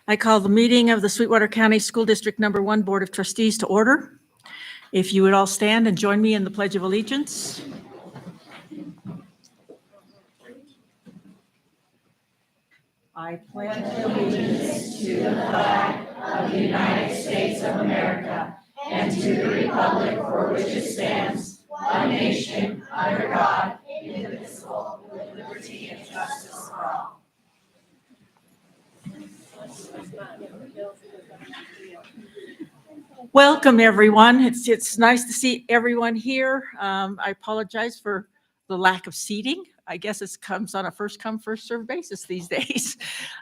I call the meeting of the Sweetwater County School District Number 1 Board of Trustees to order. If you would all stand and join me in the Pledge of Allegiance. I pledge allegiance to the flag of the United States of America and to the republic for which it stands, one nation, under God, indivisible, with liberty and justice for all. Welcome, everyone. It's nice to see everyone here. I apologize for the lack of seating. I guess it comes on a first come, first served basis these days.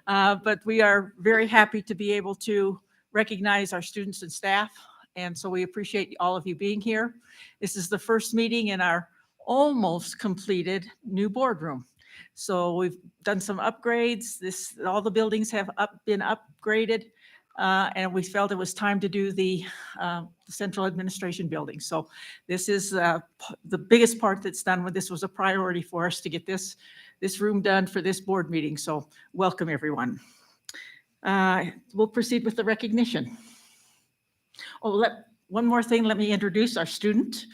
But we are very happy to be able to recognize our students and staff. And so we appreciate all of you being here. This is the first meeting in our almost completed new boardroom. So we've done some upgrades. All the buildings have been upgraded. And we felt it was time to do the central administration building. So this is the biggest part that's done. This was a priority for us to get this room done for this board meeting. So welcome, everyone. We'll proceed with the recognition. One more thing, let me introduce our student,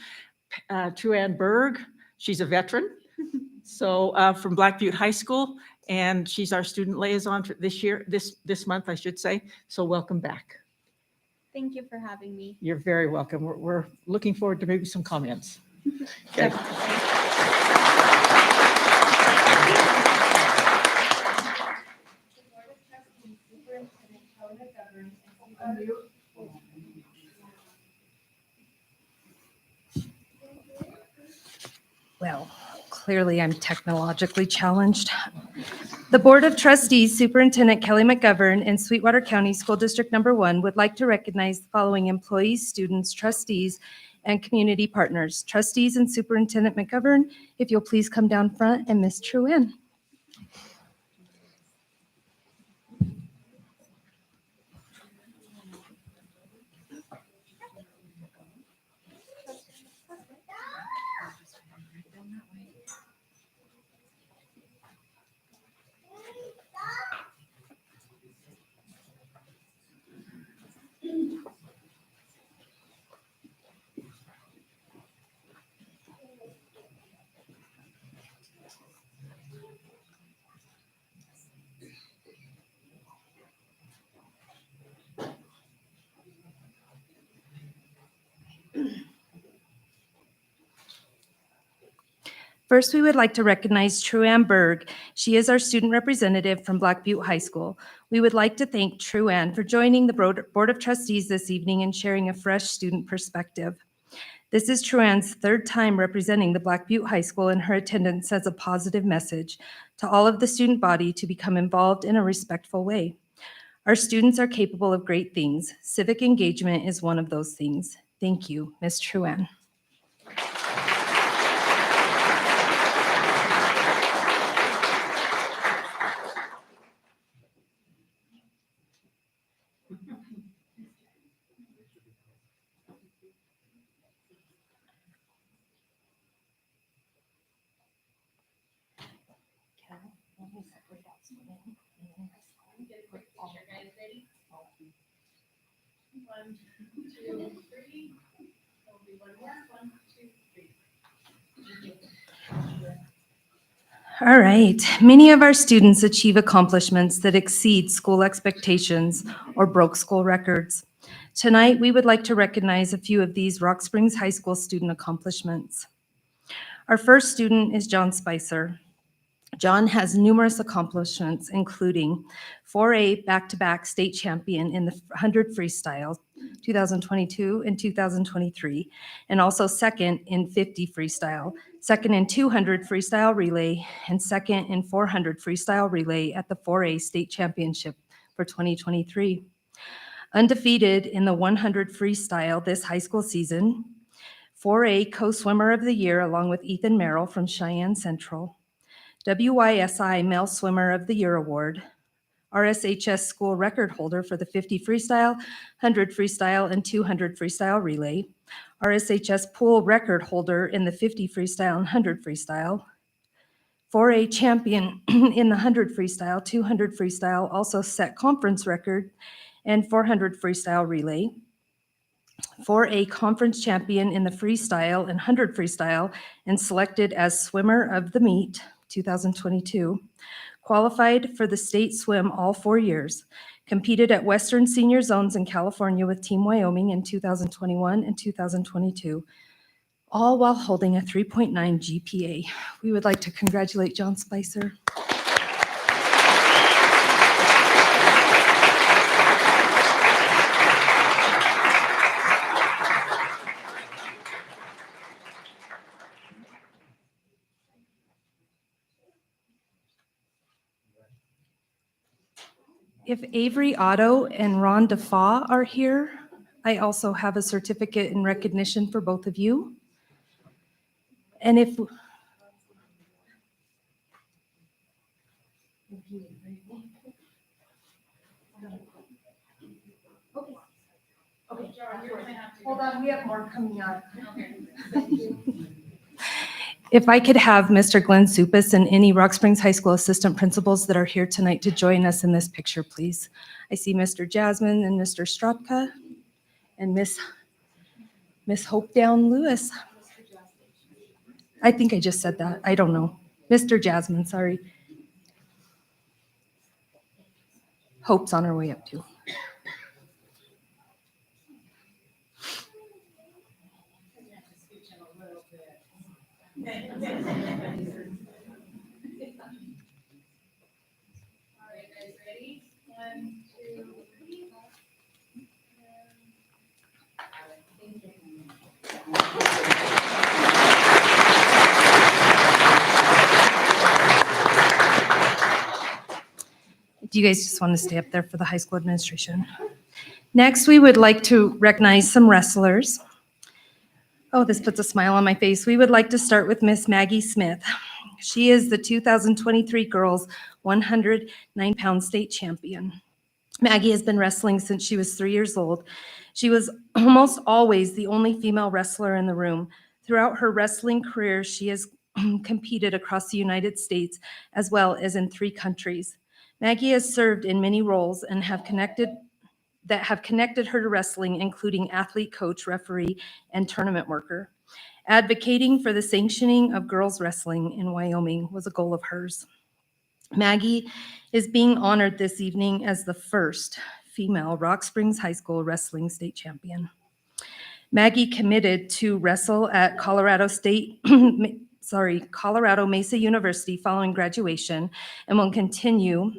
True Ann Berg. She's a veteran, so from Black Butte High School, and she's our student liaison for this month, I should say. So welcome back. Thank you for having me. You're very welcome. We're looking forward to maybe some comments. Okay. Well, clearly I'm technologically challenged. The Board of Trustees, Superintendent Kelly McGovern, and Sweetwater County School District Number 1 would like to recognize the following employees, students, trustees, and community partners. Trustees and Superintendent McGovern, if you'll please come down front, and Ms. True Ann. First, we would like to recognize True Ann Berg. She is our student representative from Black Butte High School. We would like to thank True Ann for joining the Board of Trustees this evening and sharing a fresh student perspective. This is True Ann's third time representing the Black Butte High School, and her attendance sends a positive message to all of the student body to become involved in a respectful way. Our students are capable of great things. Civic engagement is one of those things. Thank you, Ms. True Ann. One, two, three. One more. 1, 2, 3. All right. Many of our students achieve accomplishments that exceed school expectations or broke school records. Tonight, we would like to recognize a few of these Rock Springs High School student accomplishments. Our first student is John Spicer. John has numerous accomplishments, including 4A back-to-back state champion in the 100 freestyle, 2022 and 2023, and also second in 50 freestyle, second in 200 freestyle relay, and second in 400 freestyle relay at the 4A state championship for 2023. Undefeated in the 100 freestyle this high school season, 4A co-swimmer of the year along with Ethan Merrill from Cheyenne Central, WYSI Male Swimmer of the Year Award, RSHS school record holder for the 50 freestyle, 100 freestyle, and 200 freestyle relay, RSHS pool record holder in the 50 freestyle and 100 freestyle, 4A champion in the 100 freestyle, 200 freestyle, also set conference record, and 400 freestyle relay. 4A conference champion in the freestyle and 100 freestyle, and selected as swimmer of the meet 2022. Qualified for the state swim all 4 years. Competed at Western Senior Zones in California with Team Wyoming in 2021 and 2022, all while holding a 3.9 GPA. We would like to congratulate John Spicer. If Avery Otto and Ron DeFaw are here, I also have a certificate in recognition for both of you. And if hold on, we have more coming up. If I could have Mr. Glenn Supis and any Rock Springs High School assistant principals that are here tonight to join us in this picture, please. I see Mr. Jasmine and Mr. Stropka and Miss Hope Down Lewis. I think I just said that. I don't know. Mr. Jasmine, sorry. Hope's on her way up too. All right, guys, ready? 1, 2, 3. Do you guys just want to stay up there for the high school administration? Next, we would like to recognize some wrestlers. Oh, this puts a smile on my face. We would like to start with Miss Maggie Smith. She is the 2023 girls 109-pound state champion. Maggie has been wrestling since she was 3 years old. She was almost always the only female wrestler in the room. Throughout her wrestling career, she has competed across the United States as well as in 3 countries. Maggie has served in many roles and have connected her to wrestling, including athlete, coach, referee, and tournament worker. Advocating for the sanctioning of girls wrestling in Wyoming was a goal of hers. Maggie is being honored this evening as the first female Rock Springs High School wrestling state champion. Maggie committed to wrestle at Colorado Mesa University following graduation and will continue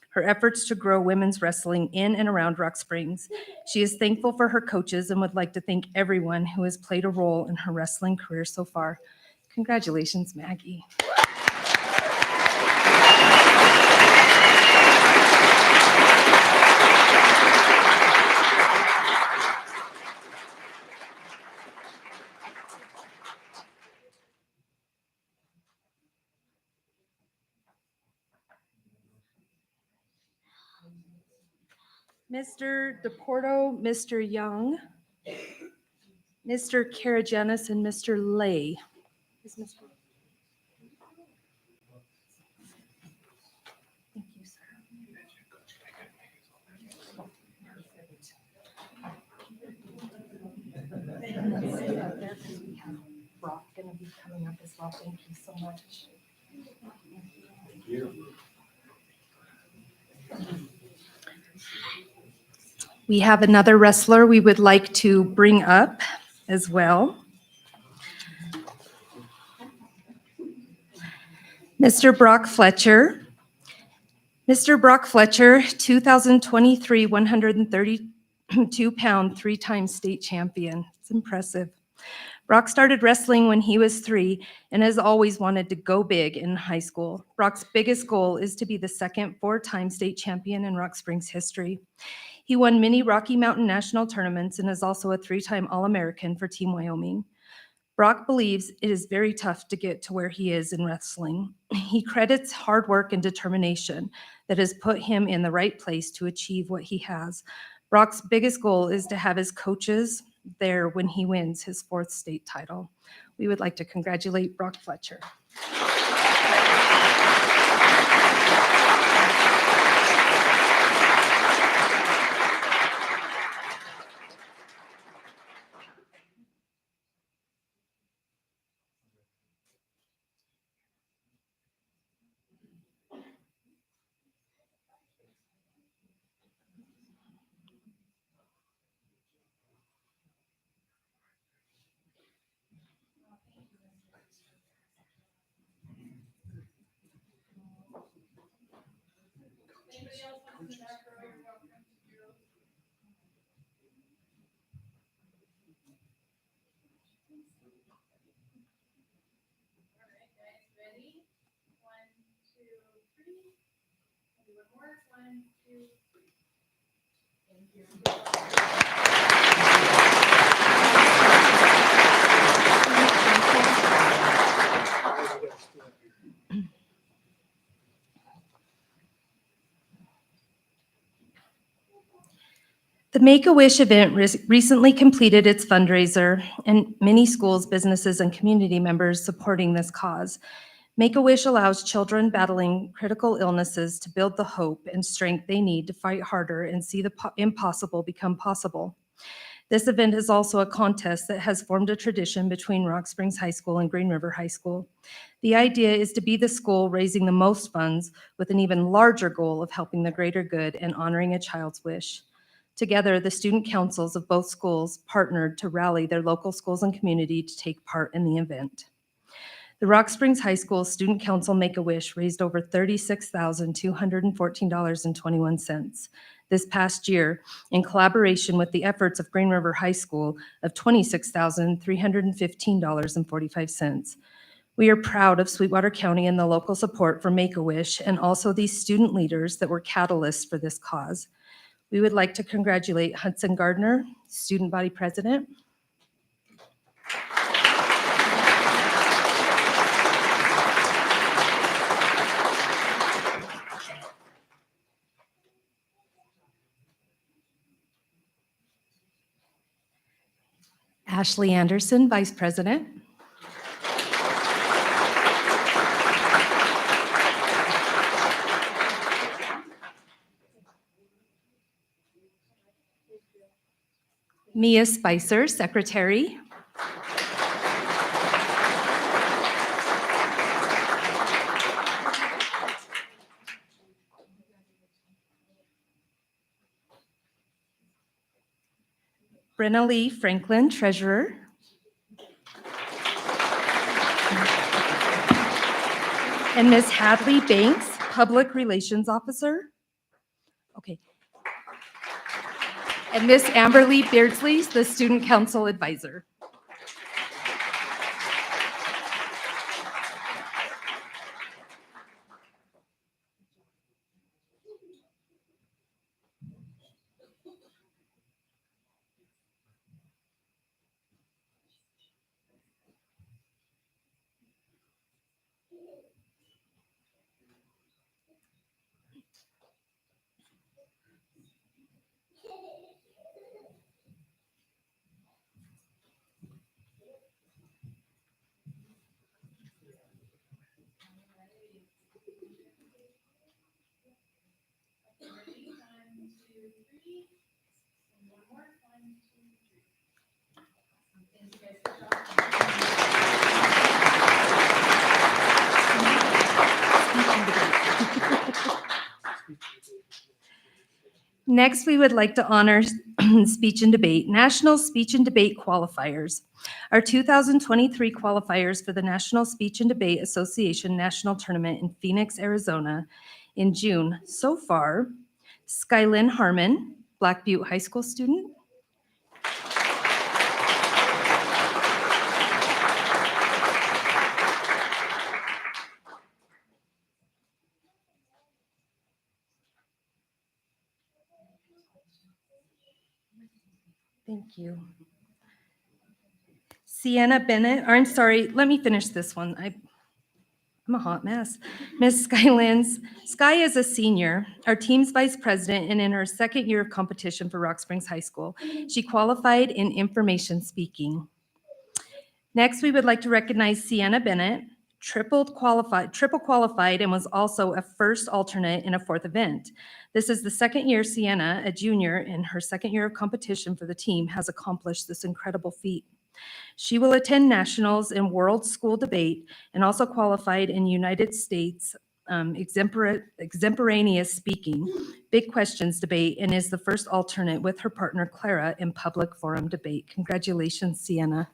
her efforts to grow women's wrestling in and around Rock Springs. She is thankful for her coaches and would like to thank everyone who has played a role in her wrestling career so far. Congratulations, Maggie. Mr. DePorto, Mr. Young, Mr. Karajanis, and Mr. Lay. Thank you, sir. We have Brock going to be coming up as well. Thank you so much. Thank you. We have another wrestler we would like to bring up as well. Mr. Brock Fletcher. Mr. Brock Fletcher, 2023 132-pound, 3-time state champion. It's impressive. Brock started wrestling when he was 3 and has always wanted to go big in high school. Brock's biggest goal is to be the second 4-time state champion in Rock Springs history. He won many Rocky Mountain National tournaments and is also a 3-time All-American for Team Wyoming. Brock believes it is very tough to get to where he is in wrestling. He credits hard work and determination that has put him in the right place to achieve what he has. Brock's biggest goal is to have his coaches there when he wins his 4th state title. We would like to congratulate Brock Fletcher. more. One, two, three. Thank you. The Make-A-Wish event recently completed its fundraiser, and many schools, businesses, and community members supporting this cause. Make-A-Wish allows children battling critical illnesses to build the hope and strength they need to fight harder and see the impossible become possible. This event is also a contest that has formed a tradition between Rock Springs High School and Green River High School. The idea is to be the school raising the most funds with an even larger goal of helping the greater good and honoring a child's wish. Together, the student councils of both schools partnered to rally their local schools and community to take part in the event. The Rock Springs High School Student Council Make-A-Wish raised over $36,214.21 this past year in collaboration with the efforts of Green River High School of $26,315.45. We are proud of Sweetwater County and the local support for Make-A-Wish and also these student leaders that were catalysts for this cause. We would like to congratulate Hudson Gardner, Student Body President. Ashley Anderson, Vice President. Mia Spicer, Secretary. Brenna Lee Franklin, Treasurer. And Ms. Hadley Banks, Public Relations Officer. Okay. And Ms. Amberly Beardsley, the Student Council Advisor. Ready? One, two, three. And one more. One, two, three. Thank you guys. Good job. Next, we would like to honor Speech and Debate, National Speech and Debate Qualifiers. Our 2023 qualifiers for the National Speech and Debate Association National Tournament in Phoenix, Arizona in June. So far, Skylyn Harmon, Black Butte High School student. Thank you. Sienna Bennett, or I'm sorry, let me finish this one. I'm a hot mess. Miss Sky is a senior, our team's vice president, and in her second year of competition for Rock Springs High School. She qualified in information speaking. Next, we would like to recognize Sienna Bennett, triple qualified, and was also a first alternate in a fourth event. This is the second year Sienna, a junior in her second year of competition for the team, has accomplished this incredible feat. She will attend nationals in world school debate and also qualified in United States extemporaneous speaking, big questions debate, and is the first alternate with her partner Clara in public forum debate. Congratulations, Sienna.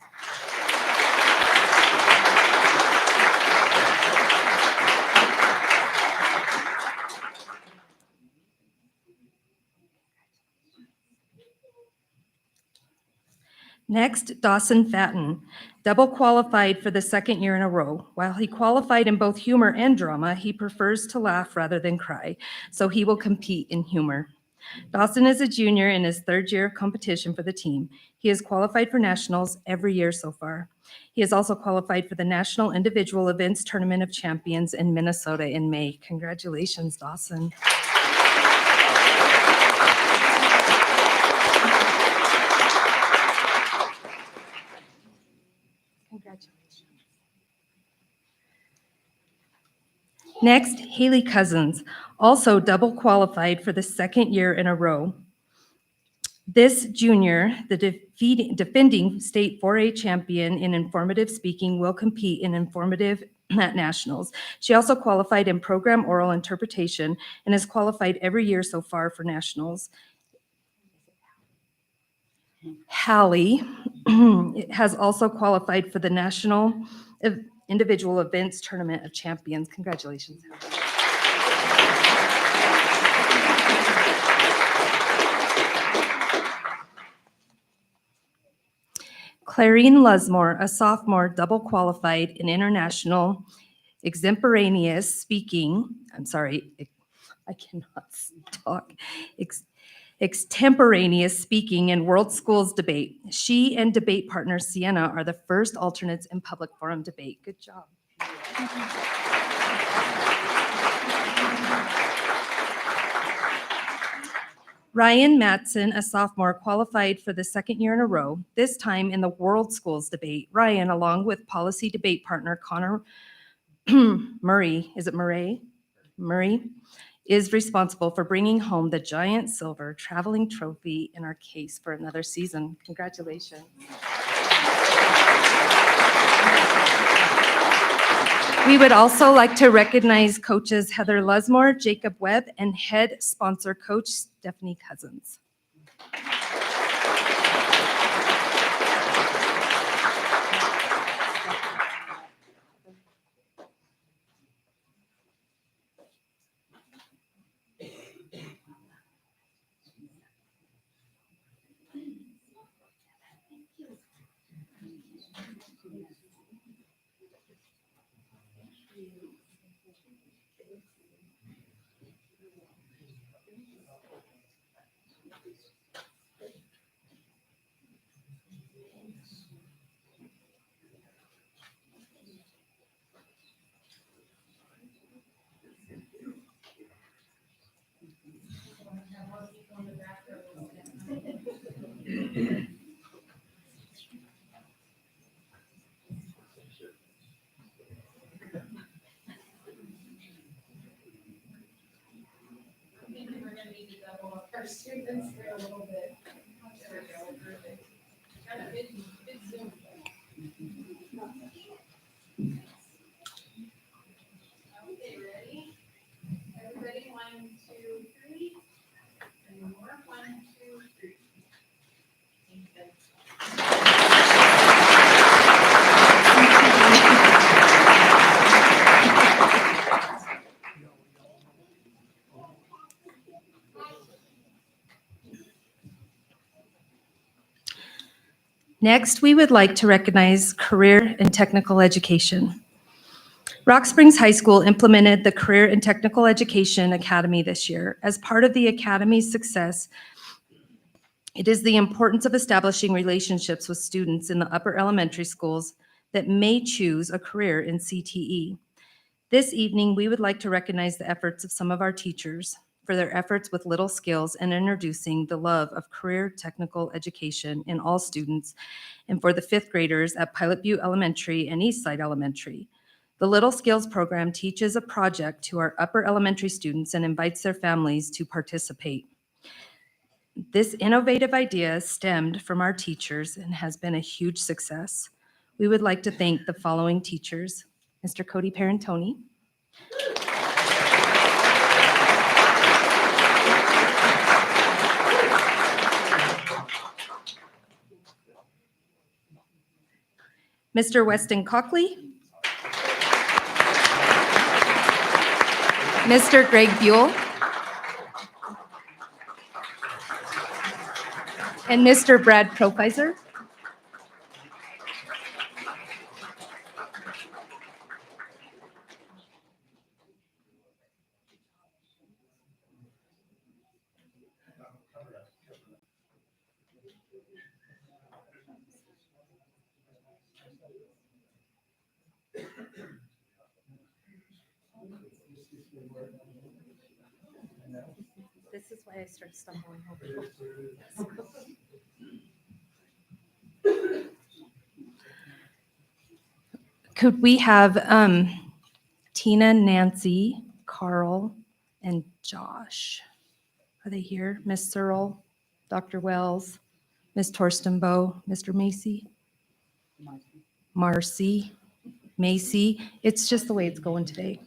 Next, Dawson Fatten, double qualified for the second year in a row. While he qualified in both humor and drama, he prefers to laugh rather than cry, so he will compete in humor. Dawson is a junior in his third year of competition for the team. He has qualified for nationals every year so far. He has also qualified for the National Individual Events Tournament of Champions in Minnesota in May. Congratulations, Dawson. Congratulations. Next, Haley Cousins, also double qualified for the second year in a row. This junior, the defending state 4A champion in informative speaking, will compete in informative at nationals. She also qualified in program oral interpretation and has qualified every year so far for nationals. Hallie has also qualified for the National Individual Events Tournament of Champions. Congratulations, Hallie. Clarine Lusmore, a sophomore, double qualified in international extemporaneous speaking. I cannot talk. Extemporaneous speaking in World Schools debate. She and debate partner Sienna are the first alternates in public forum debate. Good job. Ryan Matson, a sophomore, qualified for the second year in a row, this time in the World Schools debate. Ryan, along with policy debate partner Connor Murray, is it Murray? Murray is responsible for bringing home the giant silver traveling trophy in our case for another season. Congratulations. We would also like to recognize coaches Heather Lusmore, Jacob Webb, and head sponsor coach Stephanie Cousins. I think we're gonna need to double up our students here a little bit. There we go, perfect. Got a big Zoom. Okay, ready? Everybody, 1, 2, 3. And one more, 1, 2, 3. Thank you. Next, we would like to recognize career and technical education. Rock Springs High School implemented the Career and Technical Education Academy this year. As part of the Academy's success, it is the importance of establishing relationships with students in the upper elementary schools that may choose a career in CTE. This evening, we would like to recognize the efforts of some of our teachers for their efforts with little skills and introducing the love of career technical education in all students, and for the fifth graders at Pilot Butte Elementary and Eastside Elementary. The Little Skills program teaches a project to our upper elementary students and invites their families to participate. This innovative idea stemmed from our teachers and has been a huge success. We would like to thank the following teachers: Mr. Cody Parentoni, Mr. Weston Cockley, Mr. Greg Buell, and Mr. Brad Profizer. This is why I start stumbling over. Could we have Tina, Nancy, Carl, and Josh? Are they here? Miss Searle, Dr. Wells, Miss Torstenbow, Mr. Macy, Marcy, Macy. It's just the way it's going today.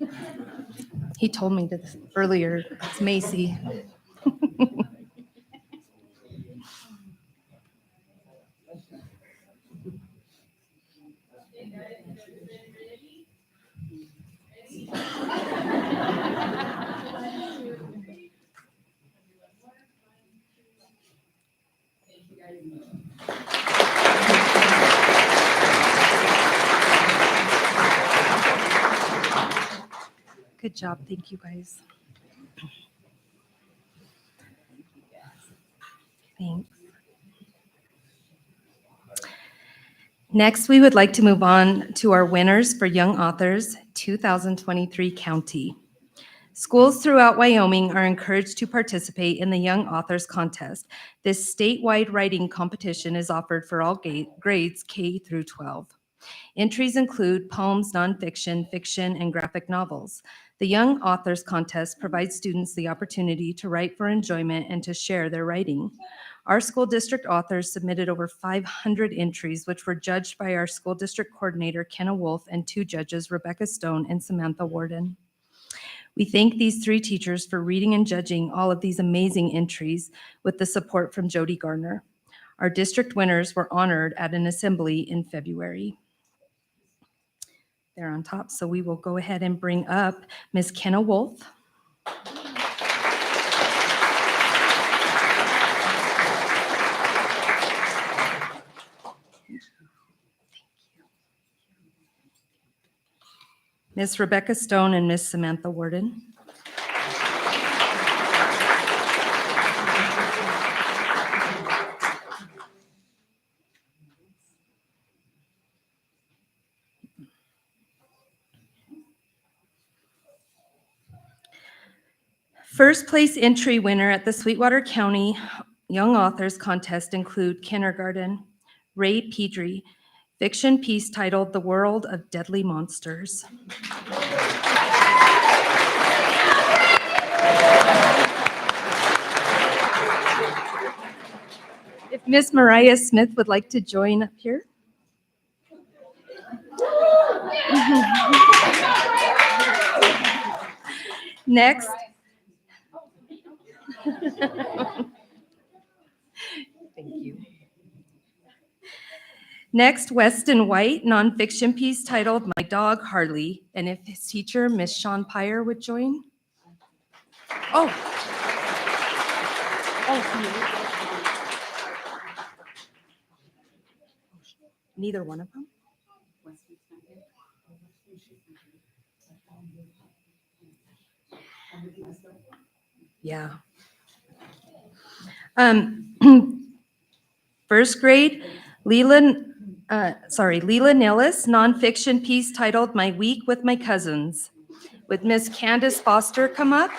He told me this earlier. It's Macy. Good job. Thank you, guys. Thanks. Next, we would like to move on to our winners for Young Authors 2023 County. Schools throughout Wyoming are encouraged to participate in the Young Authors Contest. This statewide writing competition is offered for all grades K through 12. Entries include poems, nonfiction, fiction, and graphic novels. The Young Authors Contest provides students the opportunity to write for enjoyment and to share their writing. Our school district authors submitted over 500 entries, which were judged by our school district coordinator, Kenna Wolf, and 2 judges, Rebecca Stone and Samantha Warden. We thank these 3 teachers for reading and judging all of these amazing entries with the support from Jody Garner. Our district winners were honored at an assembly in February. They're on top, so we will go ahead and bring up Ms. Kenna Wolf. Ms. Rebecca Stone and Ms. Samantha Warden. First place entry winner at the Sweetwater County Young Authors Contest include kindergarten, Ray Pedri, fiction piece titled The World of Deadly Monsters. If Miss Mariah Smith would like to join up here. Next. Thank you. Next, Weston White, nonfiction piece titled My Dog Harley. And if his teacher, Miss Sean Pyre, would join. Oh. Neither one of them? Yeah. First grade, Leela Nellis, nonfiction piece titled My Week with My Cousins. Would Miss Candace Foster come up?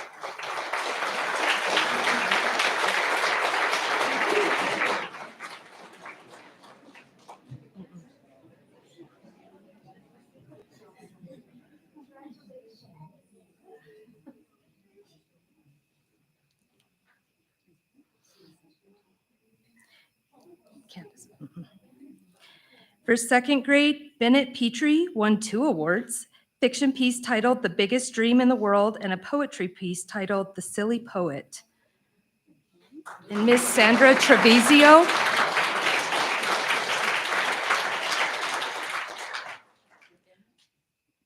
Candace. For second grade, Bennett Petrie won 2 awards, fiction piece titled The Biggest Dream in the World and a poetry piece titled The Silly Poet. And Miss Sandra Treviso.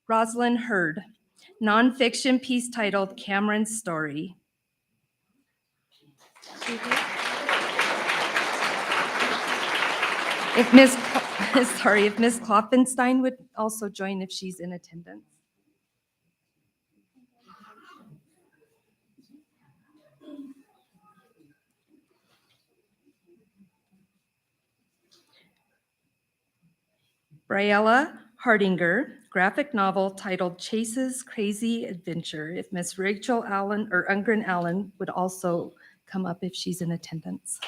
Rosalind Hurd, nonfiction piece titled Cameron's Story. If Miss Klopfenstein would also join if she's in attendance. Briella Hardinger, graphic novel titled Chase's Crazy Adventure. If Miss Rachel Allen or Ungren Allen would also come up if she's in attendance.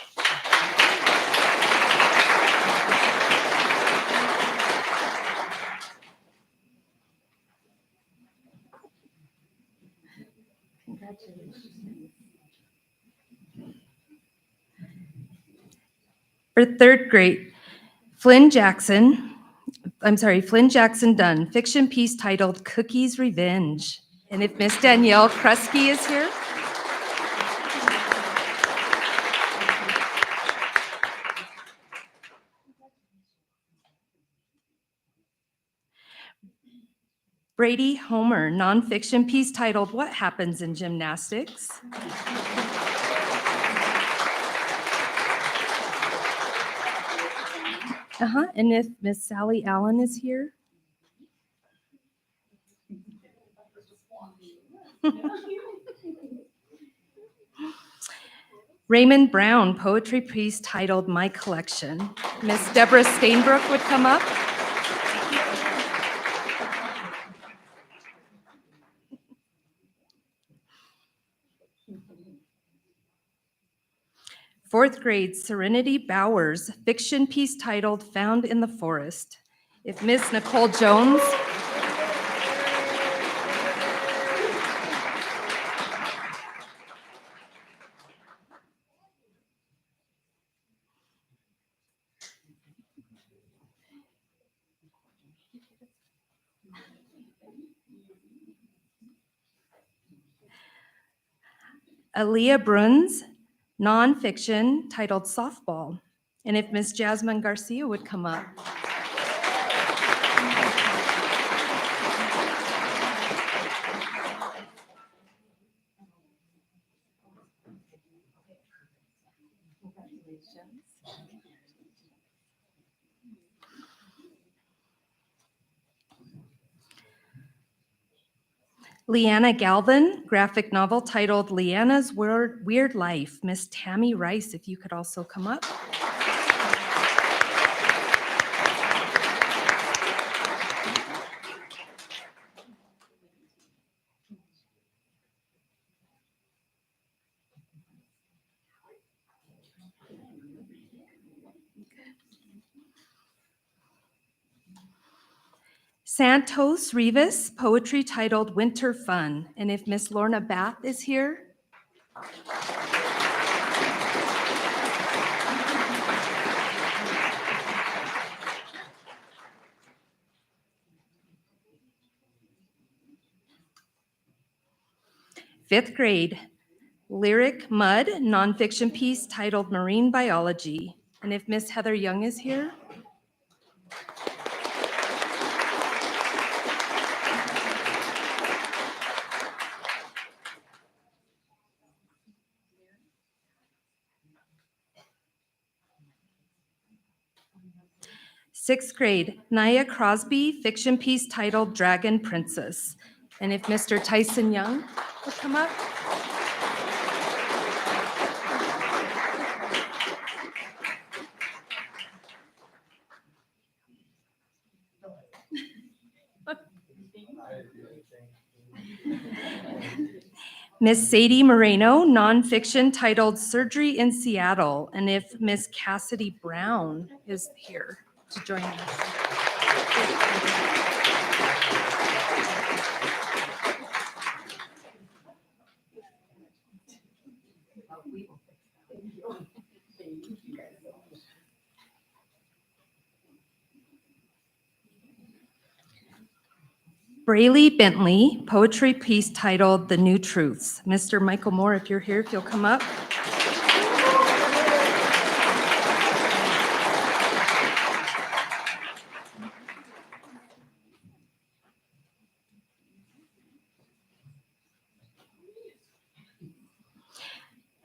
For third grade, Flynn Jackson Dunn, fiction piece titled Cookie's Revenge. And if Miss Danielle Kresge is here. Brady Homer, nonfiction piece titled What Happens in Gymnastics. And if Miss Sally Allen is here. Raymond Brown, poetry piece titled My Collection. Miss Deborah Stainbrook would come up. Fourth grade, Serenity Bowers, fiction piece titled Found in the Forest. If Miss Nicole Jones. Aaliyah Bruns, nonfiction titled Softball. And if Miss Jasmine Garcia would come up. Leanna Galvin, graphic novel titled Leanna's Weird Life. Miss Tammy Rice, if you could also come up. Santos Rivas, poetry titled Winter Fun. And if Miss Lorna Bath is here. Fifth grade, Lyric Mud, nonfiction piece titled Marine Biology. And if Miss Heather Young is here. Sixth grade, Naya Crosby, fiction piece titled Dragon Princess. And if Mr. Tyson Young would come up. Miss Sadie Moreno, nonfiction titled Surgery in Seattle. And if Miss Cassidy Brown is here to join us. Braylee Bentley, poetry piece titled The New Truths. Mr. Michael Moore, if you're here, if you'll come up.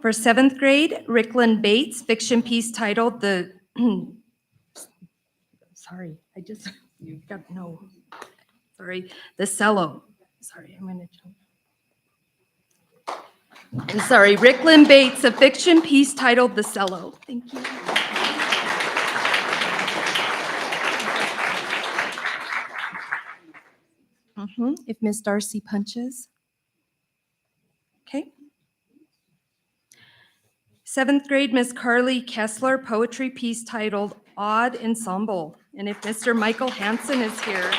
For seventh grade, Ricklin Bates, fiction piece titled The, sorry, I just, you got, no, sorry, The Cello. Sorry, I'm gonna jump. I'm sorry, Ricklin Bates, a fiction piece titled The Cello. Thank you. If Miss Darcy punches. Okay. 7th grade, Miss Carly Kessler, poetry piece titled Odd Ensemble. And if Mr. Michael Hansen is here.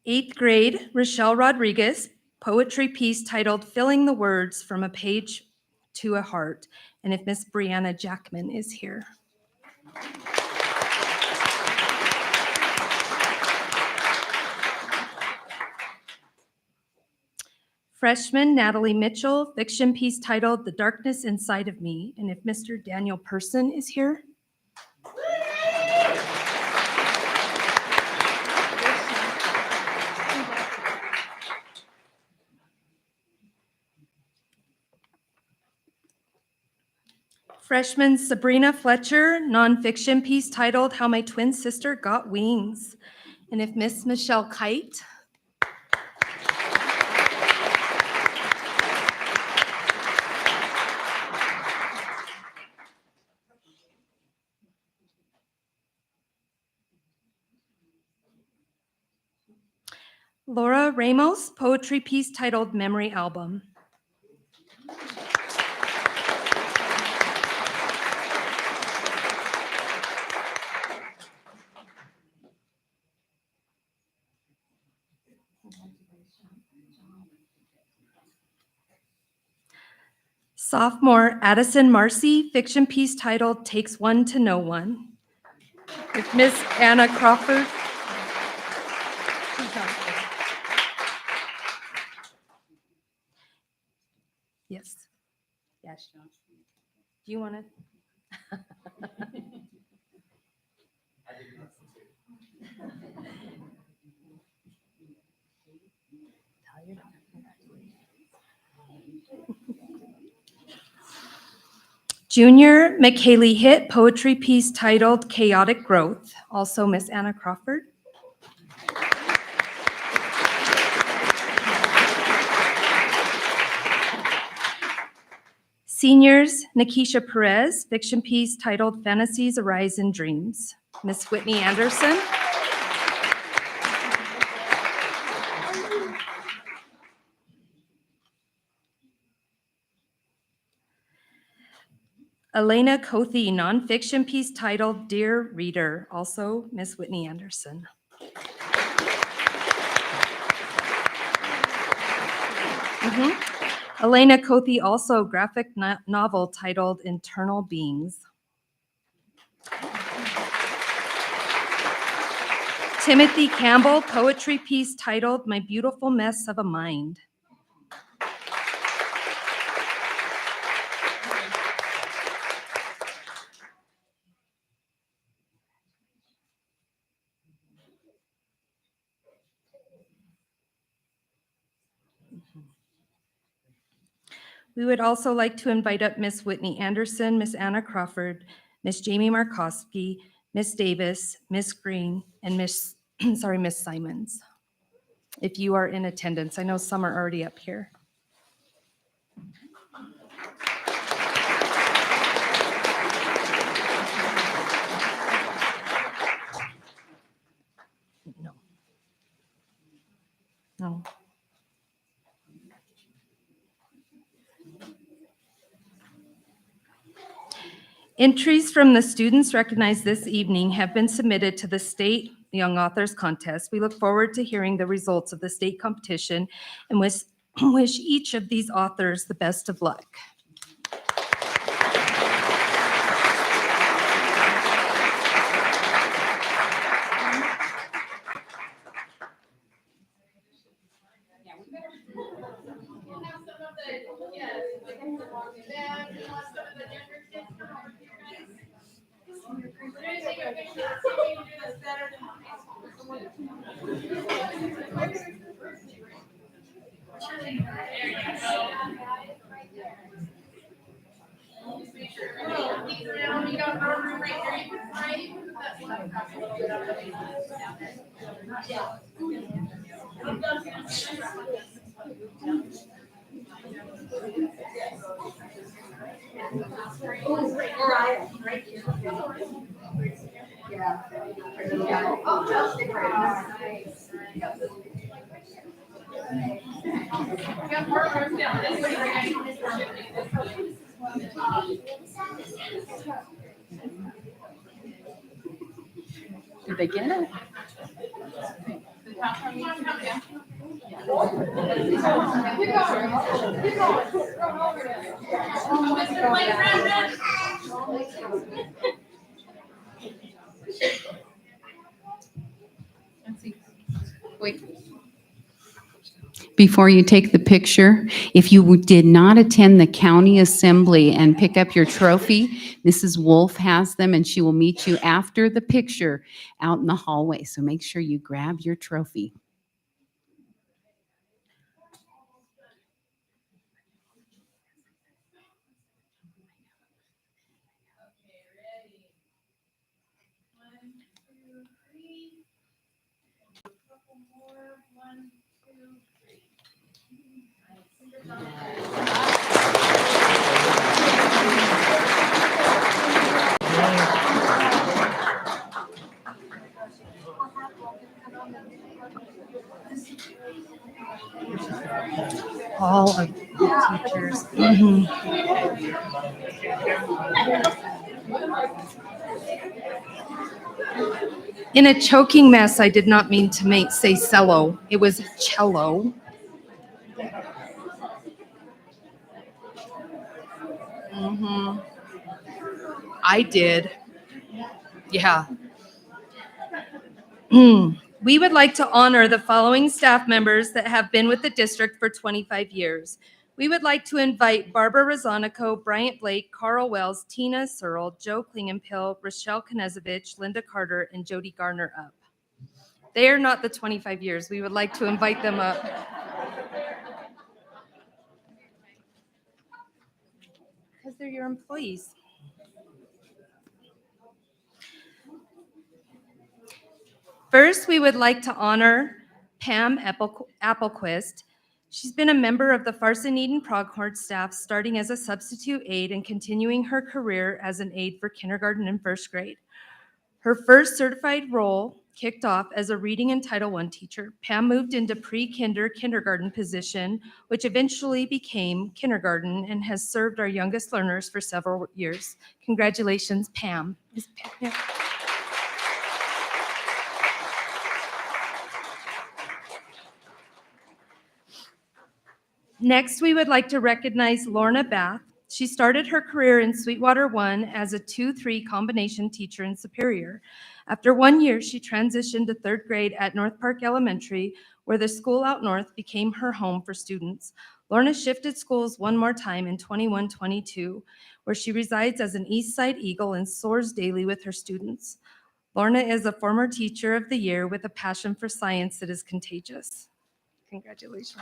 Eighth grade, Rochelle Rodriguez, poetry piece titled Filling the Words from a Page to a Heart. And if Miss Brianna Jackman is here. Freshman Natalie Mitchell, fiction piece titled The Darkness Inside of Me. And if Mr. Daniel Person is here. Freshman Sabrina Fletcher, nonfiction piece titled How My Twin Sister Got Wings. And if Miss Michelle Kite. Laura Ramos, poetry piece titled Memory Album. Sophomore Addison Marcy, fiction piece titled Takes One to Know One. If Miss Anna Crawford. Yes. Yes. Do you want to? Junior McKaylee Hitt, poetry piece titled Chaotic Growth. Also Miss Anna Crawford. Seniors, Nikisha Perez, fiction piece titled Fantasies Arise in Dreams. Miss Whitney Anderson. Elena Kothe, nonfiction piece titled Dear Reader. Also Miss Whitney Anderson. Elena Kothe, also graphic novel titled Internal Beings. Timothy Campbell, poetry piece titled My Beautiful Mess of a Mind. We would also like to invite up Miss Whitney Anderson, Miss Anna Crawford, Miss Jamie Markowski, Miss Davis, Miss Green, and Miss Simons. If you are in attendance, I know some are already up here. No. Entries from the students recognized this evening have been submitted to the State Young Authors Contest. We look forward to hearing the results of the state competition and wish each of these authors the best of luck. We'll have some of the, yes, like them, we want some of the younger kids to come up here, guys. We're gonna take a picture, see if we can do this better than the high school. There you go. Right there. Just make sure everybody peeks around. We got our room right there. You can right, that's what I'm talking about. Down there. Yeah. Right here. Did they get it? Before you take the picture, if you did not attend the county assembly and pick up your trophy, Mrs. Wolf has them and she will meet you after the picture out in the hallway. So make sure you grab your trophy. Okay, ready? 1, 2, 3. Couple more. 1, 2, 3. Nice. Fingers on the head. All of the teachers. Mhm. In a choking mess, I did not mean to say cello. It was cello. Hmm. I did. Yeah. We would like to honor the following staff members that have been with the district for 25 years. We would like to invite Barbara Rosanico, Bryant Blake, Carl Wells, Tina Searle, Joe Klingenpill, Rochelle Knezovich, Linda Carter, and Jody Garner up. They are not the 25 years. We would like to invite them up. Because they're your employees. First, we would like to honor Pam Applequist. She's been a member of the Farson Eden Pronghorn staff starting as a substitute aide and continuing her career as an aide for kindergarten and first grade. Her first certified role kicked off as a reading and Title I teacher. Pam moved into kindergarten position, which eventually became kindergarten and has served our youngest learners for several years. Congratulations, Pam. Ms. Pam. Next, we would like to recognize Lorna Bath. She started her career in Sweetwater 1 as a 2-3 combination teacher in Superior. After 1 year, she transitioned to third grade at North Park Elementary, where the school out north became her home for students. Lorna shifted schools one more time in 21-22, where she resides as an East Side Eagle and soars daily with her students. Lorna is a former Teacher of the Year with a passion for science that is contagious. Congratulations.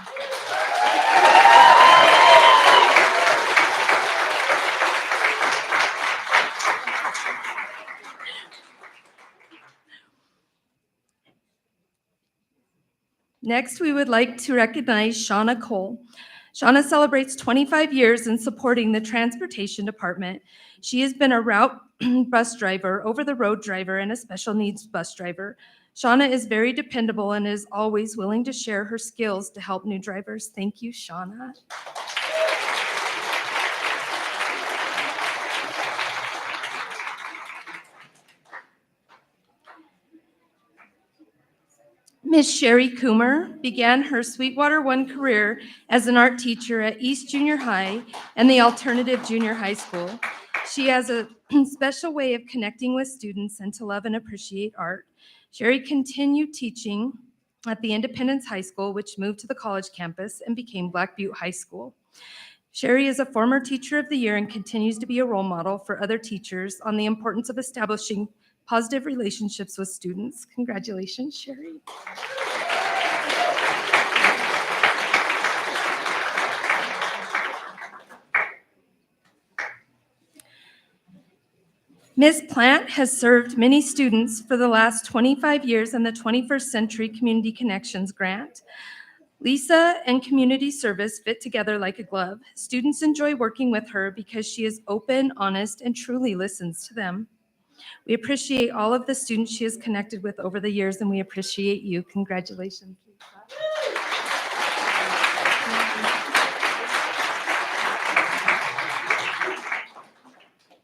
Next, we would like to recognize Shauna Cole. Shauna celebrates 25 years in supporting the transportation department. She has been a route bus driver, over-the-road driver, and a special needs bus driver. Shauna is very dependable and is always willing to share her skills to help new drivers. Thank you, Shauna. Ms. Sherry Coomer began her Sweetwater 1 career as an art teacher at East Junior High and the Alternative Junior High School. She has a special way of connecting with students and to love and appreciate art. Sherry continued teaching at the Independence High School, which moved to the college campus and became Black Butte High School. Sherry is a former Teacher of the Year and continues to be a role model for other teachers on the importance of establishing positive relationships with students. Congratulations, Sherry. Ms. Plant has served many students for the last 25 years in the 21st Century Community Connections Grant. Lisa and community service fit together like a glove. Students enjoy working with her because she is open, honest, and truly listens to them. We appreciate all of the students she has connected with over the years, and we appreciate you. Congratulations, Lisa.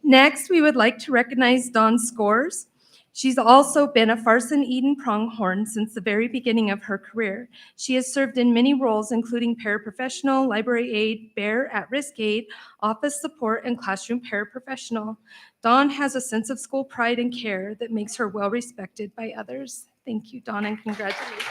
Next, we would like to recognize Dawn Scores. She's also been a Farson Eden Pronghorn since the very beginning of her career. She has served in many roles, including paraprofessional, library aide, bear at-risk aide, office support, and classroom paraprofessional. Dawn has a sense of school pride and care that makes her well respected by others. Thank you, Dawn, and congratulations.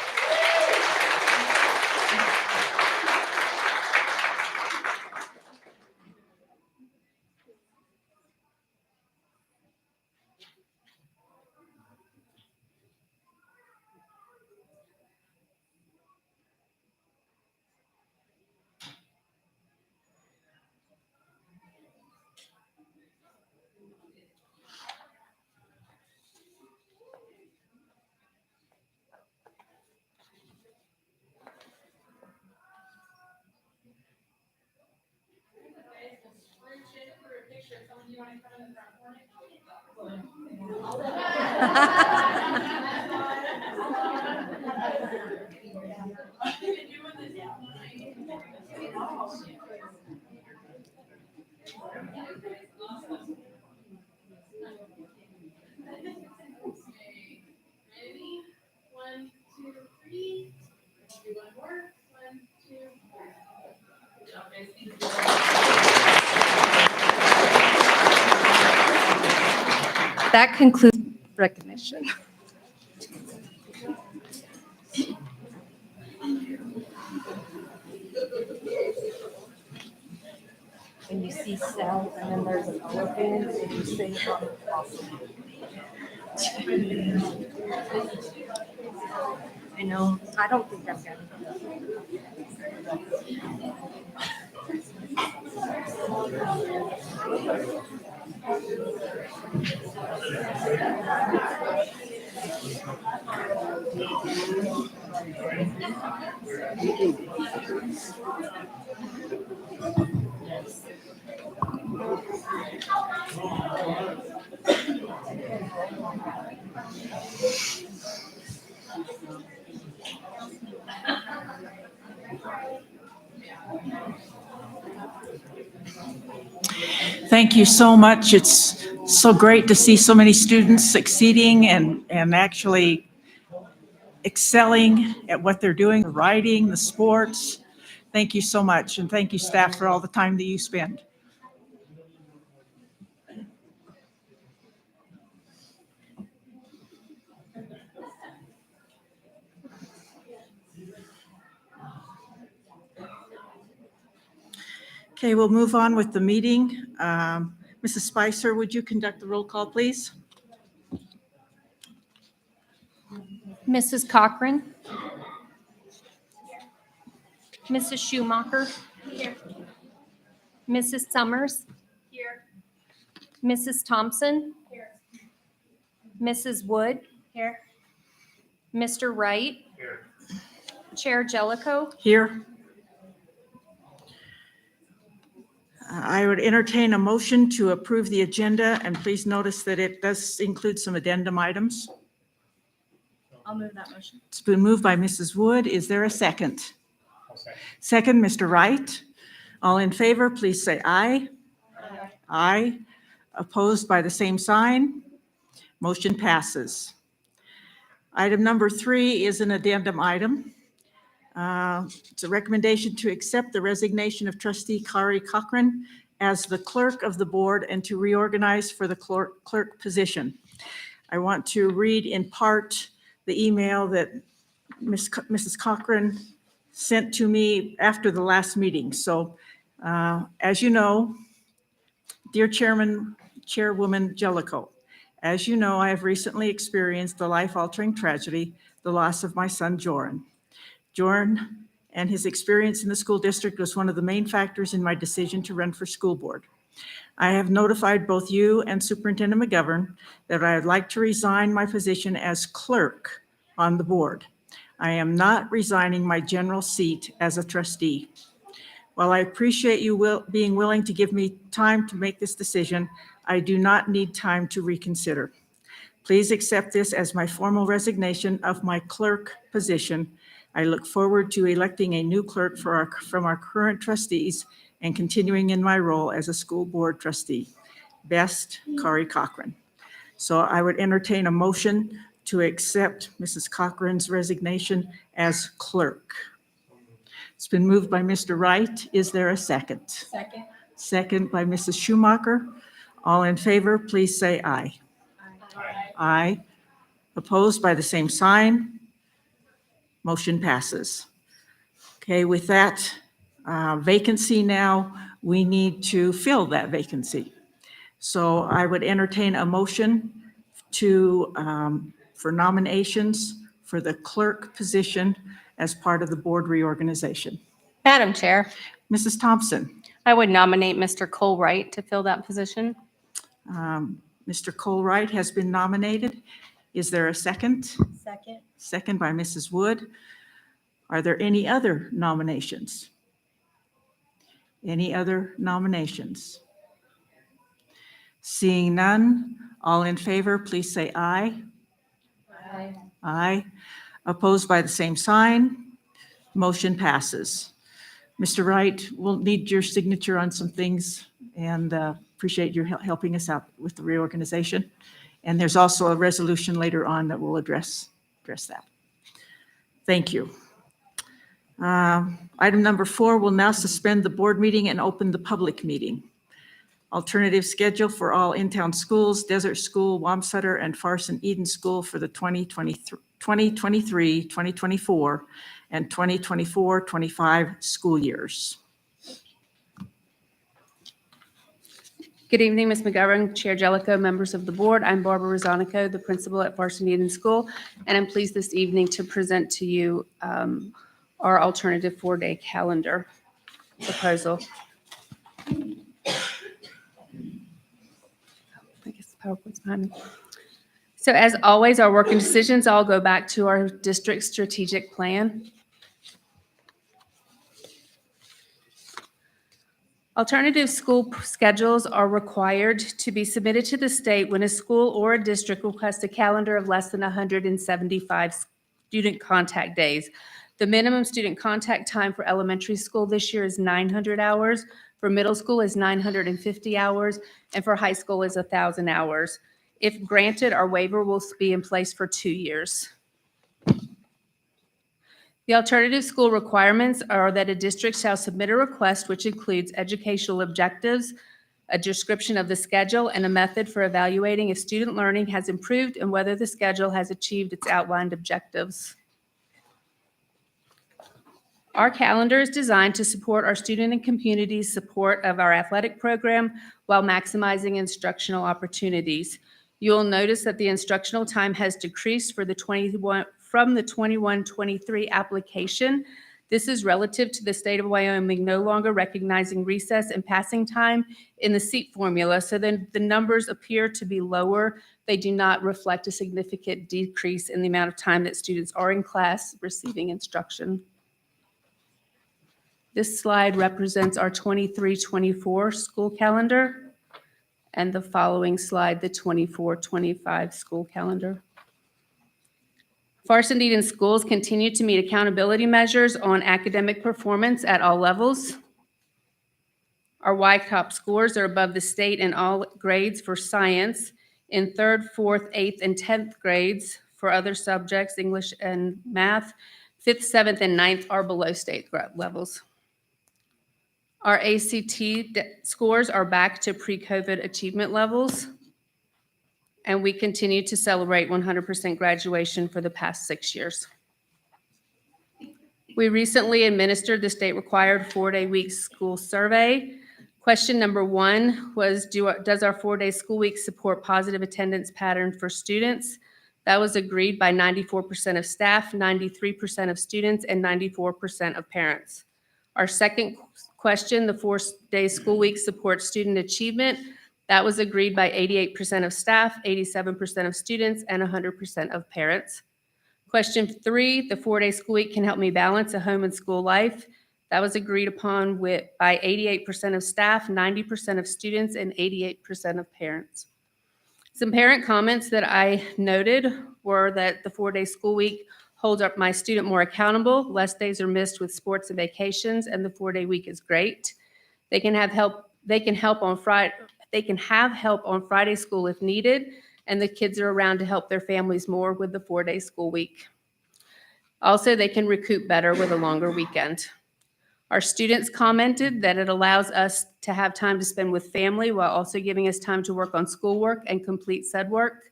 Ready? 1, 2, 3. Do one more. 1, 2, 3. Good job, guys. Thank you. That concludes recognition. When you see cell and then there's an elephant and you say awesome. I know. I don't think I've got it. Thank you so much. It's so great to see so many students succeeding and actually excelling at what they're doing, the writing, the sports. Thank you so much, and thank you, staff, for all the time that you spend. Okay, we'll move on with the meeting. Mrs. Spicer, would you conduct the roll call, please? Mrs. Cochran. Mrs. Schumacher. Mrs. Summers. Here. Mrs. Thompson. Here. Mrs. Wood. Here. Mr. Wright. Chair Jellicoe. Here. I would entertain a motion to approve the agenda, and please notice that it does include some addendum items. I'll move that motion. It's been moved by Mrs. Wood. Is there a second? Second, Mr. Wright. All in favor, please say aye. Aye. Opposed by the same sign. Motion passes. Item number 3 is an addendum item. It's a recommendation to accept the resignation of trustee Kari Cochran as the clerk of the board and to reorganize for the clerk position. I want to read in part the email that Mrs. Cochran sent to me after the last meeting. So as you know, dear Chairwoman Jellicoe, as you know, I have recently experienced the life-altering tragedy, the loss of my son, Joran. Joran and his experience in the school district was one of the main factors in my decision to run for school board. I have notified both you and Superintendent McGovern that I would like to resign my position as clerk on the board. I am not resigning my general seat as a trustee. While I appreciate you being willing to give me time to make this decision, I do not need time to reconsider. Please accept this as my formal resignation of my clerk position. I look forward to electing a new clerk from our current trustees and continuing in my role as a school board trustee. Best, Kari Cochran. So I would entertain a motion to accept Mrs. Cochran's resignation as clerk. It's been moved by Mr. Wright. Is there a second? Second. Second by Mrs. Schumacher. All in favor, please say aye. Aye. Opposed by the same sign. Motion passes. Okay, with that vacancy now, we need to fill that vacancy. So I would entertain a motion for nominations for the clerk position as part of the board reorganization. Madam Chair, Mrs. Thompson, I would nominate Mr. Cole Wright to fill that position. Mr. Colwright has been nominated. Is there a second? Second. Second by Mrs. Wood. Are there any other nominations? Any other nominations? Seeing none, all in favor, please say aye. Aye. Aye. Opposed by the same sign. Motion passes. Mr. Wright, we'll need your signature on some things and appreciate your helping us out with the reorganization. And there's also a resolution later on that will address that. Thank you. Item number 4, we'll now suspend the board meeting and open the public meeting. Alternative schedule for all in-town schools, Desert School, Wamsutter, and Farson Eden School for the 2023, 2024, and 2024-25 school years. Good evening, Ms. McGovern, Chair Jellicoe, members of the board. I'm Barbara Rosanico, the principal at Farson Eden School, and I'm pleased this evening to present to you our alternative 4-day calendar proposal. I guess the PowerPoint's behind me. So as always, our working decisions all go back to our district strategic plan. Alternative school schedules are required to be submitted to the state when a school or a district requests a calendar of less than 175 student contact days. The minimum student contact time for elementary school this year is 900 hours, for middle school is 950 hours, and for high school is 1,000 hours. If granted, our waiver will be in place for 2 years. The alternative school requirements are that a district shall submit a request which includes educational objectives, a description of the schedule, and a method for evaluating if student learning has improved and whether the schedule has achieved its outlined objectives. Our calendar is designed to support our student and community support of our athletic program while maximizing instructional opportunities. You'll notice that the instructional time has decreased from the 21-23 application. This is relative to the state of Wyoming no longer recognizing recess and passing time in the seat formula. So then the numbers appear to be lower. They do not reflect a significant decrease in the amount of time that students are in class receiving instruction. This slide represents our 23-24 school calendar, and the following slide, the 24-25 school calendar. Farson Eden Schools continue to meet accountability measures on academic performance at all levels. Our YCOP scores are above the state in all grades for science, in 3rd, 4th, 8th, and 10th grades for other subjects, English and math. 5th, 7th, and 9th are below state levels. Our ACT scores are back to pre-COVID achievement levels, and we continue to celebrate 100% graduation for the past 6 years. We recently administered the state-required 4-day week school survey. Question number 1 was, does our 4-day school week support positive attendance pattern for students? That was agreed by 94% of staff, 93% of students, and 94% of parents. Our second question, the 4-day school week supports student achievement. That was agreed by 88% of staff, 87% of students, and 100% of parents. Question 3, the 4-day school week can help me balance a home and school life. That was agreed upon by 88% of staff, 90% of students, and 88% of parents. Some parent comments that I noted were that the 4-day school week holds up my student more accountable, less days are missed with sports and vacations, and the 4-day week is great. They can have help on Friday school if needed, and the kids are around to help their families more with the 4-day school week. Also, they can recoup better with a longer weekend. Our students commented that it allows us to have time to spend with family while also giving us time to work on schoolwork and complete said work.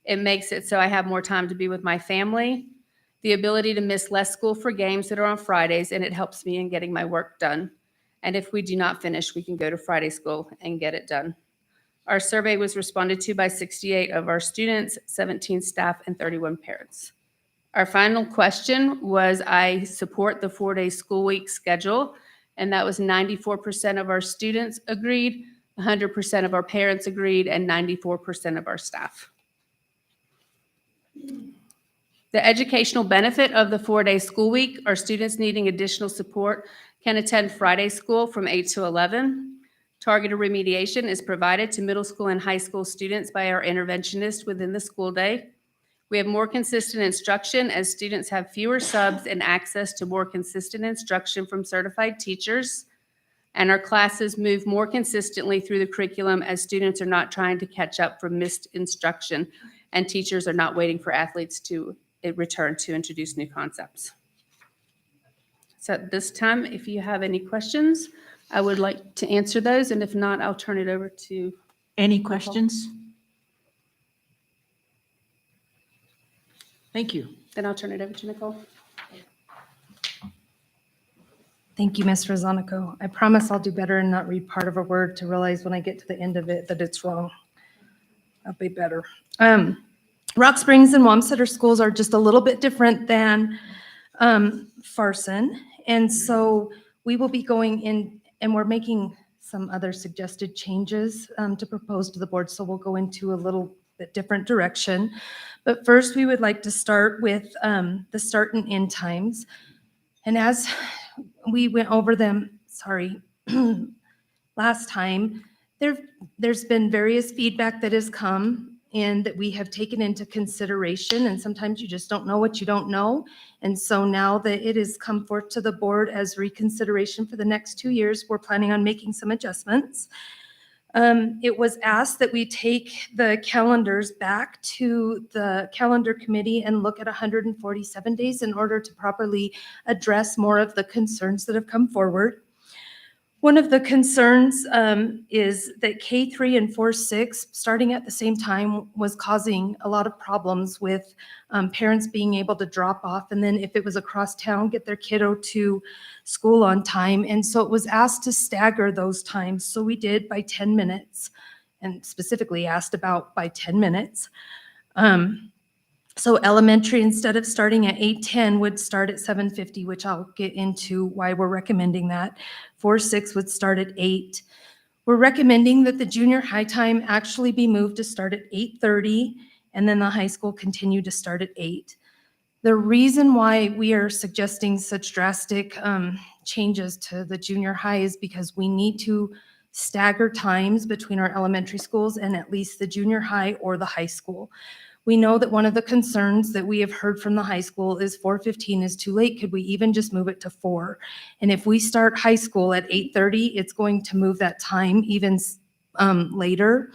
It makes it so I have more time to be with my family, the ability to miss less school for games that are on Fridays, and it helps me in getting my work done. And if we do not finish, we can go to Friday school and get it done. Our survey was responded to by 68 of our students, 17 staff, and 31 parents. Our final question was, I support the 4-day school week schedule, and that was 94% of our students agreed, 100% of our parents agreed, and 94% of our staff. The educational benefit of the 4-day school week, our students needing additional support can attend Friday school from 8 to 11. Targeted remediation is provided to middle school and high school students by our interventionist within the school day. We have more consistent instruction as students have fewer subs and access to more consistent instruction from certified teachers. And our classes move more consistently through the curriculum as students are not trying to catch up from missed instruction, and teachers are not waiting for athletes to return to introduce new concepts. So at this time, if you have any questions, I would like to answer those, and if not, I'll turn it over to, Any questions? Thank you. then I'll turn it over to Nicole. Thank you, Ms. Rosanico. I promise I'll do better and not read part of a word to realize when I get to the end of it that it's wrong. I'll be better. Rock Springs and Wamsutter schools are just a little bit different than Farson. And so we will be going in, and we're making some other suggested changes to propose to the board. So we'll go into a little bit different direction. But first, we would like to start with the start and end times. And as we went over them, last time, there's been various feedback that has come and that we have taken into consideration. And sometimes you just don't know what you don't know. And so now that it has come forth to the board as reconsideration for the next 2 years, we're planning on making some adjustments. It was asked that we take the calendars back to the calendar committee and look at 147 days in order to properly address more of the concerns that have come forward. One of the concerns is that K3 and 4-6, starting at the same time, was causing a lot of problems with parents being able to drop off, and then if it was across town, get their kiddo to school on time. And so it was asked to stagger those times. So we did by 10 minutes, and specifically asked about by 10 minutes. So elementary, instead of starting at 8:10, would start at 7:50, which I'll get into why we're recommending that. 4-6 would start at 8. We're recommending that the junior high time actually be moved to start at 8:30, and then the high school continue to start at 8. The reason why we are suggesting such drastic changes to the junior high is because we need to stagger times between our elementary schools and at least the junior high or the high school. We know that one of the concerns that we have heard from the high school is 4:15 is too late. Could we even just move it to 4? And if we start high school at 8:30, it's going to move that time even later.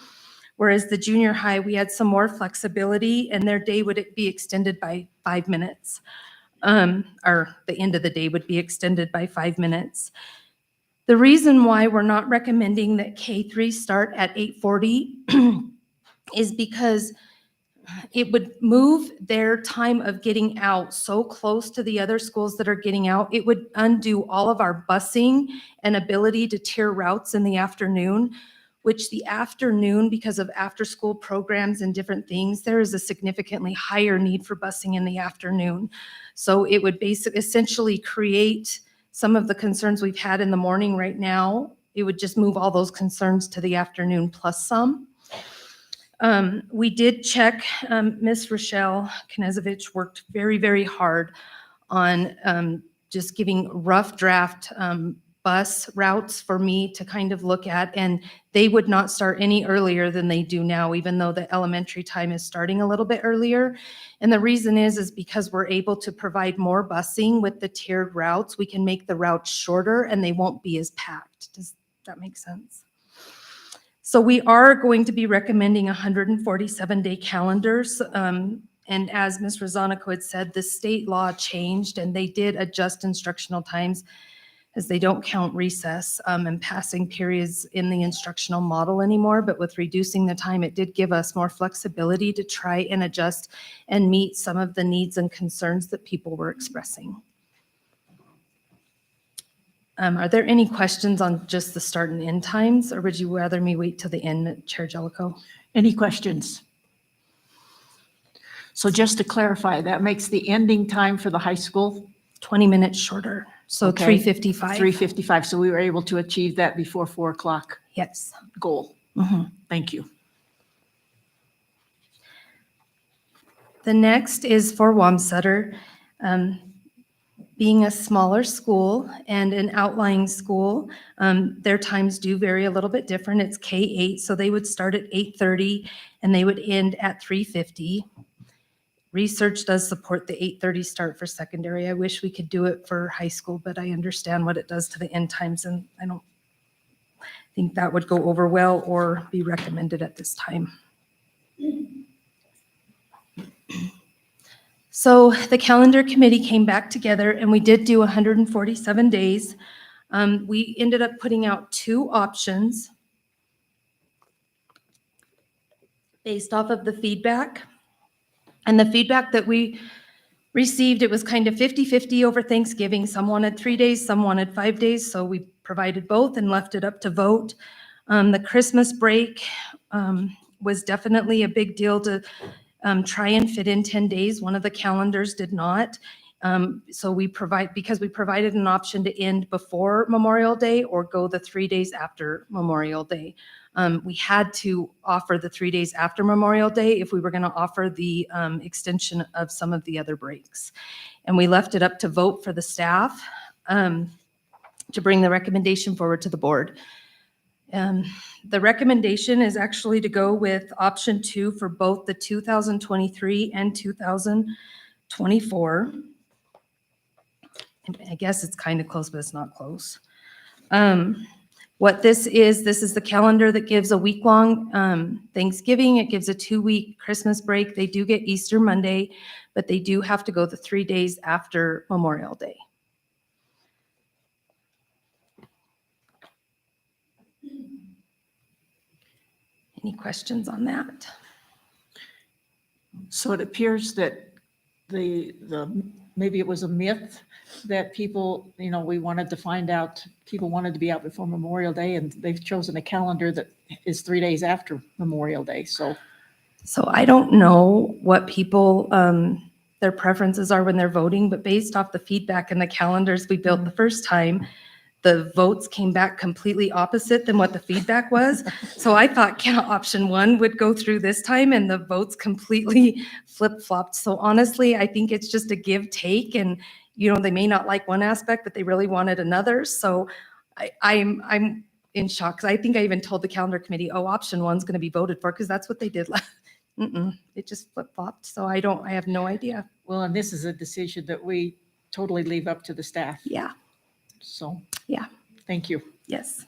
Whereas the junior high, we had some more flexibility and their day would be extended by 5 minutes. Or the end of the day would be extended by 5 minutes. The reason why we're not recommending that K3 start at 8:40 is because it would move their time of getting out so close to the other schools that are getting out. It would undo all of our busing and ability to tier routes in the afternoon, which the afternoon, because of after-school programs and different things, there is a significantly higher need for busing in the afternoon. So it would essentially create some of the concerns we've had in the morning right now. It would just move all those concerns to the afternoon plus some. We did check, Ms. Rochelle Knezovich worked very, very hard on just giving rough draft bus routes for me to kind of look at, and they would not start any earlier than they do now, even though the elementary time is starting a little bit earlier. And the reason is because we're able to provide more busing with the tiered routes. We can make the routes shorter and they won't be as packed. Does that make sense? So we are going to be recommending 147-day calendars. And as Ms. Rosanico had said, the state law changed and they did adjust instructional times as they don't count recess and passing periods in the instructional model anymore. But with reducing the time, it did give us more flexibility to try and adjust and meet some of the needs and concerns that people were expressing. Are there any questions on just the start and end times, or would you rather me wait till the end, Chair Jellicoe? Any questions? So just to clarify, that makes the ending time for the high school 20 minutes shorter, so Okay. 3:55. 3:55. So we were able to achieve that before 4 o'clock Yes. goal. Mhm. Thank you. The next is for Wamsutter. Being a smaller school and an outlying school, their times do vary a little bit different. It's K-8, so they would start at 8:30 and they would end at 3:50. Research does support the 8:30 start for secondary. I wish we could do it for high school, but I understand what it does to the end times, and I don't think that would go over well or be recommended at this time. So the calendar committee came back together and we did do 147 days. We ended up putting out 2 options based off of the feedback. And the feedback that we received, it was kind of 50-50 over Thanksgiving. Some wanted 3 days, some wanted 5 days. So we provided both and left it up to vote. The Christmas break was definitely a big deal to try and fit in 10 days. One of the calendars did not. So because we provided an option to end before Memorial Day or go the 3 days after Memorial Day. We had to offer the 3 days after Memorial Day if we were going to offer the extension of some of the other breaks. And we left it up to vote for the staff to bring the recommendation forward to the board. The recommendation is actually to go with option 2 for both the 2023 and 2024. I guess it's kind of close, but it's not close. What this is the calendar that gives a week-long Thanksgiving. It gives a 2-week Christmas break. They do get Easter Monday, but they do have to go the 3 days after Memorial Day. Any questions on that? So it appears that maybe it was a myth that people, we wanted to find out, people wanted to be out before Memorial Day, and they've chosen a calendar that is 3 days after Memorial Day. So I don't know what people, their preferences are when they're voting, but based off the feedback and the calendars we built the first time, the votes came back completely opposite than what the feedback was. So I thought option 1 would go through this time and the votes completely flip-flopped. So honestly, I think it's just a give take, and they may not like one aspect, but they really wanted another. So I'm in shock, because I think I even told the calendar committee, option 1's going to be voted for, because that's what they did last. It just flip-flopped. So I have no idea. well, and this is a decision that we totally leave up to the staff. Yeah. So. Yeah. Thank you. Yes.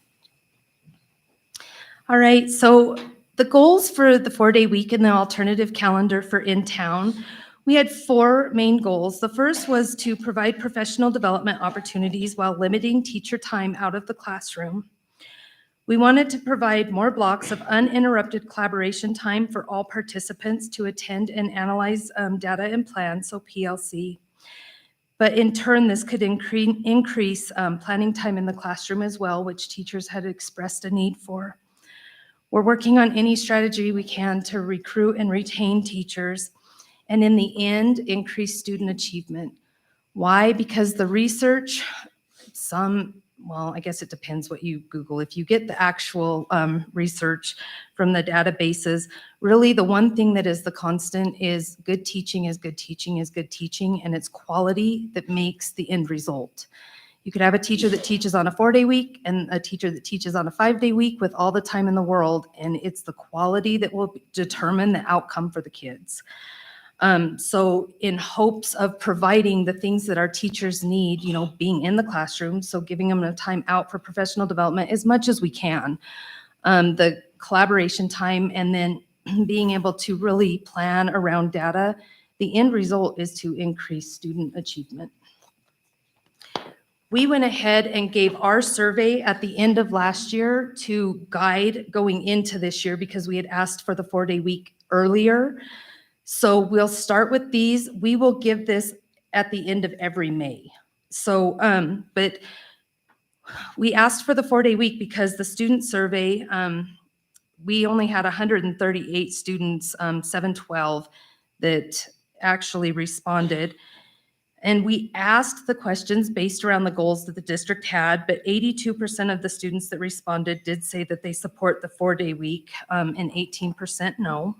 All right, so the goals for the 4-day week and the alternative calendar for in town, we had 4 main goals. The first was to provide professional development opportunities while limiting teacher time out of the classroom. We wanted to provide more blocks of uninterrupted collaboration time for all participants to attend and analyze data and plans, so PLC. But in turn, this could increase planning time in the classroom as well, which teachers had expressed a need for. We're working on any strategy we can to recruit and retain teachers, and in the end, increase student achievement. Why? Because the research, some well, I guess it depends what you Google. If you get the actual research from the databases, really the one thing that is the constant is good teaching is good teaching is good teaching, and it's quality that makes the end result. You could have a teacher that teaches on a 4-day week and a teacher that teaches on a 5-day week with all the time in the world, and it's the quality that will determine the outcome for the kids. So in hopes of providing the things that our teachers need, you know, being in the classroom, so giving them a time out for professional development as much as we can, the collaboration time, and then being able to really plan around data, the end result is to increase student achievement. We went ahead and gave our survey at the end of last year to guide going into this year because we had asked for the 4-day week earlier. So we'll start with these. We will give this at the end of every May. So, but we asked for the 4-day week because the student survey, we only had 138 students, 712, that actually responded. And we asked the questions based around the goals that the district had, but 82% of the students that responded did say that they support the 4-day week, and 18% no.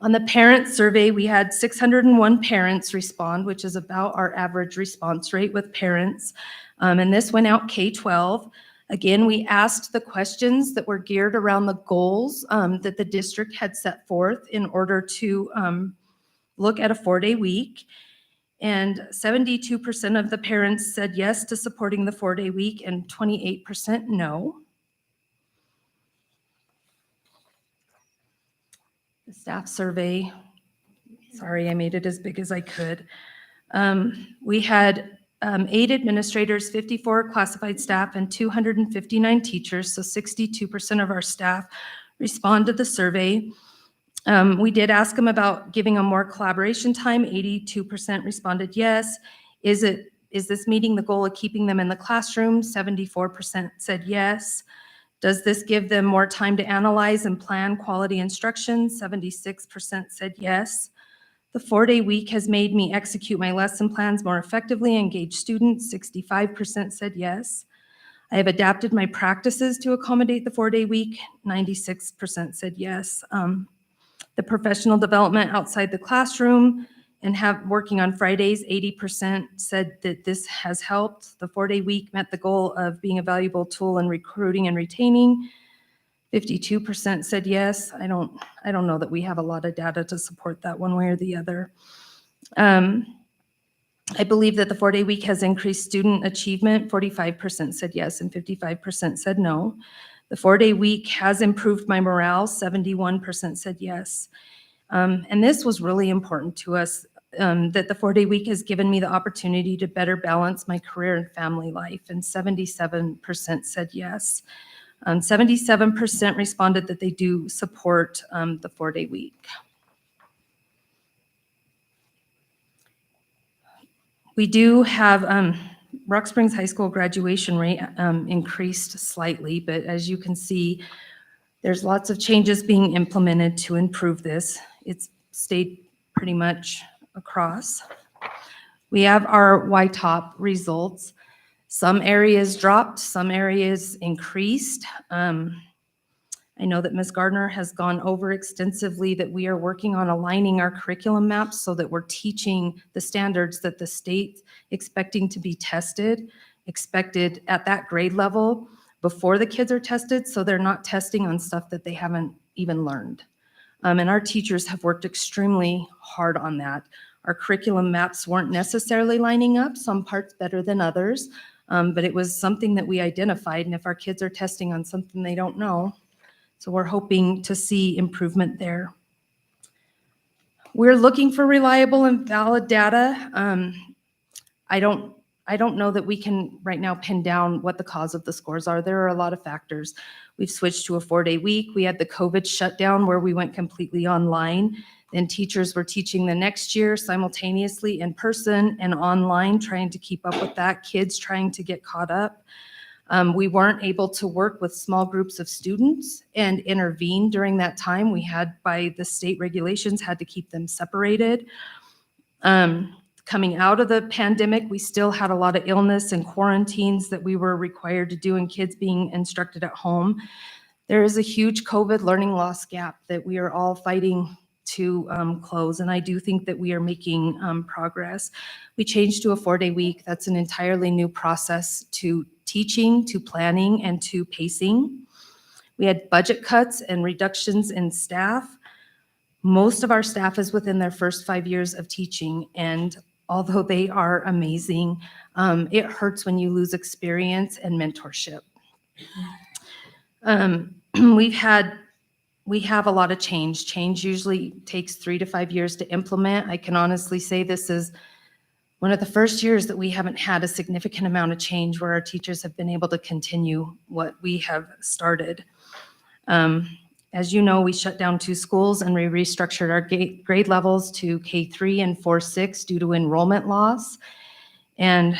On the parent survey, we had 601 parents respond, which is about our average response rate with parents. And this went out K-12. Again, we asked the questions that were geared around the goals that the district had set forth in order to look at a 4-day week. And 72% of the parents said yes to supporting the 4-day week and 28% no. The staff survey, sorry, I made it as big as I could. We had 8 administrators, 54 classified staff, and 259 teachers, so 62% of our staff respond to the survey. We did ask them about giving them more collaboration time. 82% responded yes. Is this meeting the goal of keeping them in the classroom? 74% said yes. Does this give them more time to analyze and plan quality instruction? 76% said yes. The 4-day week has made me execute my lesson plans more effectively, engage students. 65% said yes. I have adapted my practices to accommodate the 4-day week. 96% said yes. The professional development outside the classroom and working on Fridays, 80% said that this has helped. The 4-day week met the goal of being a valuable tool in recruiting and retaining. 52% said yes. I don't know that we have a lot of data to support that one way or the other. I believe that the 4-day week has increased student achievement. 45% said yes and 55% said no. The 4-day week has improved my morale. 71% said yes. And this was really important to us, that the 4-day week has given me the opportunity to better balance my career and family life, and 77% said yes. 77% responded that they do support the 4-day week. We do have Rock Springs High School graduation rate increased slightly, but as you can see, there's lots of changes being implemented to improve this. It's stayed pretty much across. We have our YTOP results. Some areas dropped, some areas increased. I know that Ms. Gardner has gone over extensively that we are working on aligning our curriculum maps so that we're teaching the standards that the state expecting to be tested, expected at that grade level before the kids are tested, so they're not testing on stuff that they haven't even learned. And our teachers have worked extremely hard on that. Our curriculum maps weren't necessarily lining up, some parts better than others, but it was something that we identified, and if our kids are testing on something they don't know, so we're hoping to see improvement there. We're looking for reliable and valid data. I don't know that we can right now pin down what the cause of the scores are. There are a lot of factors. We've switched to a 4-day week. We had the COVID shutdown where we went completely online. Then teachers were teaching the next year simultaneously in person and online, trying to keep up with that, kids trying to get caught up. We weren't able to work with small groups of students and intervene during that time. We had, by the state regulations, had to keep them separated. Coming out of the pandemic, we still had a lot of illness and quarantines that we were required to do, and kids being instructed at home. There is a huge COVID learning loss gap that we are all fighting to close, and I do think that we are making progress. We changed to a 4-day week. That's an entirely new process to teaching, to planning, and to pacing. We had budget cuts and reductions in staff. Most of our staff is within their first 5 years of teaching, and although they are amazing, it hurts when you lose experience and mentorship. We have a lot of change. Change usually takes 3 to 5 years to implement. I can honestly say this is one of the first years that we haven't had a significant amount of change where our teachers have been able to continue what we have started. As you know, we shut down 2 schools and we restructured our grade levels to K3 and 4-6 due to enrollment loss. And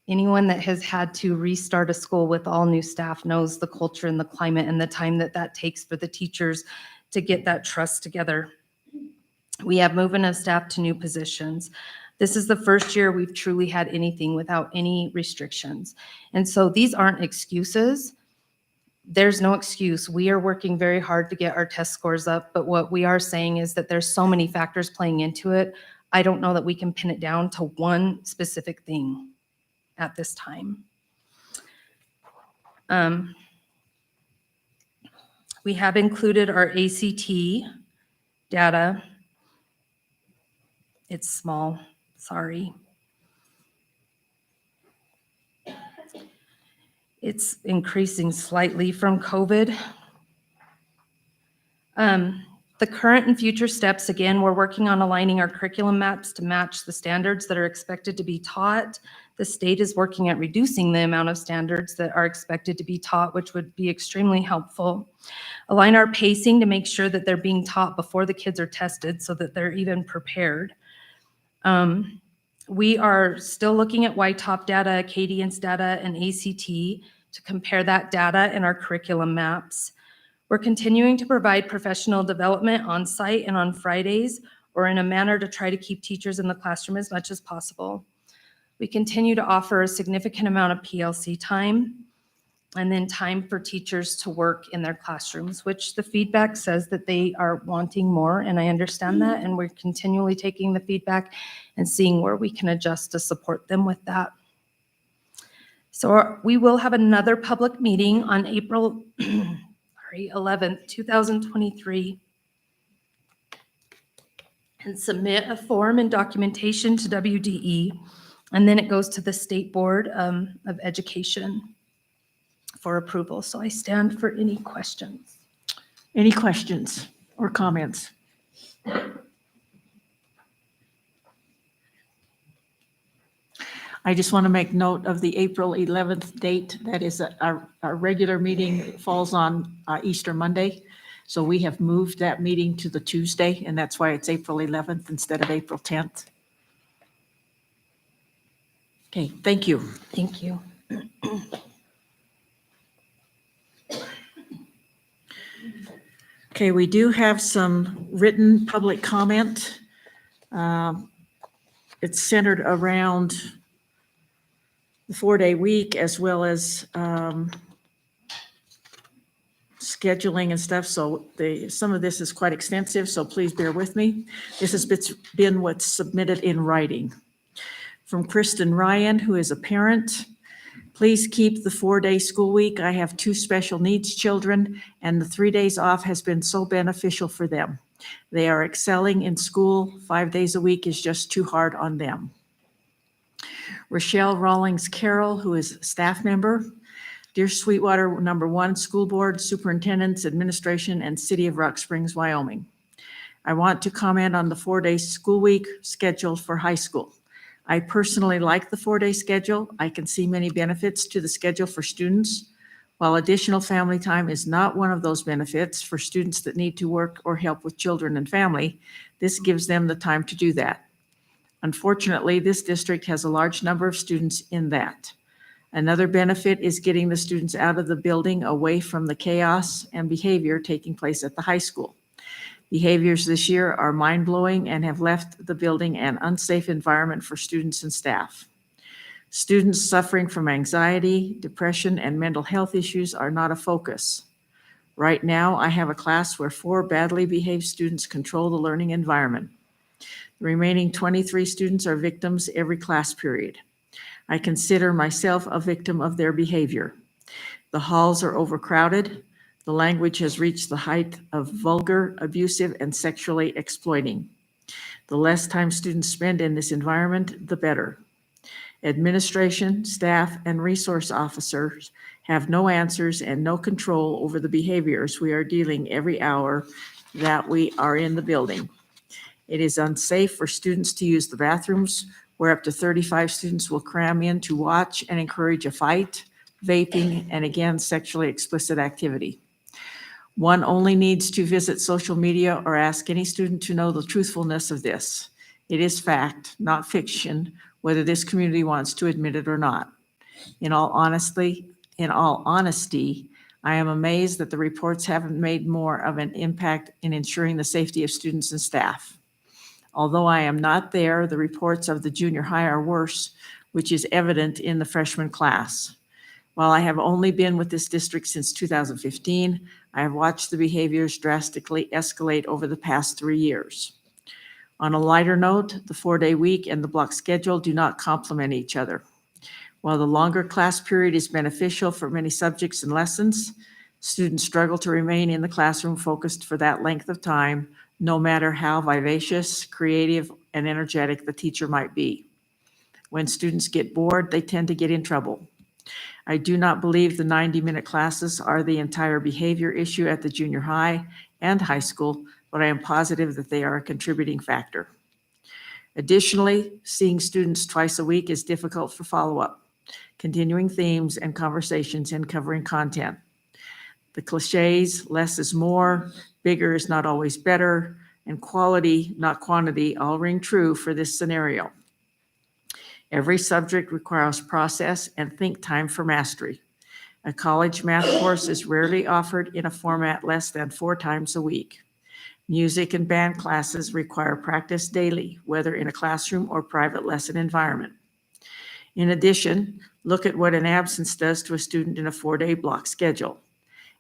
anyone that has had to restart a school with all new staff knows the culture and the climate and the time that that takes for the teachers to get that trust together. We have movement of staff to new positions. This is the first year we've truly had anything without any restrictions. And so these aren't excuses. There's no excuse. We are working very hard to get our test scores up, but what we are saying is that there's so many factors playing into it. I don't know that we can pin it down to one specific thing at this time. We have included our ACT data. It's small, sorry. It's increasing slightly from COVID. The current and future steps, again, we're working on aligning our curriculum maps to match the standards that are expected to be taught. The state is working at reducing the amount of standards that are expected to be taught, which would be extremely helpful. Align our pacing to make sure that they're being taught before the kids are tested so that they're even prepared. We are still looking at YTOP data, Acadience data, and ACT to compare that data in our curriculum maps. We're continuing to provide professional development on site and on Fridays, or in a manner to try to keep teachers in the classroom as much as possible. We continue to offer a significant amount of PLC time, and then time for teachers to work in their classrooms, which the feedback says that they are wanting more, and I understand that, and we're continually taking the feedback and seeing where we can adjust to support them with that. So we will have another public meeting on April 11th, 2023, and submit a form and documentation to WDE, and then it goes to the State Board of Education for approval. So I stand for any questions. Any questions or comments? I just want to make note of the April 11th date. That is our regular meeting falls on Easter Monday. So we have moved that meeting to the Tuesday, and that's why it's April 11th instead of April 10th. Okay, thank you. Thank you. Okay, we do have some written public comment. It's centered around the 4-day week as well as scheduling and stuff. So some of this is quite extensive, so please bear with me. This has been what's submitted in writing. From Kristen Ryan, who is a parent. Please keep the 4-day school week. I have 2 special needs children, and the 3 days off has been so beneficial for them. They are excelling in school. 5 days a week is just too hard on them. Rochelle Rawlings Carroll, who is a staff member. Dear Sweetwater Number 1 School Board, Superintendents, Administration, and City of Rock Springs, Wyoming. I want to comment on the 4-day school week scheduled for high school. I personally like the 4-day schedule. I can see many benefits to the schedule for students. While additional family time is not one of those benefits for students that need to work or help with children and family, this gives them the time to do that. Unfortunately, this district has a large number of students in that. Another benefit is getting the students out of the building away from the chaos and behavior taking place at the high school. Behaviors this year are mind-blowing and have left the building an unsafe environment for students and staff. Students suffering from anxiety, depression, and mental health issues are not a focus. Right now, I have a class where 4 badly behaved students control the learning environment. The remaining 23 students are victims every class period. I consider myself a victim of their behavior. The halls are overcrowded. The language has reached the height of vulgar, abusive, and sexually exploiting. The less time students spend in this environment, the better. Administration, staff, and resource officers have no answers and no control over the behaviors we are dealing every hour that we are in the building. It is unsafe for students to use the bathrooms where up to 35 students will cram in to watch and encourage a fight, vaping, and again, sexually explicit activity. One only needs to visit social media or ask any student to know the truthfulness of this. It is fact, not fiction, whether this community wants to admit it or not. In all honesty, I am amazed that the reports haven't made more of an impact in ensuring the safety of students and staff. Although I am not there, the reports of the junior high are worse, which is evident in the freshman class. While I have only been with this district since 2015, I have watched the behaviors drastically escalate over the past 3 years. On a lighter note, the 4-day week and the block schedule do not complement each other. While the longer class period is beneficial for many subjects and lessons, students struggle to remain in the classroom focused for that length of time, no matter how vivacious, creative, and energetic the teacher might be. When students get bored, they tend to get in trouble. I do not believe the 90-minute classes are the entire behavior issue at the junior high and high school, but I am positive that they are a contributing factor. Additionally, seeing students twice a week is difficult for follow-up, continuing themes and conversations, and covering content. The cliches, less is more, bigger is not always better, and quality, not quantity, all ring true for this scenario. Every subject requires process and think time for mastery. A college math course is rarely offered in a format less than 4 times a week. Music and band classes require practice daily, whether in a classroom or private lesson environment. In addition, look at what an absence does to a student in a 4-day block schedule.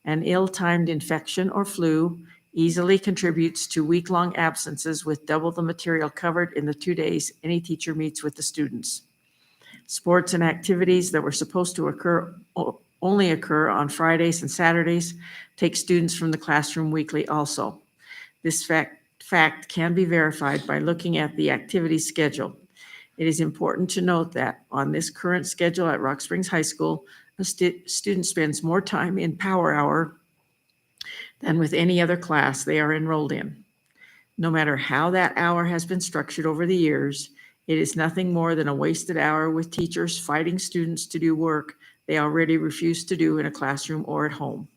An ill-timed infection or flu easily contributes to week-long absences with double the material covered in the 2 days any teacher meets with the students. Sports and activities that were supposed to only occur on Fridays and Saturdays take students from the classroom weekly also. This fact can be verified by looking at the activity schedule. It is important to note that on this current schedule at Rock Springs High School, a student spends more time in Power Hour than with any other class they are enrolled in. No matter how that hour has been structured over the years, it is nothing more than a wasted hour with teachers fighting students to do work they already refuse to do in a classroom or at home.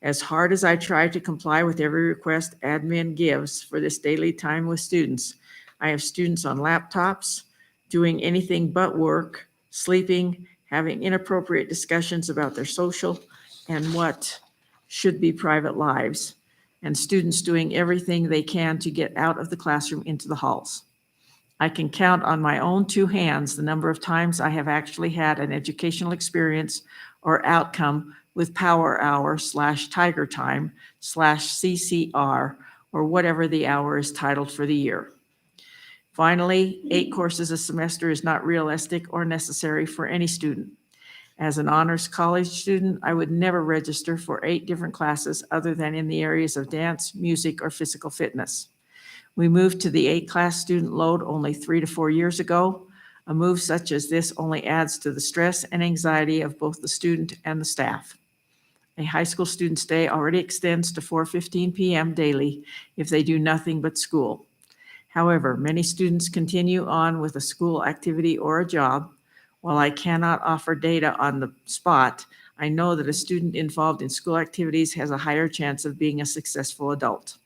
As hard as I try to comply with every request admin gives for this daily time with students, I have students on laptops, doing anything but work, sleeping, having inappropriate discussions about their social and what should be private lives, and students doing everything they can to get out of the classroom into the halls. I can count on my own 2 hands the number of times I have actually had an educational experience or outcome with Power Hour / Tiger Time / CCR, or whatever the hour is titled for the year. Finally, 8 courses a semester is not realistic or necessary for any student. As an honors college student, I would never register for 8 different classes other than in the areas of dance, music, or physical fitness. We moved to the 8-class student load only 3 to 4 years ago. A move such as this only adds to the stress and anxiety of both the student and the staff. A high school student's day already extends to 4:15 p.m. daily if they do nothing but school. However, many students continue on with a school activity or a job. While I cannot offer data on the spot, I know that a student involved in school activities has a higher chance of being a successful adult.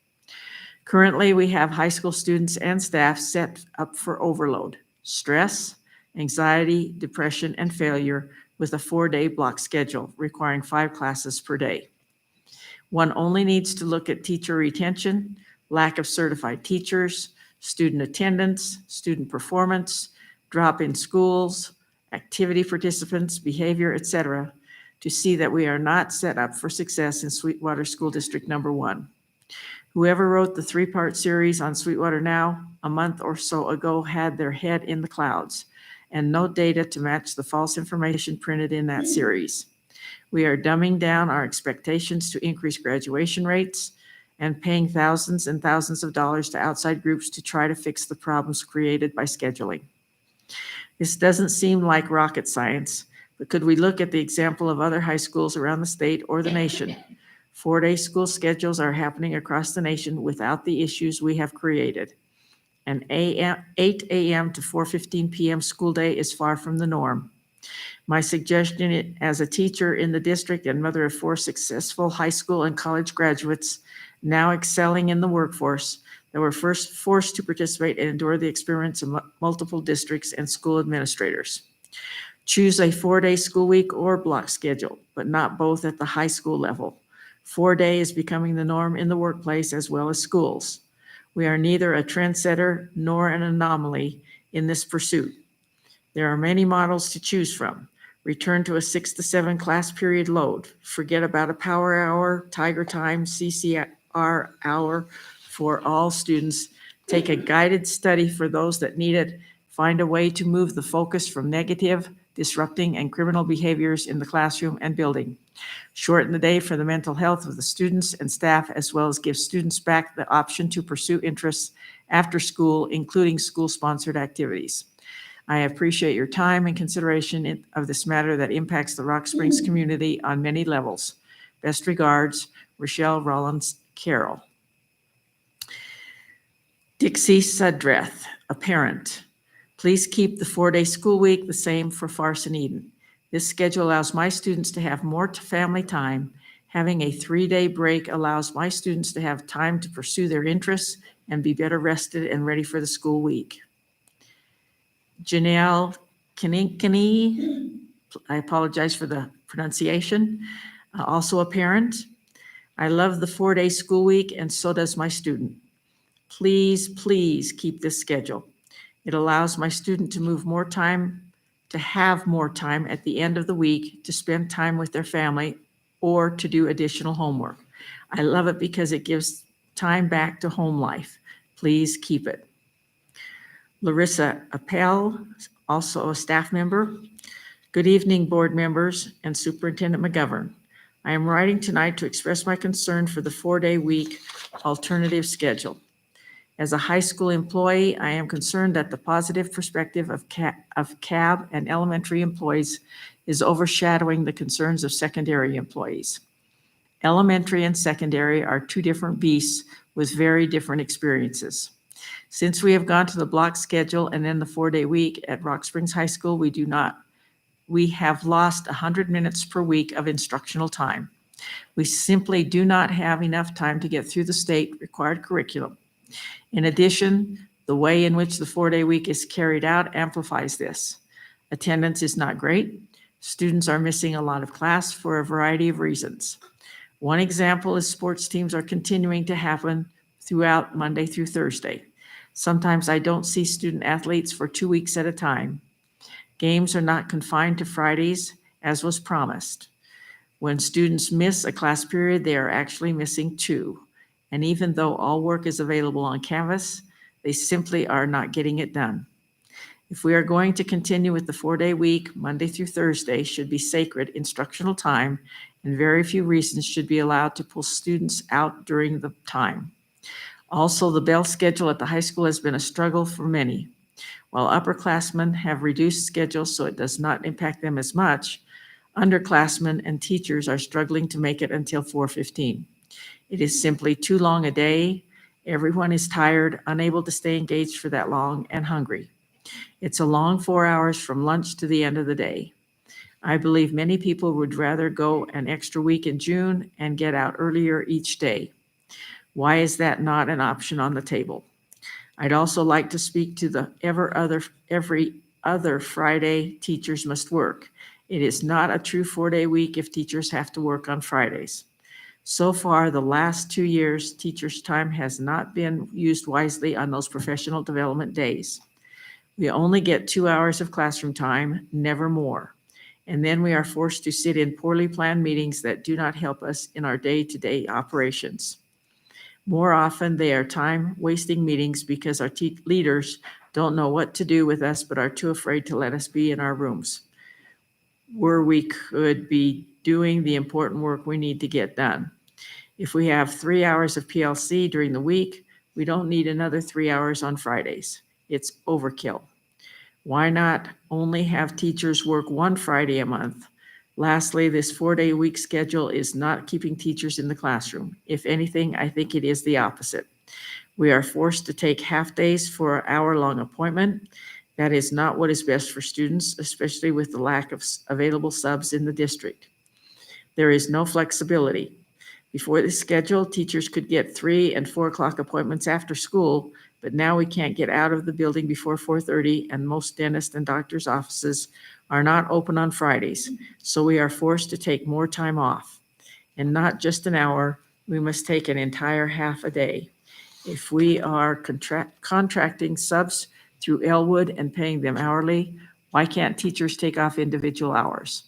Currently, we have high school students and staff set up for overload, stress, anxiety, depression, and failure with a 4-day block schedule requiring 5 classes per day. One only needs to look at teacher retention, lack of certified teachers, student attendance, student performance, drop in schools, activity participants, behavior, etc., to see that we are not set up for success in Sweetwater School District Number 1. Whoever wrote the 3-part series on Sweetwater Now a month or so ago had their head in the clouds and no data to match the false information printed in that series. We are dumbing down our expectations to increase graduation rates and paying thousands and thousands of dollars to outside groups to try to fix the problems created by scheduling. This doesn't seem like rocket science, but could we look at the example of other high schools around the state or the nation? 4-day school schedules are happening across the nation without the issues we have created. An 8 a.m. to 4:15 p.m. school day is far from the norm. My suggestion as a teacher in the district and mother of 4 successful high school and college graduates now excelling in the workforce that were first forced to participate and endure the experience of multiple districts and school administrators. Choose a 4-day school week or block schedule, but not both at the high school level. 4-day is becoming the norm in the workplace as well as schools. We are neither a trendsetter nor an anomaly in this pursuit. There are many models to choose from. Return to a 6 to 7 class period load. Forget about a power hour, Tiger Time, CCR hour for all students. Take a guided study for those that need it. Find a way to move the focus from negative, disrupting, and criminal behaviors in the classroom and building. Shorten the day for the mental health of the students and staff, as well as give students back the option to pursue interests after school, including school-sponsored activities. I appreciate your time and consideration of this matter that impacts the Rock Springs community on many levels. Best regards, Rochelle Rollins Carroll. Dixie Sudreth, a parent. Please keep the 4-day school week the same for Farson Eden. This schedule allows my students to have more family time. Having a 3-day break allows my students to have time to pursue their interests and be better rested and ready for the school week. Janelle Kininkini, I apologize for the pronunciation, also a parent. I love the 4-day school week and so does my student. Please, please keep this schedule. It allows my student to have more time at the end of the week to spend time with their family or to do additional homework. I love it because it gives time back to home life. Please keep it. Larissa Appel, also a staff member. Good evening, board members and Superintendent McGovern. I am writing tonight to express my concern for the 4-day week alternative schedule. As a high school employee, I am concerned that the positive perspective of CAB and elementary employees is overshadowing the concerns of secondary employees. Elementary and secondary are 2 different beasts with very different experiences. Since we have gone to the block schedule and then the 4-day week at Rock Springs High School, we have lost 100 minutes per week of instructional time. We simply do not have enough time to get through the state required curriculum. In addition, the way in which the 4-day week is carried out amplifies this. Attendance is not great. Students are missing a lot of class for a variety of reasons. One example is sports teams are continuing to happen throughout Monday through Thursday. Sometimes I don't see student athletes for 2 weeks at a time. Games are not confined to Fridays, as was promised. When students miss a class period, they are actually missing 2. And even though all work is available on Canvas, they simply are not getting it done. If we are going to continue with the 4-day week, Monday through Thursday should be sacred instructional time, and very few reasons should be allowed to pull students out during the time. Also, the bell schedule at the high school has been a struggle for many. While upperclassmen have reduced schedules so it does not impact them as much, underclassmen and teachers are struggling to make it until 4:15. It is simply too long a day. Everyone is tired, unable to stay engaged for that long, and hungry. It's a long 4 hours from lunch to the end of the day. I believe many people would rather go an extra week in June and get out earlier each day. Why is that not an option on the table? I'd also like to speak to the every other Friday teachers must work. It is not a true 4-day week if teachers have to work on Fridays. So far, the last 2 years, teachers' time has not been used wisely on those professional development days. We only get 2 hours of classroom time, never more. And then we are forced to sit in poorly planned meetings that do not help us in our day-to-day operations. More often, they are time-wasting meetings because our leaders don't know what to do with us but are too afraid to let us be in our rooms, where we could be doing the important work we need to get done. If we have 3 hours of PLC during the week, we don't need another 3 hours on Fridays. It's overkill. Why not only have teachers work one Friday a month? Lastly, this 4-day week schedule is not keeping teachers in the classroom. If anything, I think it is the opposite. We are forced to take half days for an hour-long appointment. That is not what is best for students, especially with the lack of available subs in the district. There is no flexibility. Before this schedule, teachers could get 3 and 4 o'clock appointments after school, but now we can't get out of the building before 4:30, and most dentist and doctor's offices are not open on Fridays, so we are forced to take more time off. And not just an hour, we must take an entire half a day. If we are contracting subs through Elwood and paying them hourly, why can't teachers take off individual hours?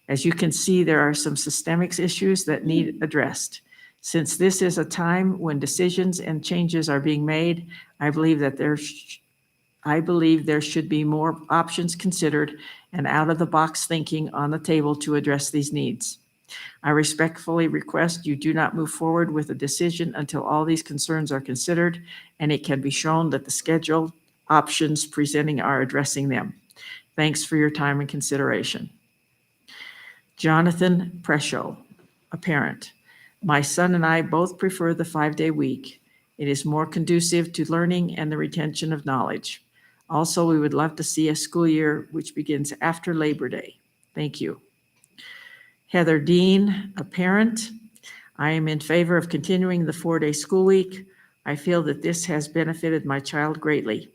As you can see, there are some systemic issues that need addressed. Since this is a time when decisions and changes are being made, I believe there should be more options considered and out-of-the-box thinking on the table to address these needs. I respectfully request you do not move forward with a decision until all these concerns are considered and it can be shown that the scheduled options presenting are addressing them. Thanks for your time and consideration. Jonathan Presho, a parent. My son and I both prefer the 5-day week. It is more conducive to learning and the retention of knowledge. Also, we would love to see a school year which begins after Labor Day. Thank you. Heather Dean, a parent. I am in favor of continuing the 4-day school week. I feel that this has benefited my child greatly.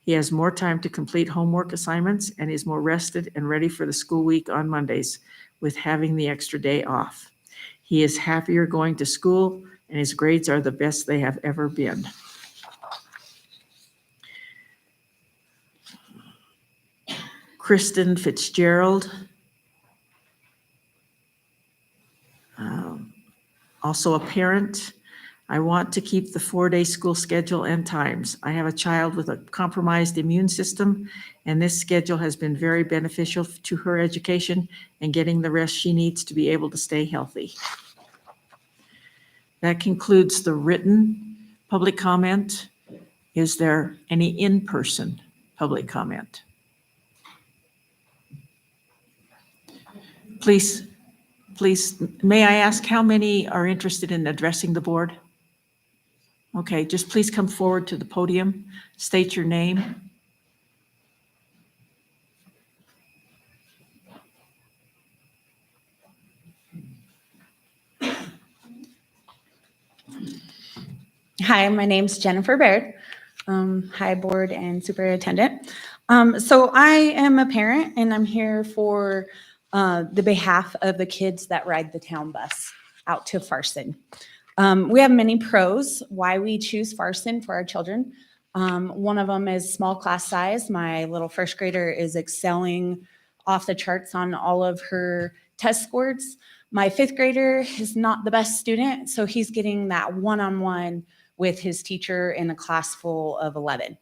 He has more time to complete homework assignments and is more rested and ready for the school week on Mondays with having the extra day off. He is happier going to school and his grades are the best they have ever been. Kristen Fitzgerald. Also a parent. I want to keep the 4-day school schedule and times. I have a child with a compromised immune system, and this schedule has been very beneficial to her education and getting the rest she needs to be able to stay healthy. That concludes the written public comment. Is there any in-person public comment? Please, may I ask how many are interested in addressing the board? Okay, just please come forward to the podium, state your name. Hi, my name's Jennifer Baird. Hi, board and superintendent. So I am a parent and I'm here for the behalf of the kids that ride the town bus out to Farson. We have many pros why we choose Farson for our children. One of them is small class size. My little first grader is excelling off the charts on all of her test scores. My 5th grader is not the best student, so he's getting that one-on-one with his teacher in a class full of 11.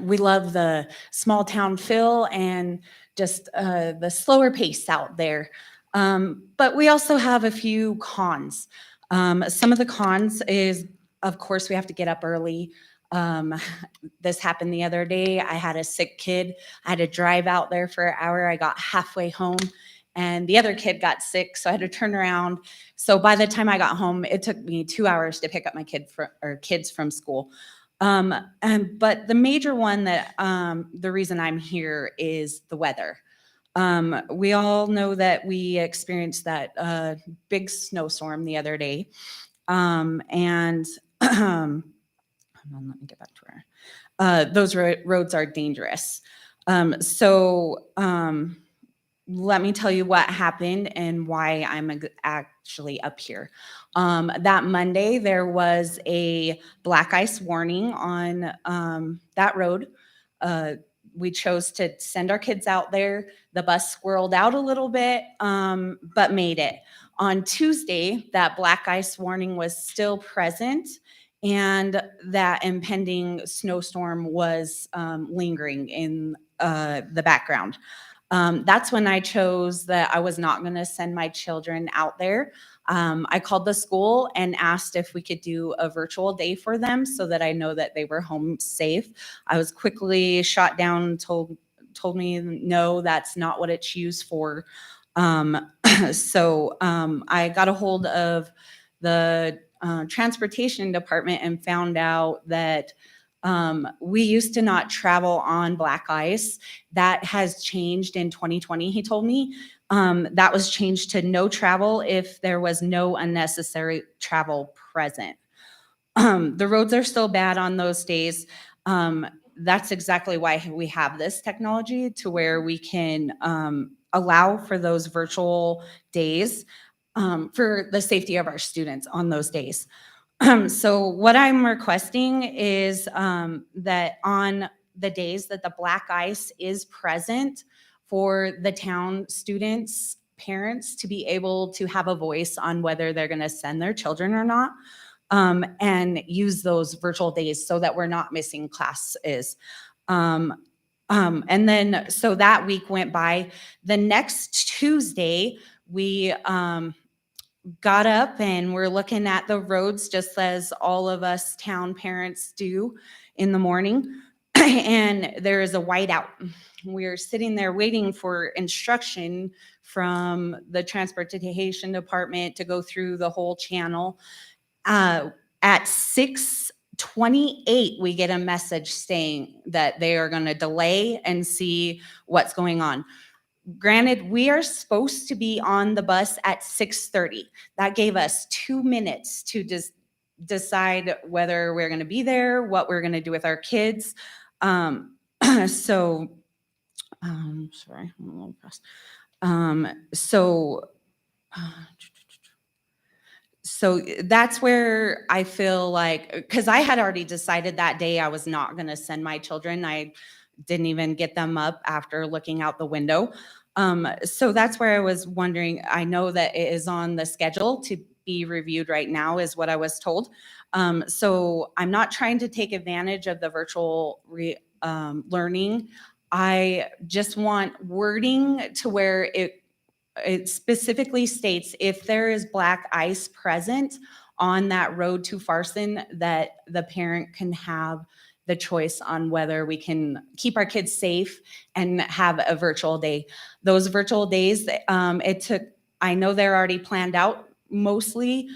We love the small town feel and just the slower pace out there. But we also have a few cons. Some of the cons is, of course, we have to get up early. This happened the other day. I had a sick kid. I had to drive out there for an hour. I got halfway home and the other kid got sick, so I had to turn around. So by the time I got home, it took me 2 hours to pick up my kids from school. But the major one that the reason I'm here is the weather. We all know that we experienced that big snowstorm the other day. Hold on, let me get back to where those roads are dangerous. let me tell you what happened and why I'm actually up here. That Monday, there was a black ice warning on that road. We chose to send our kids out there. The bus swirled out a little bit, but made it. On Tuesday, that black ice warning was still present, and that impending snowstorm was lingering in the background. That's when I chose that I was not going to send my children out there. I called the school and asked if we could do a virtual day for them so that I know that they were home safe. I was quickly shot down, told me no, that's not what it's used for. So I got a hold of the transportation department and found out that we used to not travel on black ice. That has changed in 2020, he told me. That was changed to no travel if there was no unnecessary travel present. The roads are still bad on those days. That's exactly why we have this technology, to where we can allow for those virtual days for the safety of our students on those days. So what I'm requesting is that on the days that the black ice is present, for the town students, parents to be able to have a voice on whether they're going to send their children or not, and use those virtual days so that we're not missing classes. And then, so that week went by. The next Tuesday, we got up and we're looking at the roads just as all of us town parents do in the morning. And there is a whiteout. We're sitting there waiting for instruction from the transportation department to go through the whole channel. At 6:28, we get a message saying that they are going to delay and see what's going on. Granted, we are supposed to be on the bus at 6:30. That gave us 2 minutes to just decide whether we're going to be there, what we're going to do with our kids. Sorry, I'm a little pressed. So that's where I feel like, because I had already decided that day I was not going to send my children. I didn't even get them up after looking out the window. So that's where I was wondering. I know that it is on the schedule to be reviewed right now, is what I was told. So I'm not trying to take advantage of the virtual learning. I just want wording to where it specifically states if there is black ice present on that road to Farson, that the parent can have the choice on whether we can keep our kids safe and have a virtual day. Those virtual days, I know they're already planned out mostly.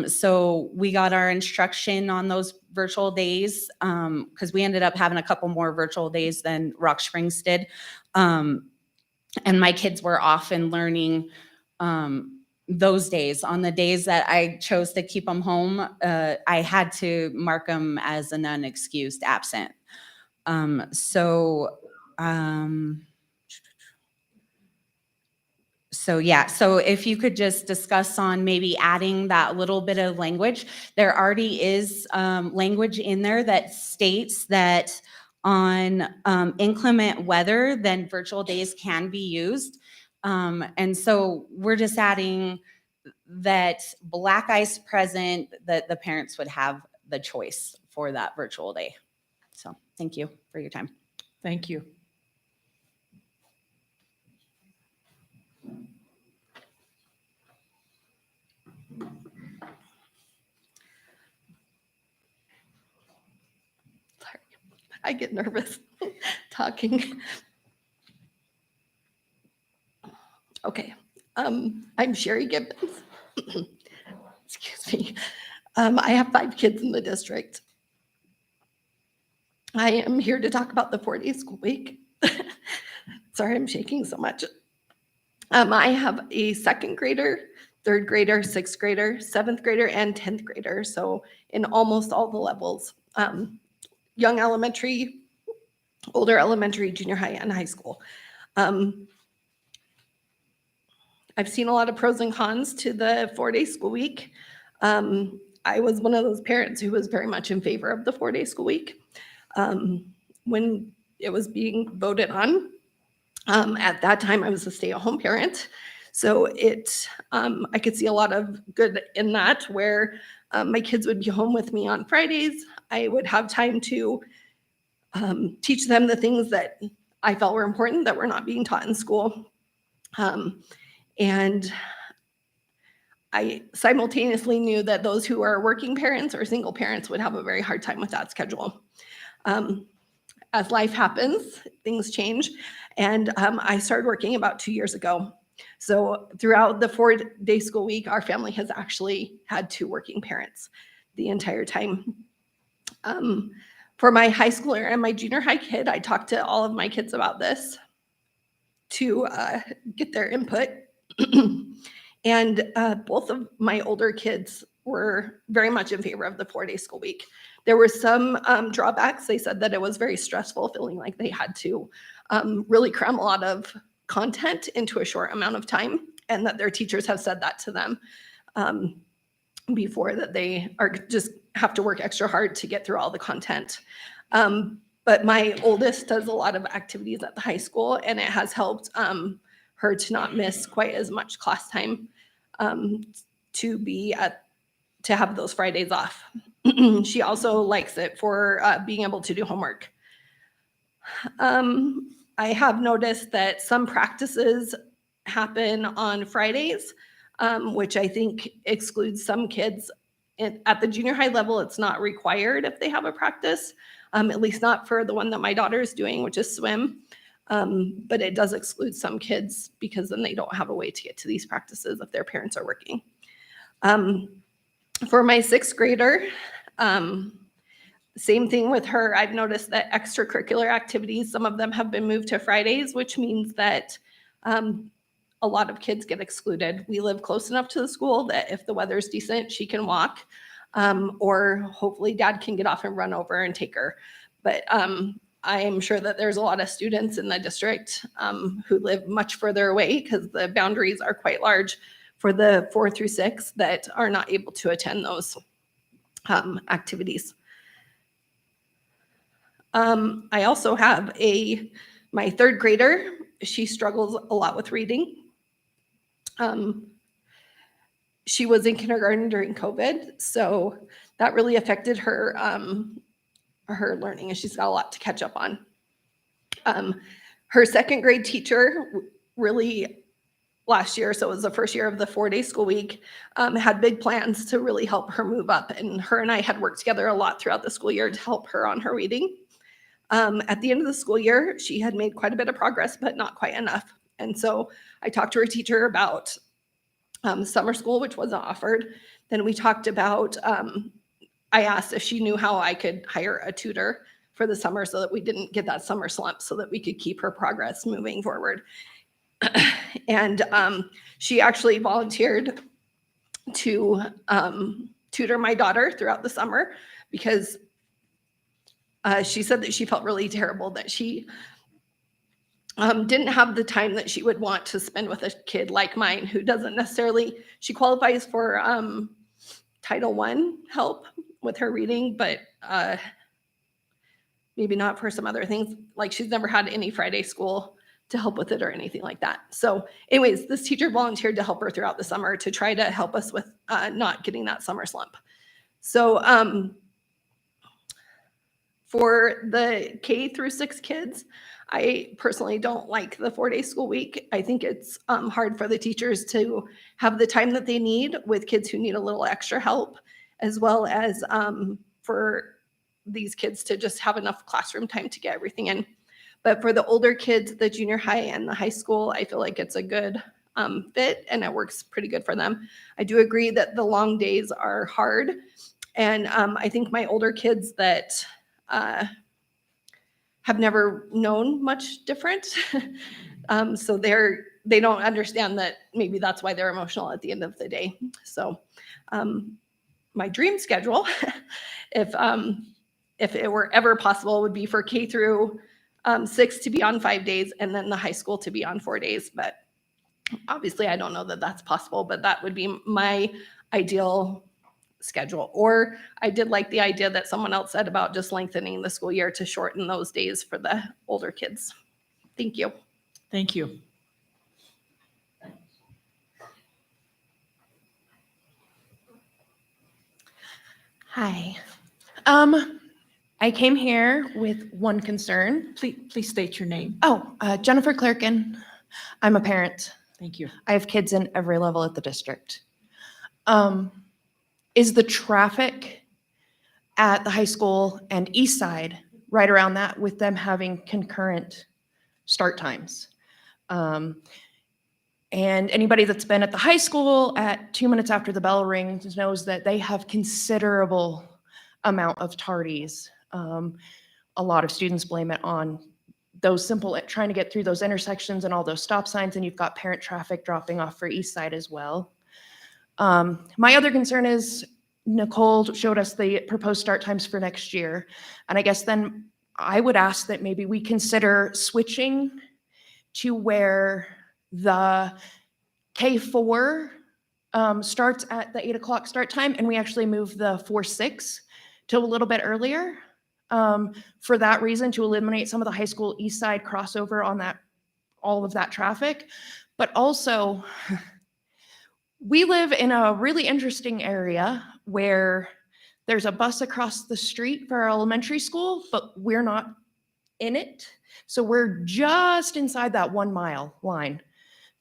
So we got our instruction on those virtual days because we ended up having a couple more virtual days than Rock Springs did. And my kids were off and learning those days. On the days that I chose to keep them home, I had to mark them as an unexcused absent. So yeah, so if you could just discuss on maybe adding that little bit of language. There already is language in there that states that on inclement weather, then virtual days can be used. And so we're just adding that black ice present, that the parents would have the choice for that virtual day. So thank you for your time. Thank you. Sorry, I get nervous talking. Okay, I'm Sherry Gibbons. Excuse me. I have 5 kids in the district. I am here to talk about the 4-day school week. Sorry, I'm shaking so much. I have a 2nd grader, 3rd grader, 6th grader, 7th grader, and 10th grader. So in almost all the levels, young elementary, older elementary, junior high, and high school. I've seen a lot of pros and cons to the 4-day school week. I was one of those parents who was very much in favor of the 4-day school week. When it was being voted on, at that time, I was a stay-at-home parent. So I could see a lot of good in that, where my kids would be home with me on Fridays. I would have time to teach them the things that I felt were important that were not being taught in school. And I simultaneously knew that those who are working parents or single parents would have a very hard time with that schedule. As life happens, things change. And I started working about 2 years ago. So throughout the 4-day school week, our family has actually had 2 working parents the entire time. For my high schooler and my junior high kid, I talked to all of my kids about this to get their input. And both of my older kids were very much in favor of the 4-day school week. There were some drawbacks. They said that it was very stressful, feeling like they had to really cram a lot of content into a short amount of time, and that their teachers have said that to them before, that they are just have to work extra hard to get through all the content. But my oldest does a lot of activities at the high school, and it has helped her to not miss quite as much class time, to have those Fridays off. She also likes it for being able to do homework. I have noticed that some practices happen on Fridays, which I think excludes some kids. At the junior high level, it's not required if they have a practice, at least not for the one that my daughter is doing, which is swim. But it does exclude some kids because then they don't have a way to get to these practices if their parents are working. For my 6th grader, same thing with her. I've noticed that extracurricular activities, some of them have been moved to Fridays, which means that a lot of kids get excluded. We live close enough to the school that if the weather's decent, she can walk, or hopefully dad can get off and run over and take her. But I am sure that there's a lot of students in the district who live much further away, because the boundaries are quite large for the 4 through 6, that are not able to attend those activities. I also have my 3rd grader. She struggles a lot with reading. She was in kindergarten during COVID, so that really affected her learning, and she's got a lot to catch up on. Her 2nd grade teacher really last year, so it was the first year of the 4-day school week, had big plans to really help her move up, and her and I had worked together a lot throughout the school year to help her on her reading. At the end of the school year, she had made quite a bit of progress, but not quite enough. And so I talked to her teacher about summer school, which wasn't offered. Then we talked about, I asked if she knew how I could hire a tutor for the summer so that we didn't get that summer slump, so that we could keep her progress moving forward. And she actually volunteered to tutor my daughter throughout the summer, because she said that she felt really terrible that she didn't have the time that she would want to spend with a kid like mine, who doesn't necessarily, she qualifies for Title I help with her reading, but maybe not for some other things. Like, she's never had any Friday school to help with it or anything like that. So anyways, this teacher volunteered to help her throughout the summer to try to help us with not getting that summer slump. So for the K through 6 kids, I personally don't like the 4-day school week. I think it's hard for the teachers to have the time that they need with kids who need a little extra help, as well as for these kids to just have enough classroom time to get everything in. But for the older kids, the junior high and the high school, I feel like it's a good fit, and it works pretty good for them. I do agree that the long days are hard. And I think my older kids that have never known much different, so they don't understand that maybe that's why they're emotional at the end of the day. So my dream schedule, if it were ever possible, would be for K through 6 to be on 5 days, and then the high school to be on 4 days. But Obviously, I don't know that that's possible, but that would be my ideal schedule. Or I did like the idea that someone else said about just lengthening the school year to shorten those days for the older kids. Thank you. Thank you. Hi. I came here with one concern. Please state your name. Jennifer Clerkin. I'm a parent. Thank you. I have kids in every level at the district. Is the traffic at the high school and east side right around that with them having concurrent start times? And anybody that's been at the high school at 2 minutes after the bell rings knows that they have considerable amount of tardies. A lot of students blame it on those simple, trying to get through those intersections and all those stop signs, and you've got parent traffic dropping off for east side as well. My other concern is Nicole showed us the proposed start times for next year. And I guess then I would ask that maybe we consider switching to where the K4 starts at the 8 o'clock start time, and we actually move the 4-6 to a little bit earlier. For that reason, to eliminate some of the high school east side crossover on that, all of that traffic. But also, we live in a really interesting area where there's a bus across the street for our elementary school, but we're not in it. So we're just inside that 1 mile line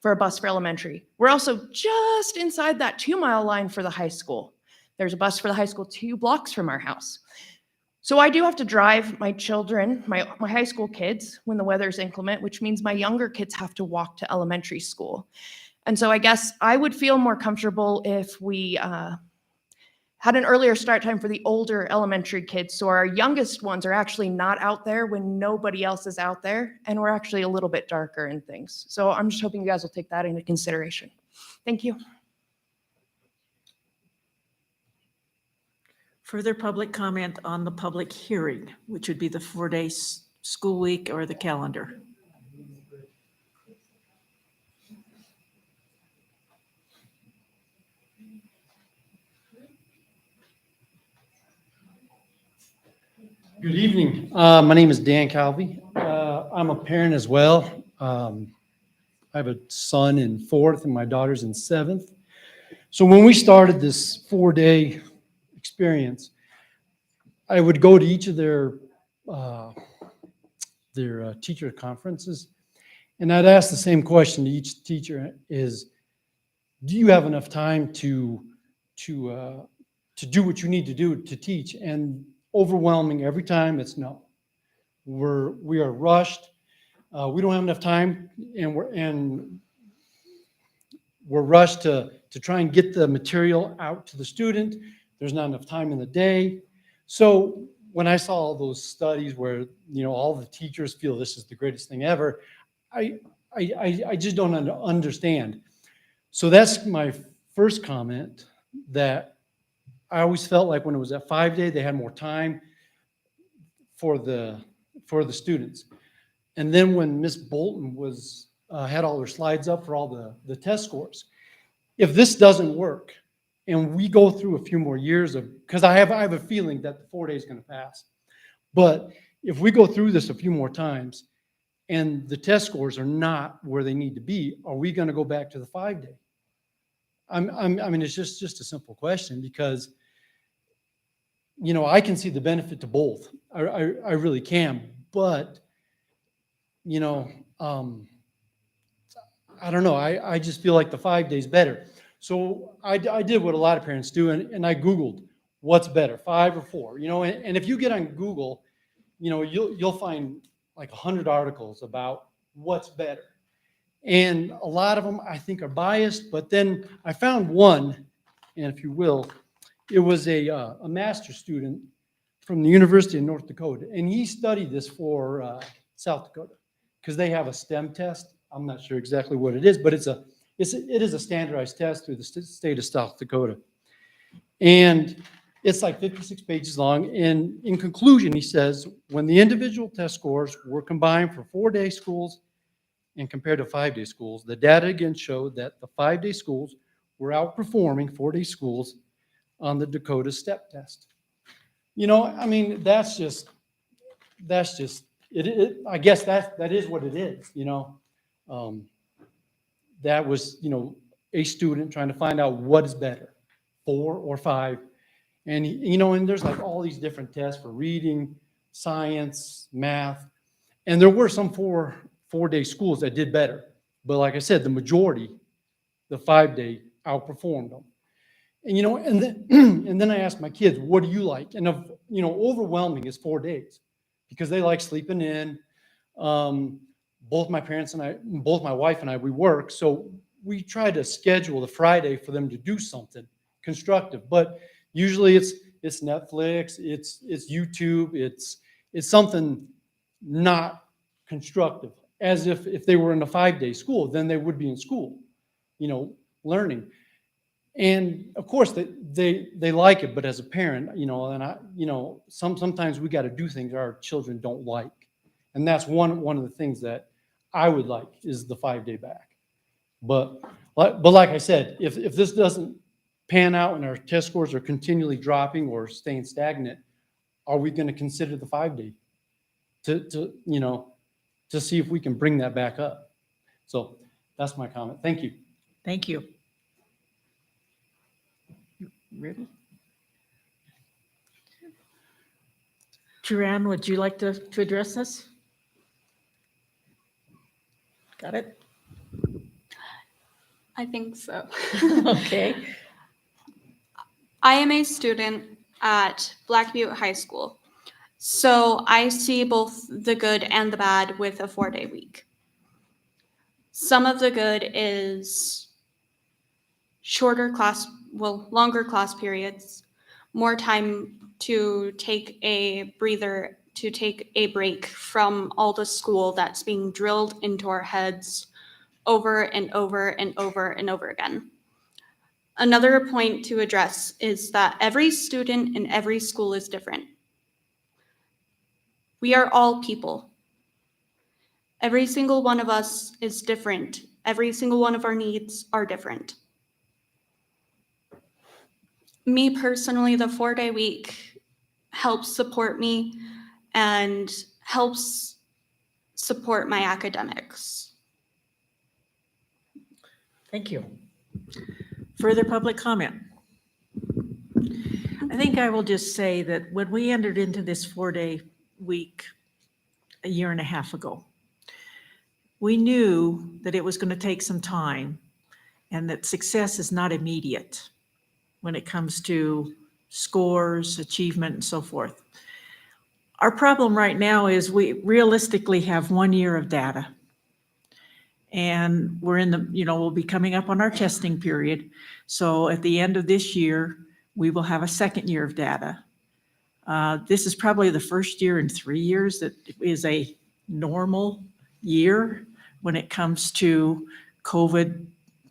for a bus for elementary. We're also just inside that 2 mile line for the high school. There's a bus for the high school 2 blocks from our house. So I do have to drive my children, my high school kids, when the weather's inclement, which means my younger kids have to walk to elementary school. And so I guess I would feel more comfortable if we had an earlier start time for the older elementary kids. So our youngest ones are actually not out there when nobody else is out there, and we're actually a little bit darker and things. So I'm just hoping you guys will take that into consideration. Thank you. Further public comment on the public hearing, which would be the 4-day school week or the calendar. Good evening. My name is Dan Calvi. I'm a parent as well. I have a son in 4th and my daughter's in 7th. So when we started this 4-day experience, I would go to each of their teacher conferences, and I'd ask the same question to each teacher: is, do you have enough time to do what you need to do to teach? And overwhelming every time, it's no. We are rushed. We don't have enough time, and we're rushed to try and get the material out to the student. There's not enough time in the day. So when I saw all those studies where, you know, all the teachers feel this is the greatest thing ever, I just don't understand. So that's my first comment, that I always felt like when it was at 5-day, they had more time for the students. And then when Miss Bolton was had all her slides up for all the test scores, if this doesn't work and we go through a few more years of, because I have a feeling that the 4-day is going to pass, but if we go through this a few more times and the test scores are not where they need to be, are we going to go back to the 5-day? I mean, it's just a simple question, because, you know, I can see the benefit to both. I really can, but, you know, I don't know. I just feel like the 5-day is better. So I did what a lot of parents do, and I Googled what's better, 5 or 4. You know, and if you get on Google, you know, you'll find like 100 articles about what's better. And a lot of them I think are biased, but then I found one, and if you will, it was a master's student from the University of North Dakota, and he studied this for South Dakota, because they have a STEM test. I'm not sure exactly what it is, but it is a standardized test through the state of South Dakota. And it's like 56 pages long. And in conclusion, he says, when the individual test scores were combined for 4-day schools and compared to 5-day schools, the data again showed that the 5-day schools were outperforming 4-day schools on the Dakota Step Test. You know, I mean, that's just, I guess that is what it is, you know? That was, you know, a student trying to find out what is better, 4 or 5. And, you know, and there's like all these different tests for reading, science, math. And there were some 4-day schools that did better. But like I said, the majority, the 5-day outperformed them. And, you know, and then, and then I asked my kids, what do you like? And, you know, overwhelming is 4 days because they like sleeping in. Both my parents and I, both my wife and I, we work. So we try to schedule the Friday for them to do something constructive. But usually it's Netflix, it's YouTube, it's something not constructive. As if they were in a 5-day school, then they would be in school, you know, learning. And of course they like it, but as a parent, you know, and I, you know, sometimes we got to do things our children don't like. And that's one of the things that I would like is the 5-day back. But like I said, if this doesn't pan out and our test scores are continually dropping or staying stagnant, are we going to consider the 5-day to you know, to see if we can bring that back up? So that's my comment. Thank you. Thank you. Ready? Joanne, would you like to address this? Got it? I think so. Okay. I am a student at Black Butte High School, so I see both the good and the bad with a 4-day week. Some of the good is longer class periods, more time to take a breather, to take a break from all the school that's being drilled into our heads over and over and over and over again. Another point to address is that every student in every school is different. We are all people. Every single one of us is different. Every single one of our needs are different. Me personally, the 4-day week helps support me and helps support my academics. Thank you. Further public comment? I think I will just say that when we entered into this 4-day week a year and a half ago, we knew that it was going to take some time and that success is not immediate when it comes to scores, achievement, and so forth. Our problem right now is we realistically have 1 year of data. And we're in the, you know, we'll be coming up on our testing period. So at the end of this year, we will have a 2nd year of data. This is probably the first year in 3 years that is a normal year when it comes to COVID,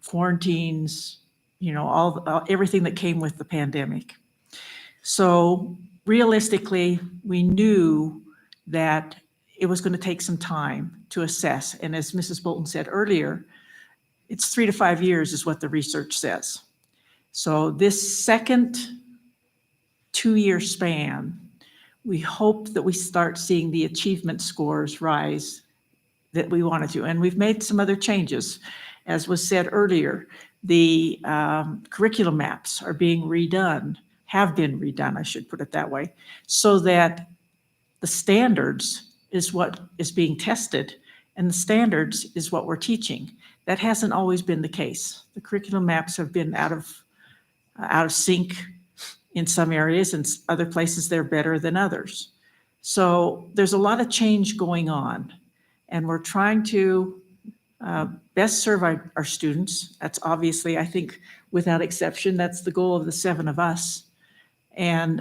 quarantines, you know, everything that came with the pandemic. So realistically, we knew that it was going to take some time to assess. And as Mrs. Bolton said earlier, it's 3 to 5 years is what the research says. So this second 2-year span, we hope that we start seeing the achievement scores rise that we wanted to. And we've made some other changes. As was said earlier, the curriculum maps are being redone, have been redone, I should put it that way, so that the standards is what is being tested and the standards is what we're teaching. That hasn't always been the case. The curriculum maps have been out of sync in some areas, and other places they're better than others. So there's a lot of change going on, and we're trying to best serve our students. That's obviously, I think, without exception, that's the goal of the 7 of us. And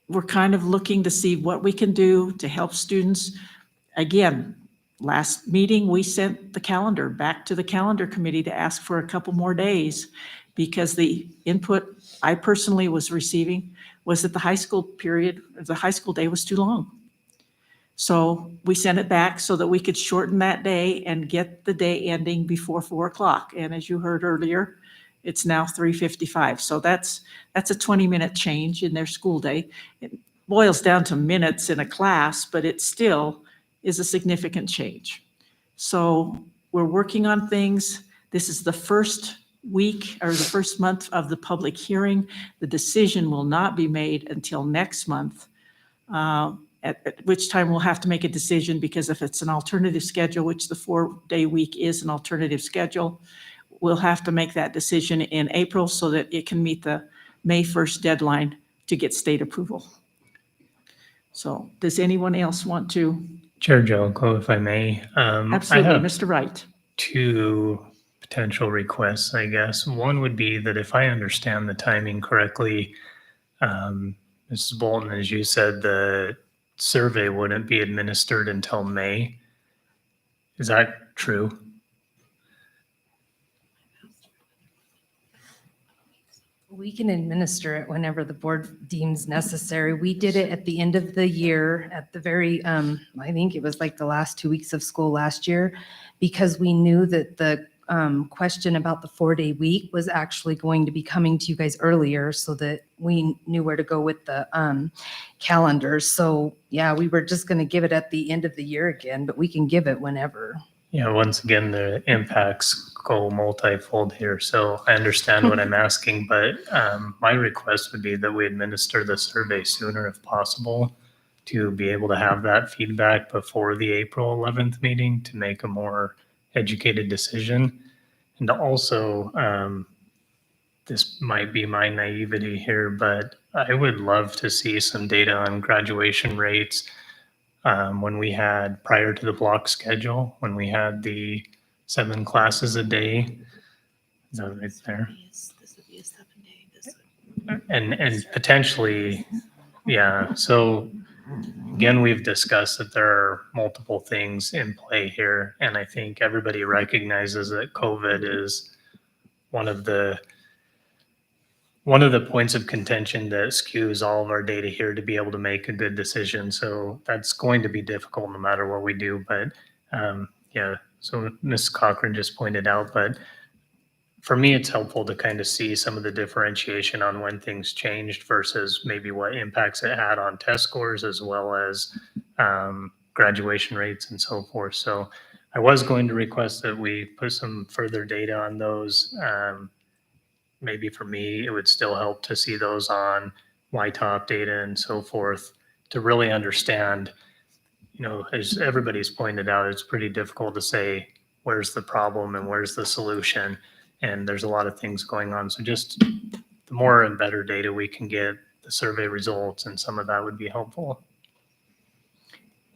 we're kind of looking to see what we can do to help students. Again, last meeting, we sent the calendar back to the calendar committee to ask for a couple more days because the input I personally was receiving was that the high school period, the high school day was too long. So we sent it back so that we could shorten that day and get the day ending before 4 o'clock. And as you heard earlier, it's now 3:55. So that's a 20-minute change in their school day. It boils down to minutes in a class, but it still is a significant change. So we're working on things. This is the first week or the first month of the public hearing. The decision will not be made until next month, at which time we'll have to make a decision, because if it's an alternative schedule, which the 4-day week is an alternative schedule, we'll have to make that decision in April so that it can meet the May 1st deadline to get state approval. So does anyone else want to? Chair Jellicoe, if I may. Absolutely, I have Mr. Wright. two potential requests, I guess. One would be that if I understand the timing correctly, Mrs. Bolton, as you said, the survey wouldn't be administered until May. Is that true? We can administer it whenever the board deems necessary. We did it at the end of the year, at the very, I think it was like the last 2 weeks of school last year, because we knew that the question about the 4-day week was actually going to be coming to you guys earlier, so that we knew where to go with the calendars. So yeah, we were just going to give it at the end of the year again, but we can give it whenever. Yeah, once again, the impacts go multifold here. So I understand what I'm asking, but my request would be that we administer the survey sooner if possible, to be able to have that feedback before the April 11th meeting to make a more educated decision. And also, this might be my naivety here, but I would love to see some data on graduation rates. When we had, prior to the block schedule, when we had the 7 classes a day, is that right there? This would be a 7-day. And potentially, yeah, so again, we've discussed that there are multiple things in play here, and I think everybody recognizes that COVID is one of the points of contention that skews all of our data here to be able to make a good decision. So that's going to be difficult no matter what we do. But yeah, so Ms. Cochran just pointed out, but for me, it's helpful to kind of see some of the differentiation on when things changed versus maybe what impacts it had on test scores, as well as graduation rates and so forth. So I was going to request that we put some further data on those. Maybe for me, it would still help to see those on YTOP data and so forth to really understand, you know, as everybody's pointed out, it's pretty difficult to say where's the problem and where's the solution. And there's a lot of things going on. So just the more and better data we can get, the survey results, and some of that would be helpful.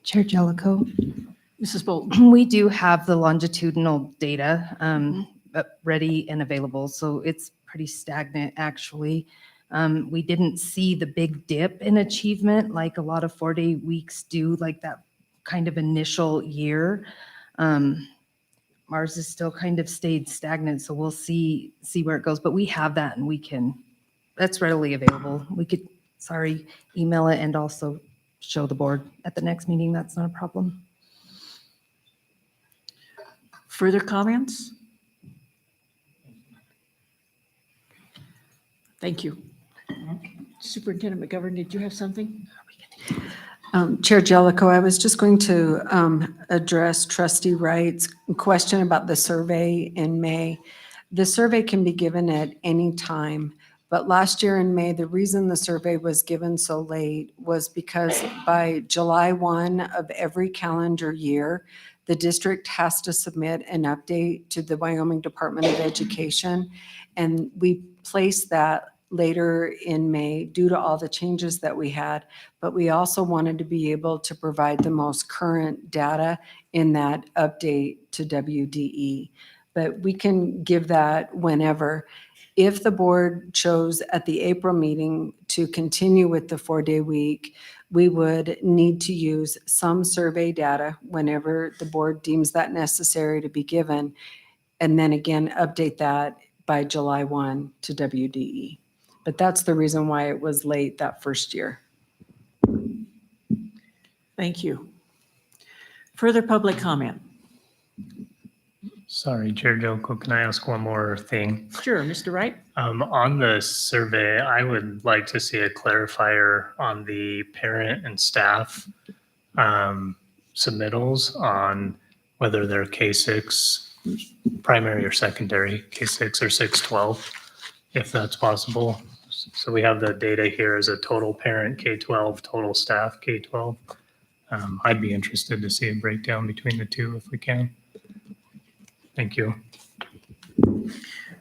Chair Jellicoe, Mrs. Bolton. we do have the longitudinal data ready and available, so it's pretty stagnant, actually. We didn't see the big dip in achievement like a lot of 4-day weeks do, like that kind of initial year. Ours is still kind of stayed stagnant, so we'll see where it goes. But we have that, and that's readily available. We could, email it and also show the board at the next meeting. That's not a problem. Further comments? Thank you. Superintendent McGovern, did you have something? Chair Jellicoe, I was just going to address Trustee Wright's question about the survey in May. The survey can be given at any time, but last year in May, the reason the survey was given so late was because by July 1 of every calendar year, the district has to submit an update to the Wyoming Department of Education, and we placed that later in May due to all the changes that we had, but we also wanted to be able to provide the most current data in that update to WDE. But we can give that whenever. If the board chose at the April meeting to continue with the 4-day week, we would need to use some survey data whenever the board deems that necessary to be given, and then again update that by July 1 to WDE. But that's the reason why it was late that first year. Thank you. Further public comment? Sorry, Chair Jellicoe, can I ask one more thing? Sure, Mr. Wright? On the survey, I would like to see a clarifier on the parent and staff submittals on whether they're K-6 primary or secondary, K-6 or 612, if that's possible. So we have the data here as a total parent K-12, total staff K-12. I'd be interested to see a breakdown between the two if we can. Thank you.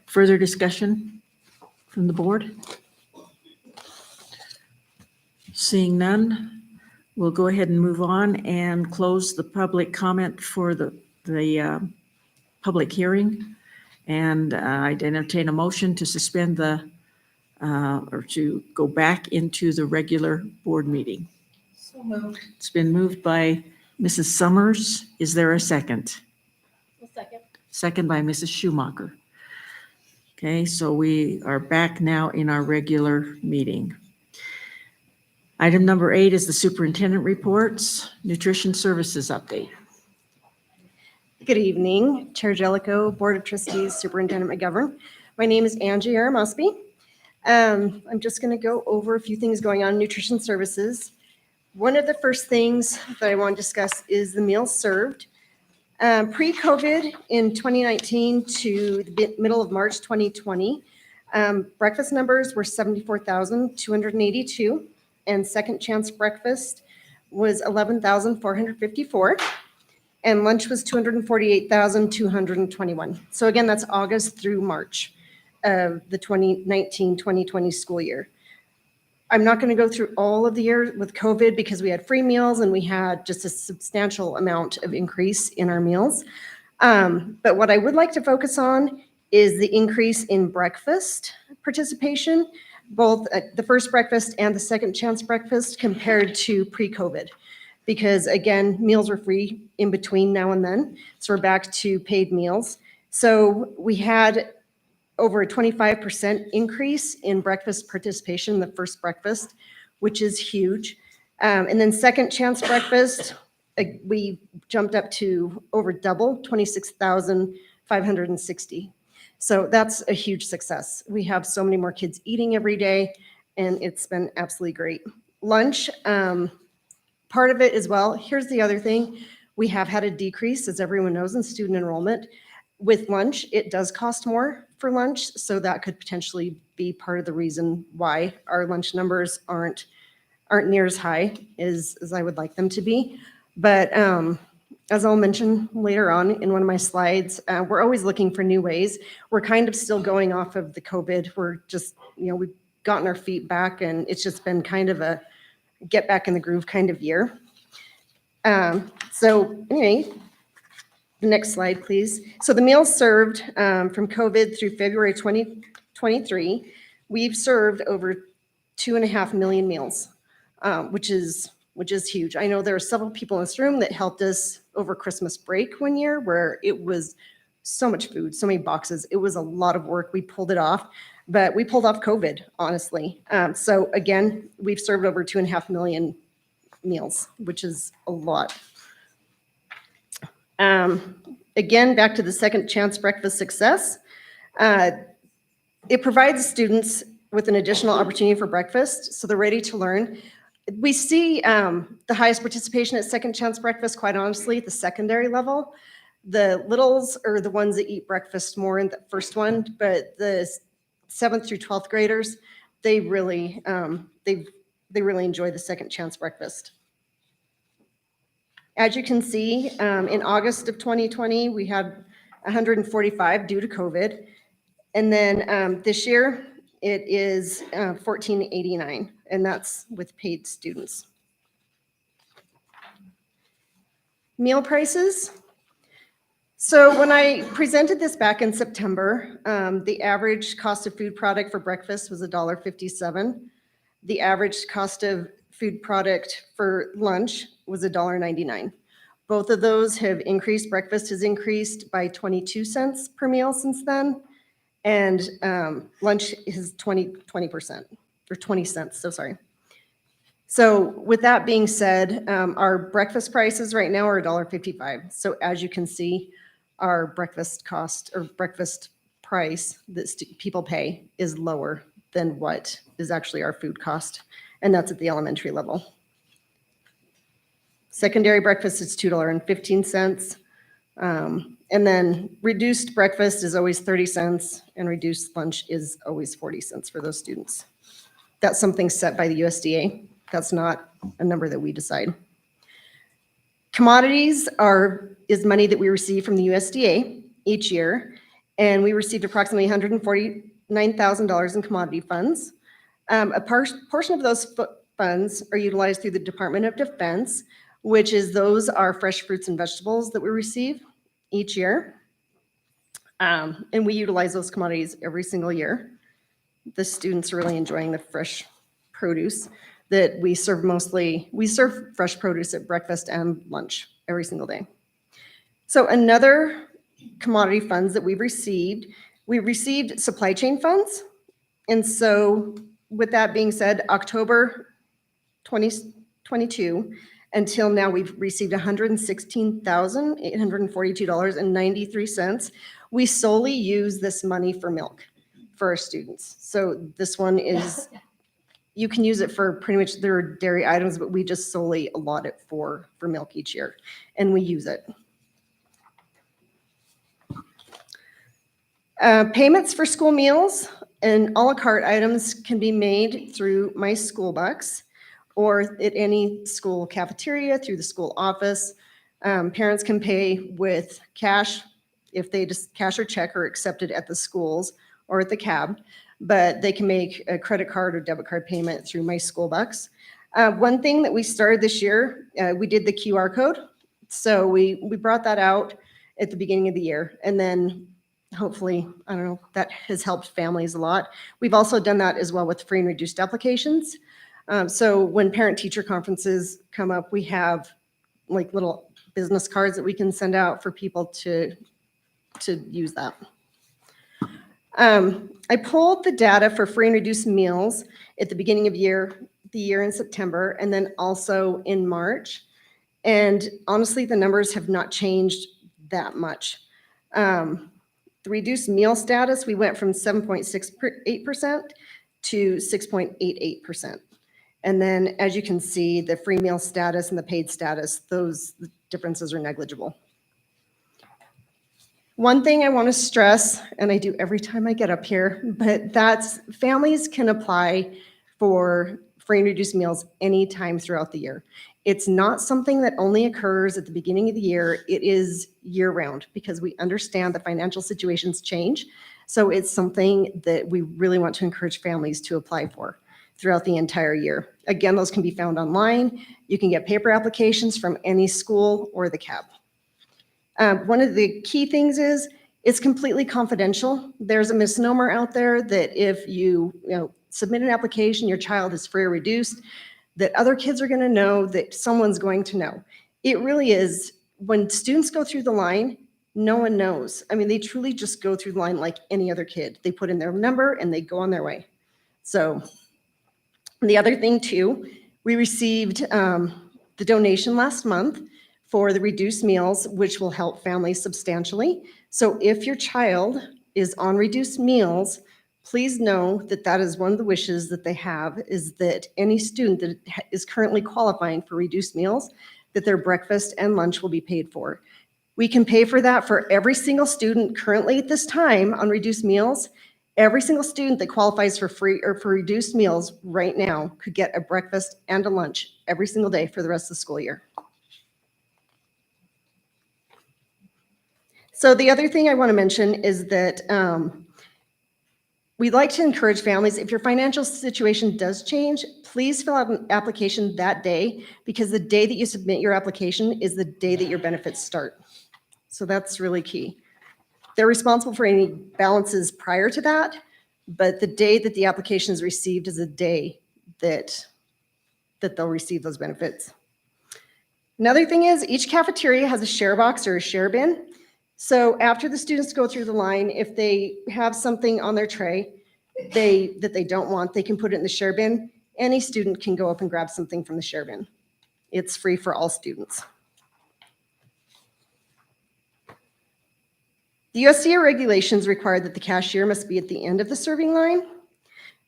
Further discussion from the board? Seeing none, we'll go ahead and move on and close the public comment for the public hearing. And I'd entertain a motion to suspend or to go back into the regular board meeting. So moved. It's been moved by Mrs. Summers. Is there a second? Second. Second by Mrs. Schumacher. Okay, so we are back now in our regular meeting. Item number 8 is the superintendent reports, nutrition services update. Good evening, Chair Jellicoe, Board of Trustees, Superintendent McGovern. My name is Angie Aramusby. I'm just going to go over a few things going on in nutrition services. One of the first things that I want to discuss is the meals served. Pre-COVID in 2019 to the middle of March 2020, breakfast numbers were 74,282, and second chance breakfast was 11,454, and lunch was 248,221. So again, that's August through March of the 2019-2020 school year. I'm not going to go through all of the year with COVID because we had free meals and we had just a substantial amount of increase in our meals. But what I would like to focus on is the increase in breakfast participation, both at the first breakfast and the second chance breakfast compared to pre-COVID. Because again, meals were free in between now and then. So we're back to paid meals. So we had over a 25% increase in breakfast participation in the first breakfast, which is huge. And then second chance breakfast, we jumped up to over double, 26,560. So that's a huge success. We have so many more kids eating every day, and it's been absolutely great. Lunch, part of it as well. Here's the other thing. We have had a decrease, as everyone knows, in student enrollment. With lunch, it does cost more for lunch, so that could potentially be part of the reason why our lunch numbers aren't near as high as I would like them to be. But as I'll mention later on in one of my slides, we're always looking for new ways. We're kind of still going off of the COVID. We're just, we've gotten our feet back, and it's just been kind of a get back in the groove kind of year. So anyway, the next slide, please. So the meals served from COVID through February 2023, we've served over 2.5 million meals, which is huge. I know there are several people in this room that helped us over Christmas break one year where it was so much food, so many boxes. It was a lot of work. We pulled it off, but we pulled off COVID, honestly. So again, we've served over 2.5 million meals, which is a lot. Again, back to the second chance breakfast success. It provides students with an additional opportunity for breakfast, so they're ready to learn. We see the highest participation at second chance breakfast, quite honestly, at the secondary level. The littles are the ones that eat breakfast more in the first one, but the 7th through 12th graders, they really enjoy the second chance breakfast. As you can see, in August of 2020, we had 145 due to COVID. And then this year, it is 1,489, and that's with paid students. Meal prices. So when I presented this back in September, the average cost of food product for breakfast was $1.57. The average cost of food product for lunch was $1.99. Both of those have increased. Breakfast has increased by 22 cents per meal since then, and lunch is 20%, or 20 cents, so sorry. So with that being said, our breakfast prices right now are $1.55. So as you can see, our breakfast cost or breakfast price that people pay is lower than what is actually our food cost. And that's at the elementary level. Secondary breakfast is $2.15. And then reduced breakfast is always 30 cents and reduced lunch is always 40 cents for those students. That's something set by the USDA. That's not a number that we decide. Commodities is money that we receive from the USDA each year, and we received approximately $149,000 in commodity funds. A portion of those funds are utilized through the Department of Defense, which is those are fresh fruits and vegetables that we receive each year. And we utilize those commodities every single year. The students are really enjoying the fresh produce that we serve mostly. We serve fresh produce at breakfast and lunch every single day. So another commodity funds that we received supply chain funds. And so with that being said, October 2022 until now, we've received $116,842.93. We solely use this money for milk for our students. So this one is, you can use it for pretty much their dairy items, but we just solely allot it for milk each year, and we use it. Payments for school meals and a la carte items can be made through My School Bucks or at any school cafeteria through the school office. Parents can pay with cash if they just cash or check are accepted at the schools or at the cab, but they can make a credit card or debit card payment through My School Bucks. One thing that we started this year, we did the QR code. So we brought that out at the beginning of the year, and then hopefully, I don't know, that has helped families a lot. We've also done that as well with free and reduced applications. So when parent-teacher conferences come up, we have like little business cards that we can send out for people to use that. I pulled the data for free and reduced meals at the beginning of the year in September, and then also in March. And honestly, the numbers have not changed that much. The reduced meal status, we went from 7.68% to 6.88%. And then as you can see, the free meal status and the paid status, those differences are negligible. One thing I want to stress, and I do every time I get up here, but that's families can apply for free and reduced meals anytime throughout the year. It's not something that only occurs at the beginning of the year. It is year-round because we understand that financial situations change. So it's something that we really want to encourage families to apply for throughout the entire year. Again, those can be found online. You can get paper applications from any school or the CAB. One of the key things is it's completely confidential. There's a misnomer out there that if you submit an application, your child is free or reduced, that other kids are going to know, that someone's going to know. It really is, when students go through the line, no one knows. I mean, they truly just go through the line like any other kid. They put in their number and they go on their way. So the other thing too, we received the donation last month for the reduced meals, which will help families substantially. So if your child is on reduced meals, please know that that is one of the wishes that they have, is that any student that is currently qualifying for reduced meals, that their breakfast and lunch will be paid for. We can pay for that for every single student currently at this time on reduced meals. Every single student that qualifies for free or for reduced meals right now could get a breakfast and a lunch every single day for the rest of the school year. So the other thing I want to mention is that we'd like to encourage families, if your financial situation does change, please fill out an application that day, because the day that you submit your application is the day that your benefits start. So that's really key. They're responsible for any balances prior to that, but the day that the application is received is the day that they'll receive those benefits. Another thing is each cafeteria has a share box or a share bin. So after the students go through the line, if they have something on their tray that they don't want, they can put it in the share bin. any student can go up and grab something from the share bin. It's free for all students. The USDA regulations require that the cashier must be at the end of the serving line.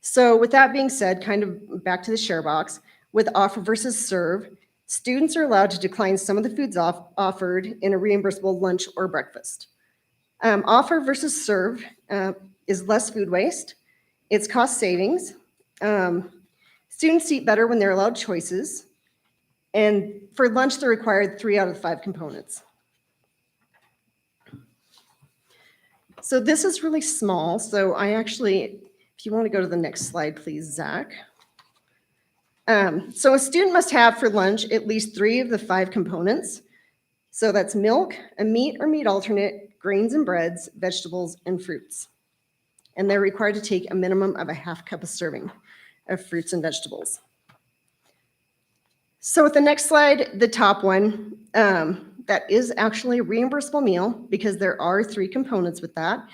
So with that being said, kind of back to the share box, with offer versus serve, students are allowed to decline some of the foods offered in a reimbursable lunch or breakfast. Offer versus serve is less food waste. It's cost savings. Students eat better when they're allowed choices. And for lunch, they're required 3 out of 5 components. So this is really small. So I actually, if you want to go to the next slide, please, Zach. So a student must have for lunch at least 3 of the 5 components. So that's milk, a meat or meat alternate, grains and breads, vegetables, and fruits. And they're required to take a minimum of a ½ cup of serving of fruits and vegetables. So with the next slide, the top one, that is actually a reimbursable meal because there are 3 components with that.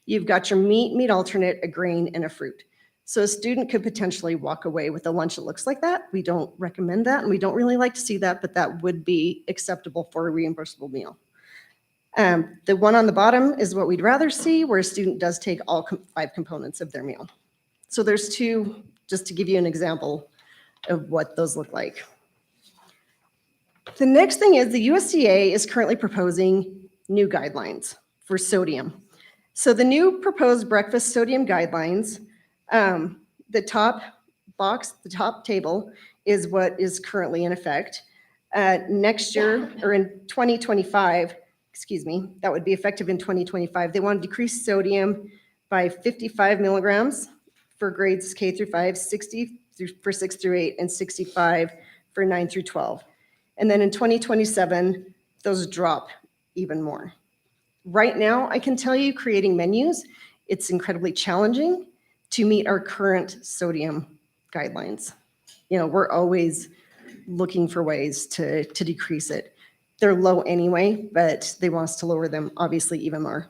You've got your meat alternate, a grain, and a fruit. So a student could potentially walk away with a lunch that looks like that. We don't recommend that, and we don't really like to see that, but that would be acceptable for a reimbursable meal. The one on the bottom is what we'd rather see, where a student does take all 5 components of their meal. So there's 2, just to give you an example of what those look like. The next thing is the USDA is currently proposing new guidelines for sodium. So the new proposed breakfast sodium guidelines, the top box, the top table is what is currently in effect. Next year, or in 2025, excuse me, that would be effective in 2025. They want to decrease sodium by 55 milligrams for grades K through 5, 60 for 6 through 8, and 65 for 9 through 12. And then in 2027, those drop even more. Right now, I can tell you, creating menus, it's incredibly challenging to meet our current sodium guidelines. You know, we're always looking for ways to decrease it. They're low anyway, but they want us to lower them obviously even more.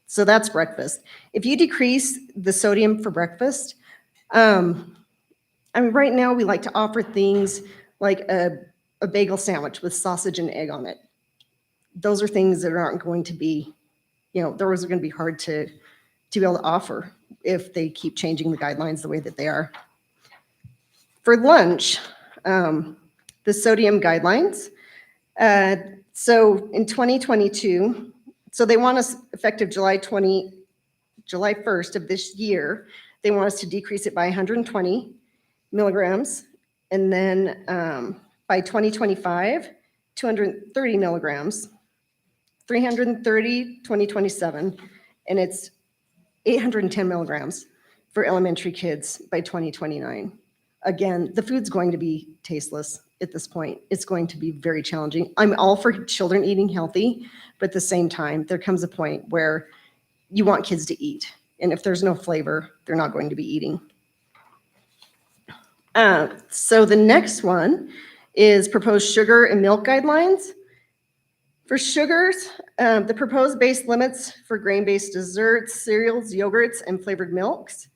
So that's breakfast. If you decrease the sodium for breakfast, I mean, right now we like to offer things like a bagel sandwich with sausage and egg on it. Those are things that aren't going to be, you know, those are going to be hard to be able to offer if they keep changing the guidelines the way that they are. For lunch, the sodium guidelines. So in 2022, so they want us effective July 1st of this year, they want us to decrease it by 120 milligrams. And then by 2025, 230 milligrams, 330, 2027, and it's 810 milligrams for elementary kids by 2029. Again, the food's going to be tasteless at this point. It's going to be very challenging. I'm all for children eating healthy, but at the same time, there comes a point where you want kids to eat. And if there's no flavor, they're not going to be eating. So the next one is proposed sugar and milk guidelines. For sugars, the proposed base limits for grain-based desserts, cereals, yogurts, and flavored milks,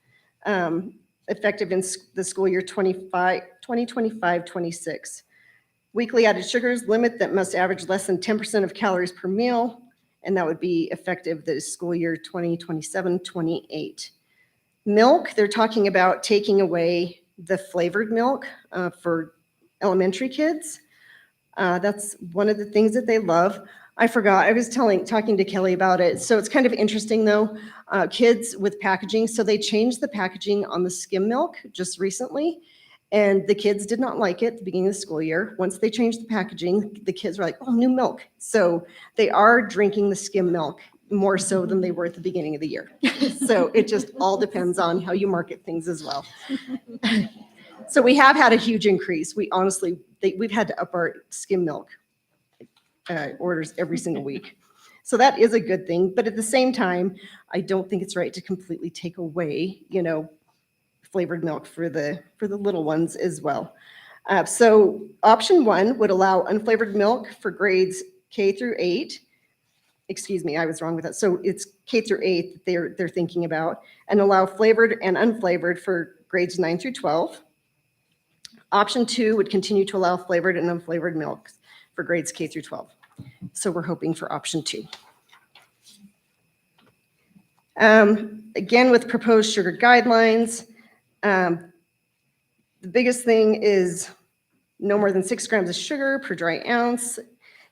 effective in the school year 2025-26. Weekly added sugars limit that must average less than 10% of calories per meal, and that would be effective the school year 2027-28. Milk, they're talking about taking away the flavored milk for elementary kids. That's one of the things that they love. I forgot, I was talking to Kelly about it. So it's kind of interesting though, kids with packaging. So they changed the packaging on the skim milk just recently, and the kids did not like it at the beginning of the school year. Once they changed the packaging, the kids were like, oh, new milk. So they are drinking the skim milk more so than they were at the beginning of the year. So it just all depends on how you market things as well. So we have had a huge increase. We honestly, we've had to up our skim milk orders every single week. So that is a good thing. But at the same time, I don't think it's right to completely take away, you know, flavored milk for the little ones as well. So option 1 would allow unflavored milk for grades K through 8. Excuse me, I was wrong with that. So it's K through 8 that they're thinking about, and allow flavored and unflavored for grades 9 through 12. Option 2 would continue to allow flavored and unflavored milks for grades K through 12. So we're hoping for option 2. Again, with proposed sugar guidelines, the biggest thing is no more than 6 grams of sugar per dry ounce.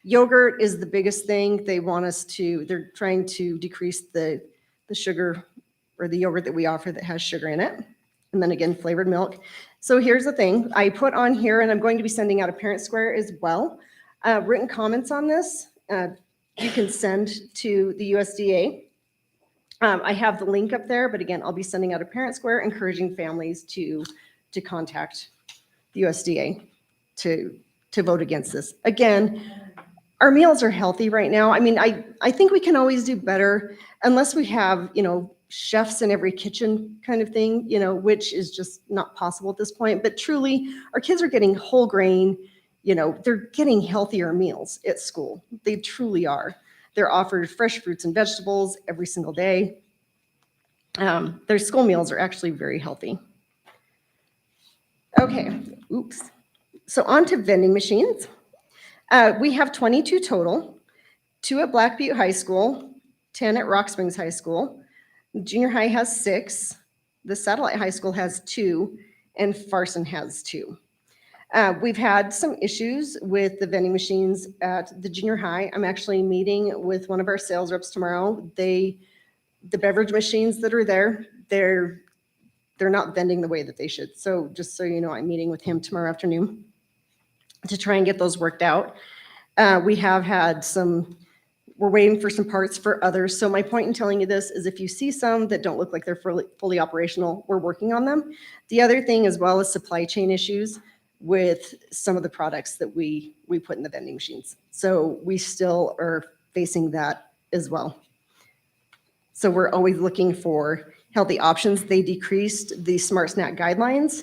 Yogurt is the biggest thing. They're trying to decrease the sugar or the yogurt that we offer that has sugar in it. And then again, flavored milk. So here's the thing. I put on here, and I'm going to be sending out a parent square as well. Written comments on this, you can send to the USDA. I have the link up there, but again, I'll be sending out a parent square encouraging families to contact the USDA to vote against this. Again, our meals are healthy right now. I mean, I think we can always do better unless we have, chefs in every kitchen kind of thing, which is just not possible at this point. But truly, our kids are getting whole grain, they're getting healthier meals at school. They truly are. They're offered fresh fruits and vegetables every single day. Their school meals are actually very healthy. Okay, oops. So on to vending machines. We have 22 total, 2 at Black Butte High School, 10 at Rock Springs High School. Junior high has 6, the Satellite High School has 2, and Farson has 2. We've had some issues with the vending machines at the junior high. I'm actually meeting with one of our sales reps tomorrow. The beverage machines that are there, they're not vending the way that they should. So just so you know, I'm meeting with him tomorrow afternoon to try and get those worked out. We have had we're waiting for some parts for others. So my point in telling you this is if you see some that don't look like they're fully operational, we're working on them. The other thing as well is supply chain issues with some of the products that we put in the vending machines. So we still are facing that as well. So we're always looking for healthy options. They decreased the Smart Snack guidelines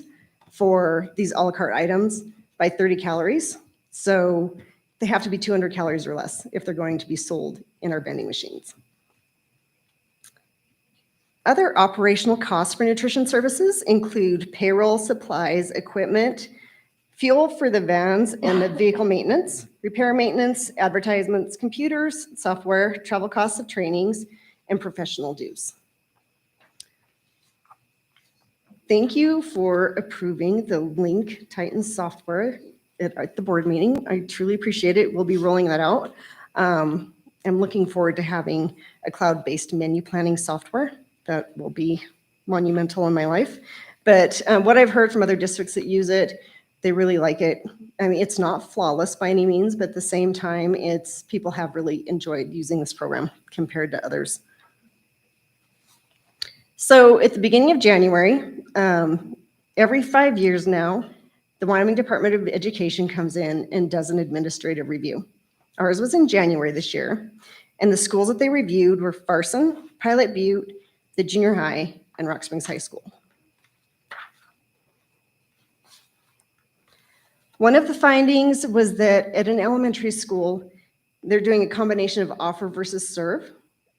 for these a la carte items by 30 calories. So they have to be 200 calories or less if they're going to be sold in our vending machines. Other operational costs for nutrition services include payroll, supplies, equipment, fuel for the vans and the vehicle maintenance, repair maintenance, advertisements, computers, software, travel costs of trainings, and professional dues. Thank you for approving the Link Titan software at the board meeting. I truly appreciate it. We'll be rolling that out. I'm looking forward to having a cloud-based menu planning software that will be monumental in my life. But what I've heard from other districts that use it, they really like it. I mean, it's not flawless by any means, but at the same time, people have really enjoyed using this program compared to others. So at the beginning of January, every 5 years now, the Wyoming Department of Education comes in and does an administrative review. Ours was in January this year, and the schools that they reviewed were Farson, Pilot Butte, the junior high, and Rock Springs High School. One of the findings was that at an elementary school, they're doing a combination of offer versus serve.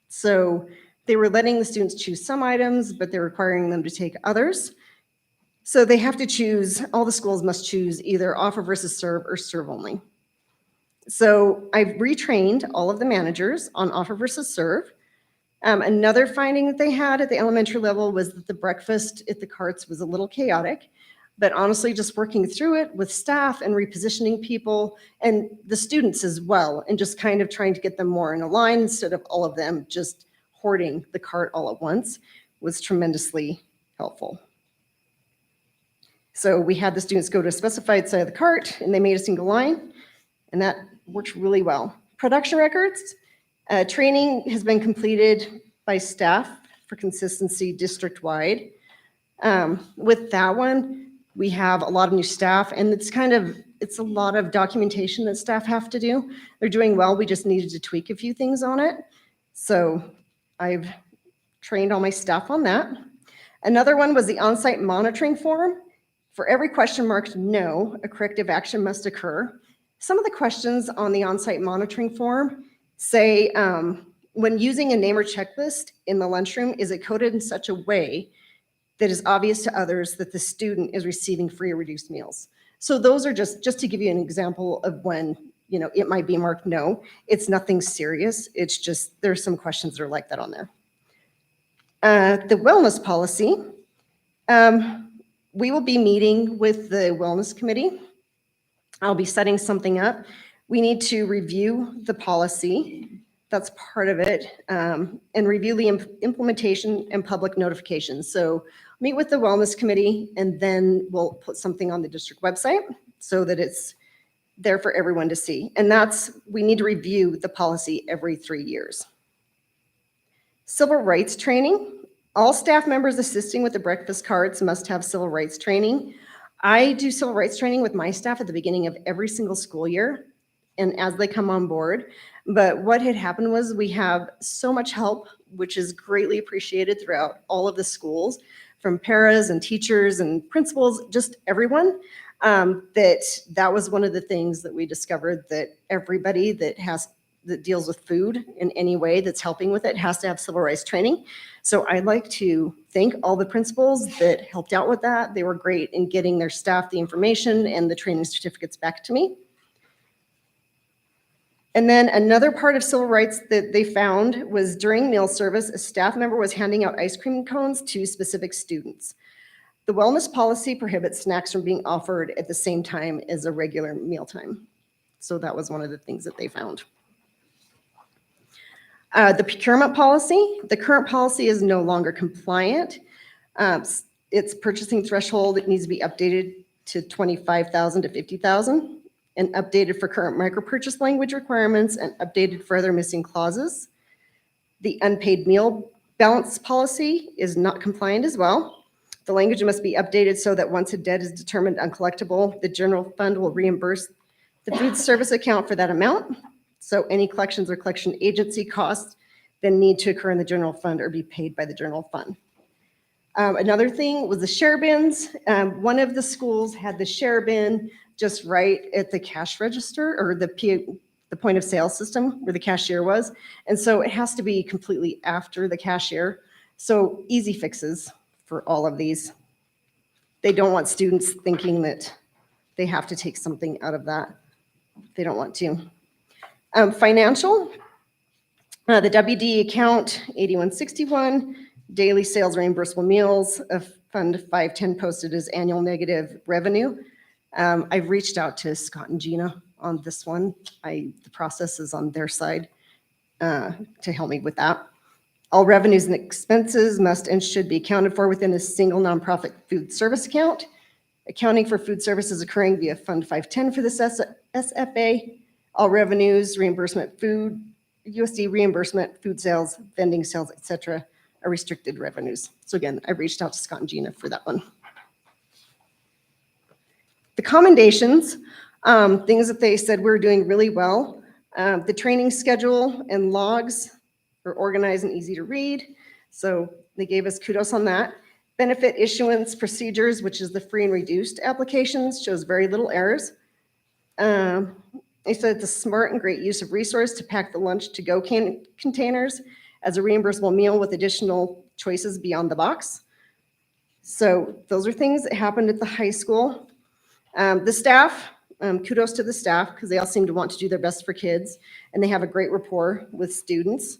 So they were letting the students choose some items, but they're requiring them to take others. So they have to choose, all the schools must choose either offer versus serve or serve only. So I've retrained all of the managers on offer versus serve. Another finding that they had at the elementary level was that the breakfast at the carts was a little chaotic, but honestly, just working through it with staff and repositioning people and the students as well, and just kind of trying to get them more in a line instead of all of them just hoarding the cart all at once was tremendously helpful. So we had the students go to a specified side of the cart and they made a single line, and that worked really well. Production records, training has been completed by staff for consistency district-wide. With that one, we have a lot of new staff, and it's a lot of documentation that staff have to do. They're doing well, we just needed to tweak a few things on it. So I've trained all my staff on that. Another one was the on-site monitoring form. For every question marked no, a corrective action must occur. Some of the questions on the on-site monitoring form say, when using a NAMR checklist in the lunchroom, is it coded in such a way that is obvious to others that the student is receiving free or reduced meals? So those are just to give you an example of when, you know, it might be marked no. It's nothing serious. It's just, there's some questions that are like that on there. The wellness policy, we will be meeting with the wellness committee. I'll be setting something up. We need to review the policy. That's part of it. And review the implementation and public notification. So meet with the wellness committee and then we'll put something on the district website so that it's there for everyone to see. And we need to review the policy every 3 years. Civil rights training. All staff members assisting with the breakfast carts must have civil rights training. I do civil rights training with my staff at the beginning of every single school year and as they come on board. But what had happened was we have so much help, which is greatly appreciated throughout all of the schools, from paras and teachers and principals, just everyone, that was one of the things that we discovered, that everybody that deals with food in any way that's helping with it has to have civil rights training. So I'd like to thank all the principals that helped out with that. They were great in getting their staff the information and the training certificates back to me. And then another part of civil rights that they found was during meal service, a staff member was handing out ice cream cones to specific students. The wellness policy prohibits snacks from being offered at the same time as a regular mealtime. So that was one of the things that they found. The procurement policy, the current policy is no longer compliant. Its purchasing threshold, it needs to be updated to 25,000 to 50,000 and updated for current micro-purchase language requirements and updated for other missing clauses. The unpaid meal balance policy is not compliant as well. The language must be updated so that once a debt is determined uncollectible, the general fund will reimburse the food service account for that amount. So any collections or collection agency costs then need to occur in the general fund or be paid by the general fund. Another thing was the share bins. One of the schools had the share bin just right at the cash register or the point of sale system where the cashier was. And so it has to be completely after the cashier. So easy fixes for all of these. They don't want students thinking that they have to take something out of that. They don't want to. Financial, the WD account 8161, daily sales reimbursable meals of Fund 510 posted as annual negative revenue. I've reached out to Scott and Gina on this one. The process is on their side to help me with that. All revenues and expenses must and should be accounted for within a single nonprofit food service account. Accounting for food services occurring via Fund 510 for this SFA. All revenues, reimbursement, food, USD reimbursement, food sales, vending sales, etc., are restricted revenues. So again, I reached out to Scott and Gina for that one. The commendations, things that they said we're doing really well. The training schedule and logs are organized and easy to read. So they gave us kudos on that. Benefit issuance procedures, which is the free and reduced applications, shows very little errors. They said it's a smart and great use of resource to pack the lunch to go containers as a reimbursable meal with additional choices beyond the box. So those are things that happened at the high school. The staff, kudos to the staff because they all seem to want to do their best for kids and they have a great rapport with students.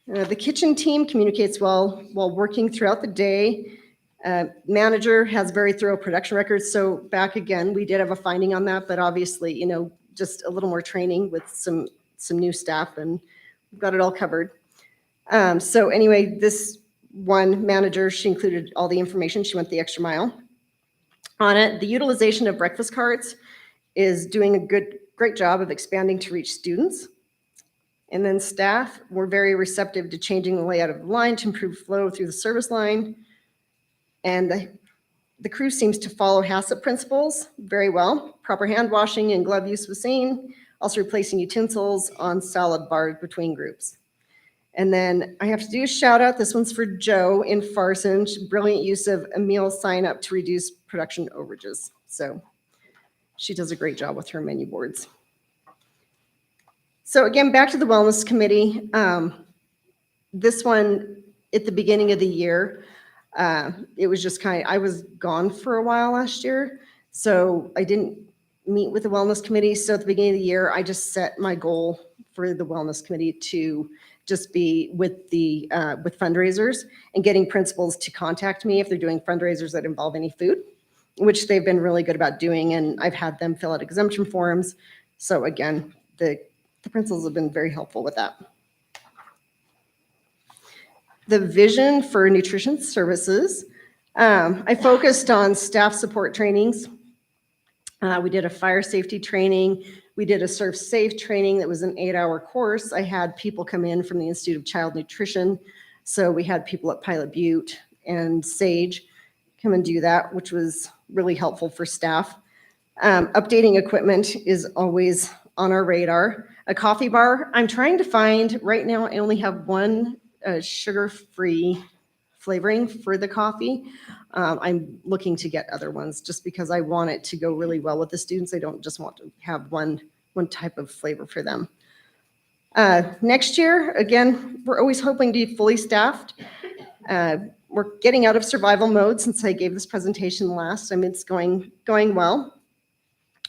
The kitchen team communicates well while working throughout the day. Manager has very thorough production records. So back again, we did have a finding on that, but obviously, you know, just a little more training with some new staff and we've got it all covered. So anyway, this one manager, she included all the information. She went the extra mile on it. The utilization of breakfast carts is doing a great job of expanding to reach students. And then staff were very receptive to changing the layout of the line to improve flow through the service line. And the crew seems to follow HACCP principles very well. Proper hand washing and glove use was seen. Also replacing utensils on salad bars between groups. And then I have to do a shout out. This one's for Joe in Farson. Brilliant use of a meal sign up to reduce production overages. So she does a great job with her menu boards. So again, back to the wellness committee. This one at the beginning of the year, It was just I was gone for a while last year, so I didn't meet with the wellness committee. So at the beginning of the year, I just set my goal for the wellness committee to just be with the with fundraisers and getting principals to contact me if they're doing fundraisers that involve any food, which they've been really good about doing. And I've had them fill out exemption forms. So again, the principals have been very helpful with that. The vision for nutrition services, I focused on staff support trainings. We did a fire safety training. We did a Surf Safe training that was an 8-hour course. I had people come in from the Institute of Child Nutrition. So we had people at Pilot Butte and Sage come and do that, which was really helpful for staff. Updating equipment is always on our radar. A coffee bar, I'm trying to find, right now I only have one sugar-free flavoring for the coffee. I'm looking to get other ones just because I want it to go really well with the students. I don't just want to have one type of flavor for them. Next year, again, we're always hoping to be fully staffed. We're getting out of survival mode since I gave this presentation last. I mean, it's going well.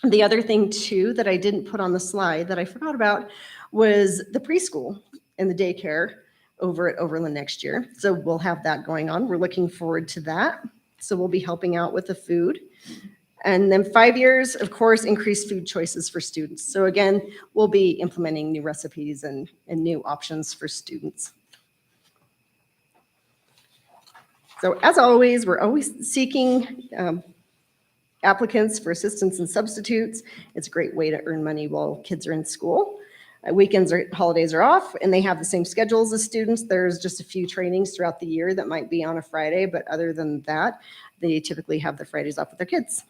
The other thing too that I didn't put on the slide that I forgot about was the preschool and the daycare over at Overland next year. So we'll have that going on. We're looking forward to that. So we'll be helping out with the food. And then 5 years, of course, increased food choices for students. So again, we'll be implementing new recipes and new options for students. So as always, we're always seeking applicants for assistants and substitutes. It's a great way to earn money while kids are in school. Weekends or holidays are off and they have the same schedules as students. There's just a few trainings throughout the year that might be on a Friday, but other than that, they typically have the Fridays off with their kids.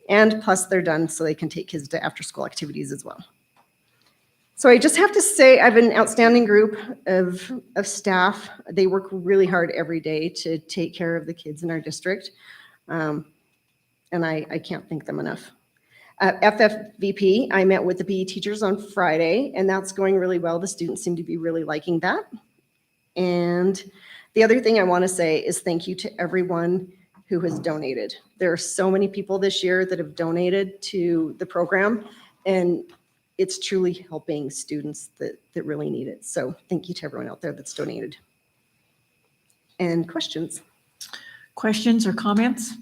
And plus they're done so they can take kids to after school activities as well. So I just have to say I have an outstanding group of staff. They work really hard every day to take care of the kids in our district. And I can't thank them enough. FFVP, I met with the PE teachers on Friday, and that's going really well. The students seem to be really liking that. And the other thing I want to say is thank you to everyone who has donated. There are so many people this year that have donated to the program, and it's truly helping students that really need it. So thank you to everyone out there that's donated. And questions? Questions or comments?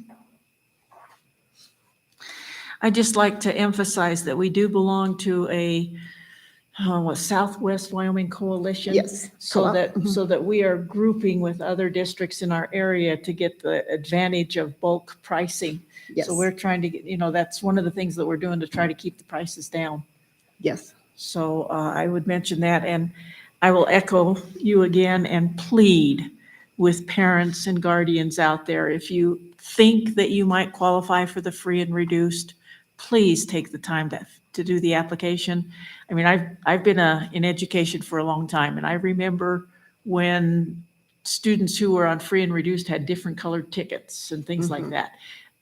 I'd just like to emphasize that we do belong to a Southwest Wyoming Coalition. Yes. So that we are grouping with other districts in our area to get the advantage of bulk pricing. Yes. So we're trying to get, that's one of the things that we're doing to try to keep the prices down. Yes. So I would mention that, and I will echo you again and plead with parents and guardians out there. If you think that you might qualify for the free and reduced, please take the time to do the application. I mean, I've been in education for a long time, and I remember when students who were on free and reduced had different colored tickets and things like that.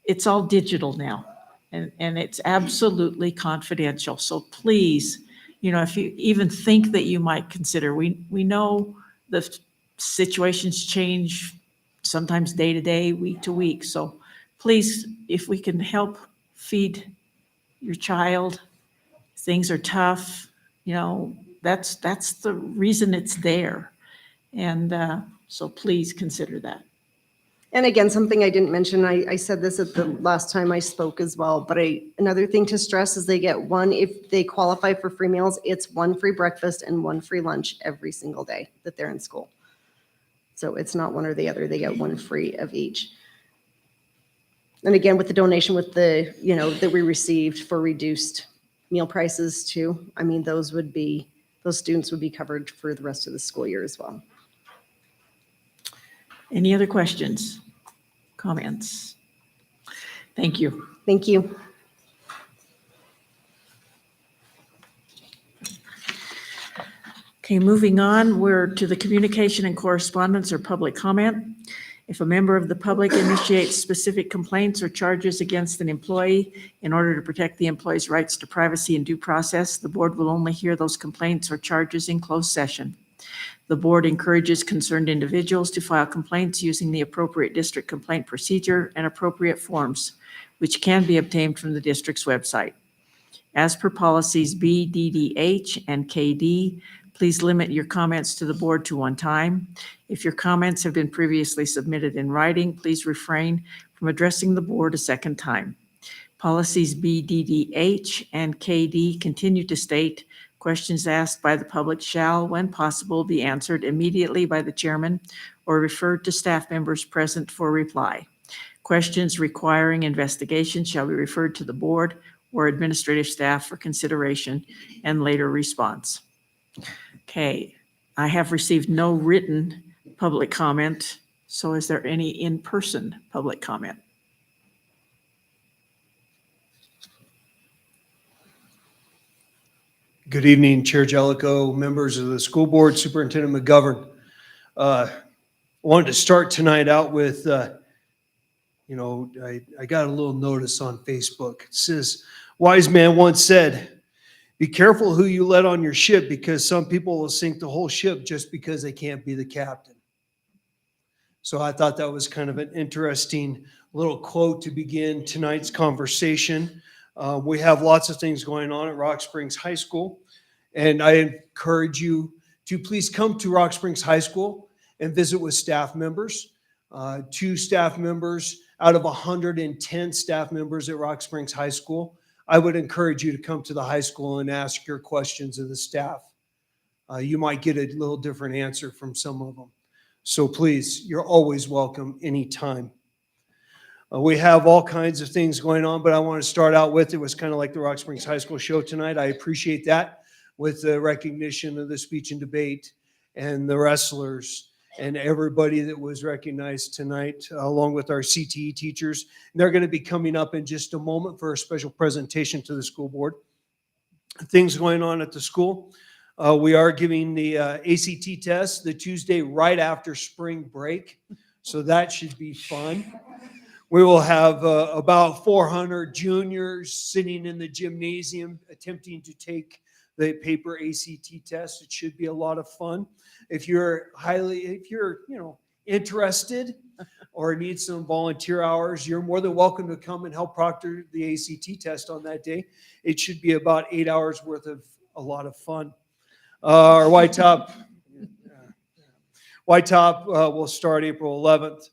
It's all digital now, and it's absolutely confidential. So please, if you even think that you might consider, we know the situations change sometimes day to day, week to week. So please, if we can help feed your child, things are tough, that's the reason it's there. And so please consider that. And again, something I didn't mention, I said this at the last time I spoke as well, but another thing to stress is they get one, if they qualify for free meals, it's one free breakfast and one free lunch every single day that they're in school. So it's not one or the other, they get one free of each. And again, with the donation with the, that we received for reduced meal prices too, I mean, those students would be covered for the rest of the school year as well. Any other questions, comments? Thank you. Thank you. Okay, moving on, we're to the communication and correspondence or public comment. If a member of the public initiates specific complaints or charges against an employee in order to protect the employee's rights to privacy and due process, the board will only hear those complaints or charges in closed session. The board encourages concerned individuals to file complaints using the appropriate district complaint procedure and appropriate forms, which can be obtained from the district's website. As per policies B, DDH, and KD, please limit your comments to the board to one time. If your comments have been previously submitted in writing, please refrain from addressing the board a second time. Policies B, DDH, and KD continue to state, questions asked by the public shall, when possible, be answered immediately by the chairman or referred to staff members present for reply. Questions requiring investigation shall be referred to the board or administrative staff for consideration and later response. Okay, I have received no written public comment, so is there any in-person public comment? Good evening, Chair Jellicoe, members of the school board, Superintendent McGovern. I wanted to start tonight out with, I got a little notice on Facebook. It says, wise man once said, be careful who you let on your ship because some people will sink the whole ship just because they can't be the captain. So I thought that was kind of an interesting little quote to begin tonight's conversation. We have lots of things going on at Rock Springs High School, and I encourage you to please come to Rock Springs High School and visit with staff members. 2 staff members out of 110 staff members at Rock Springs High School. I would encourage you to come to the high school and ask your questions of the staff. You might get a little different answer from some of them. So please, you're always welcome anytime. We have all kinds of things going on, but I want to start out with, it was kind of like the Rock Springs High School show tonight. I appreciate that with the recognition of the speech and debate and the wrestlers and everybody that was recognized tonight, along with our CTE teachers. And they're going to be coming up in just a moment for a special presentation to the school board. Things going on at the school. We are giving the ACT test the Tuesday right after spring break. So that should be fun. We will have about 400 juniors sitting in the gymnasium attempting to take the paper ACT test. It should be a lot of fun. If you're interested or need some volunteer hours, you're more than welcome to come and help proctor the ACT test on that day. It should be about 8 hours worth of a lot of fun. Our White Top will start April 11th.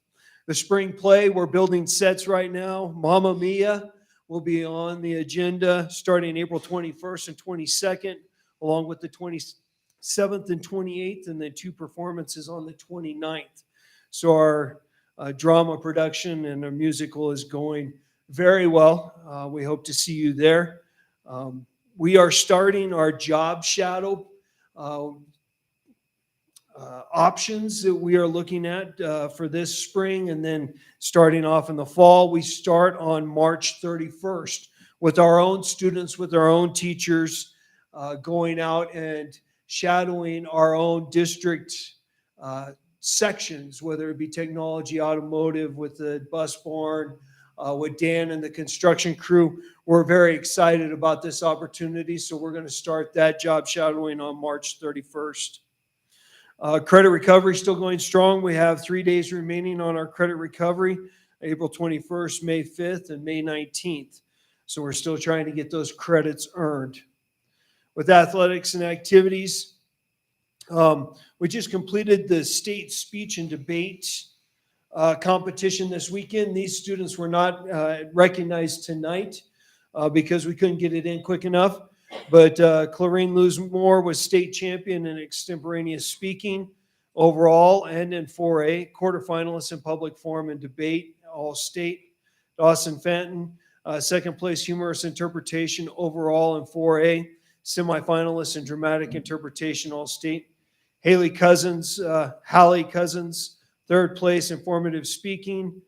The spring play, we're building sets right now. Mamma Mia will be on the agenda starting April 21st and 22nd, along with the 27th and 28th, and then 2 performances on the 29th. So our drama production and our musical is going very well. We hope to see you there. We are starting our job shadow options that we are looking at for this spring, and then starting off in the fall. We start on March 31st with our own students, with our own teachers, going out and shadowing our own district sections, whether it be technology, automotive, with the bus barn, with Dan and the construction crew. We're very excited about this opportunity, so we're going to start that job shadowing on March 31st. Credit recovery is still going strong. We have 3 days remaining on our credit recovery, April 21st, May 5th, and May 19th. So we're still trying to get those credits earned. With athletics and activities, we just completed the state speech and debate competition this weekend. These students were not recognized tonight because we couldn't get it in quick enough. But Clarine Luzmore was state champion in extemporaneous speaking overall and in 4A, quarterfinalists in public forum and debate, all state. Dawson Fenton, second place humorous interpretation overall in 4A, semifinalist in dramatic interpretation, all state. Hallie Cousins, third place informative speaking,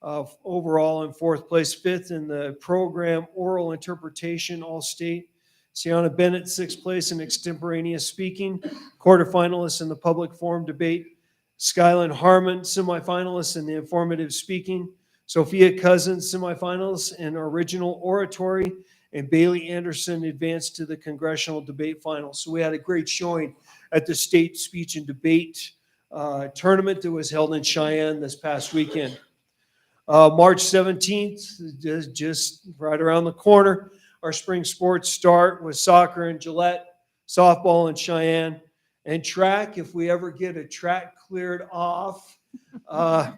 overall in 4th place, 5th in the program oral interpretation, all state. Sienna Bennett, 6th place in extemporaneous speaking, quarterfinalist in the public forum debate. Skyland Harmon, semifinalist in the informative speaking. Sophia Cousins, semifinalist in original oratory. and Bailey Anderson advanced to the congressional debate finals. So we had a great showing at the state speech and debate tournament that was held in Cheyenne this past weekend. March 17th, just right around the corner, our spring sports start with soccer in Gillette, softball in Cheyenne, and track, if we ever get a track cleared off. I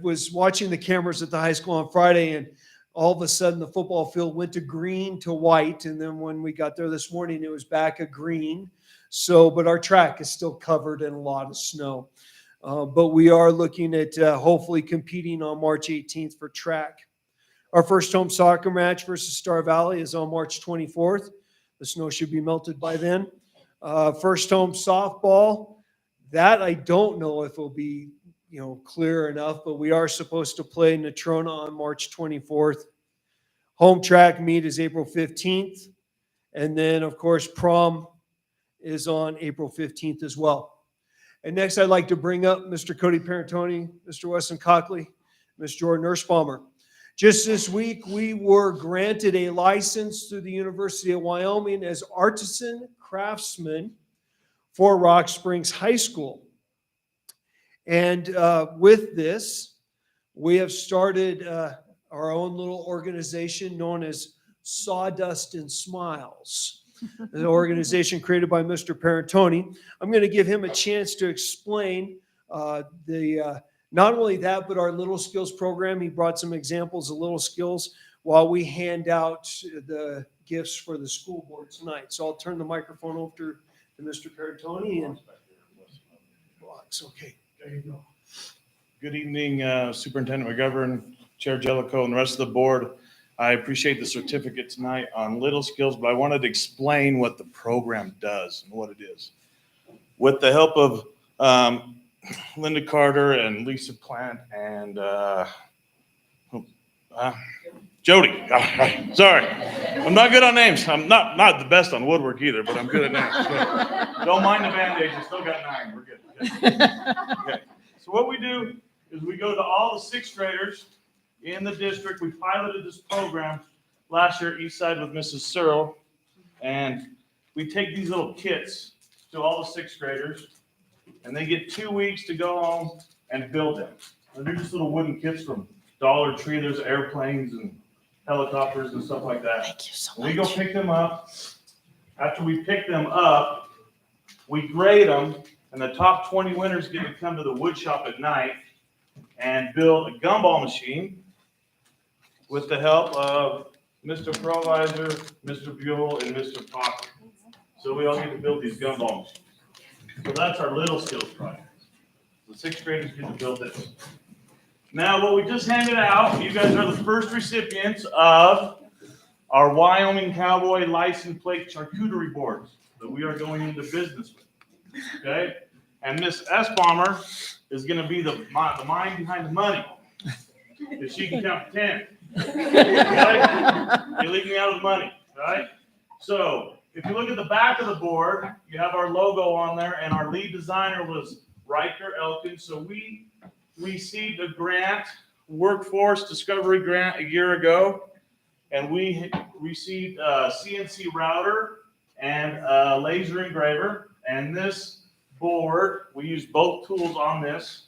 was watching the cameras at the high school on Friday, and all of a sudden the football field went to green to white. And then when we got there this morning, it was back a green. So, but our track is still covered in a lot of snow. But we are looking at hopefully competing on March 18th for track. Our first home soccer match versus Star Valley is on March 24th. The snow should be melted by then. First home softball, that I don't know if it'll be clear enough, but we are supposed to play Natrona on March 24th. Home track meet is April 15th. And then, of course, prom is on April 15th as well. And next, I'd like to bring up Mr. Cody Parentoni, Mr. Weston Cockley, Ms. Jordan Nursbaumer. Just this week, we were granted a license through the University of Wyoming as artisan craftsmen for Rock Springs High School. And with this, we have started our own little organization known as Sawdust and Smiles, an organization created by Mr. Parentoni. I'm going to give him a chance to explain not only that, but our Little Skills program. He brought some examples of little skills while we hand out the gifts for the school board tonight. So I'll turn the microphone over to Mr. Parentoni. And okay. There you go. Good evening, Superintendent McGovern, Chair Jellicoe, and the rest of the board. I appreciate the certificate tonight on Little Skills, but I wanted to explain what the program does and what it is. With the help of Linda Carter and Lisa Plant and Jody. Sorry, I'm not good on names. I'm not the best on woodwork either, but I'm good at names. Don't mind the Band-Aids. You still got 9. We're good. Okay. So what we do is we go to all the 6th graders in the district. We piloted this program last year at Eastside with Mrs. Searle, and we take these little kits to all the 6th graders, and they get 2 weeks to go home and build them. And they're just little wooden kits from Dollar Tree. There's airplanes and helicopters and stuff like that. Thank you so We much. go pick them up. After we pick them up, we grade them, and the top 20 winners get to come to the wood shop at night and build a gumball machine with the help of Mr. Provisor, Mr. Buell, and Mr. Potter. So we all get to build these gumball machines. So that's our Little Skills project. The 6th graders get to build this. Now, what we just handed out, you guys are the first recipients of our Wyoming Cowboy license plate charcuterie boards that we are going into business with. Okay? And Miss Esbaumer is going to be the mind behind the money. If she can count to 10. Okay? You leave me out of the money. Right? So, if you look at the back of the board, you have our logo on there, and our lead designer was Riker Elkins. So we received a grant, workforce discovery grant a year ago, and we received a CNC router and a laser engraver. And this board, we use both tools on this.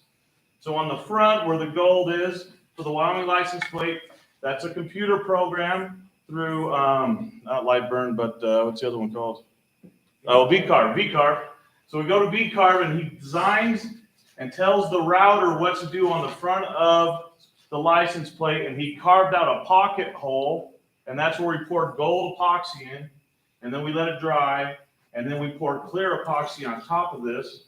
So on the front, where the gold is for the Wyoming license plate, that's a computer program through, not Lightburn, but what's the other one called? Oh, VCarve. So we go to VCarve, and he designs and tells the router what to do on the front of the license plate, and he carved out a pocket hole, and that's where we poured gold epoxy in, and then we let it dry, and then we poured clear epoxy on top of this,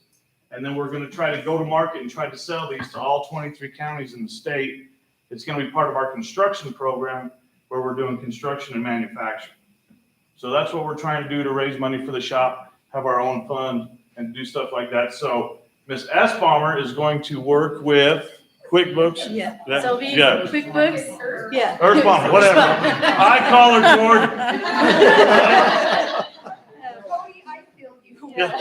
and then we're going to try to go to market and try to sell these to all 23 counties in the state. It's going to be part of our construction program where we're doing construction and manufacturing. So that's what we're trying to do to raise money for the shop, have our own fund, and do stuff like that. So Ms. Esbaumer is going to work with QuickBooks. Yeah. That- So we yeah. QuickBooks. Yeah. Earthbomber, whatever. I call her Jordan. Cody, I feel you. Yeah.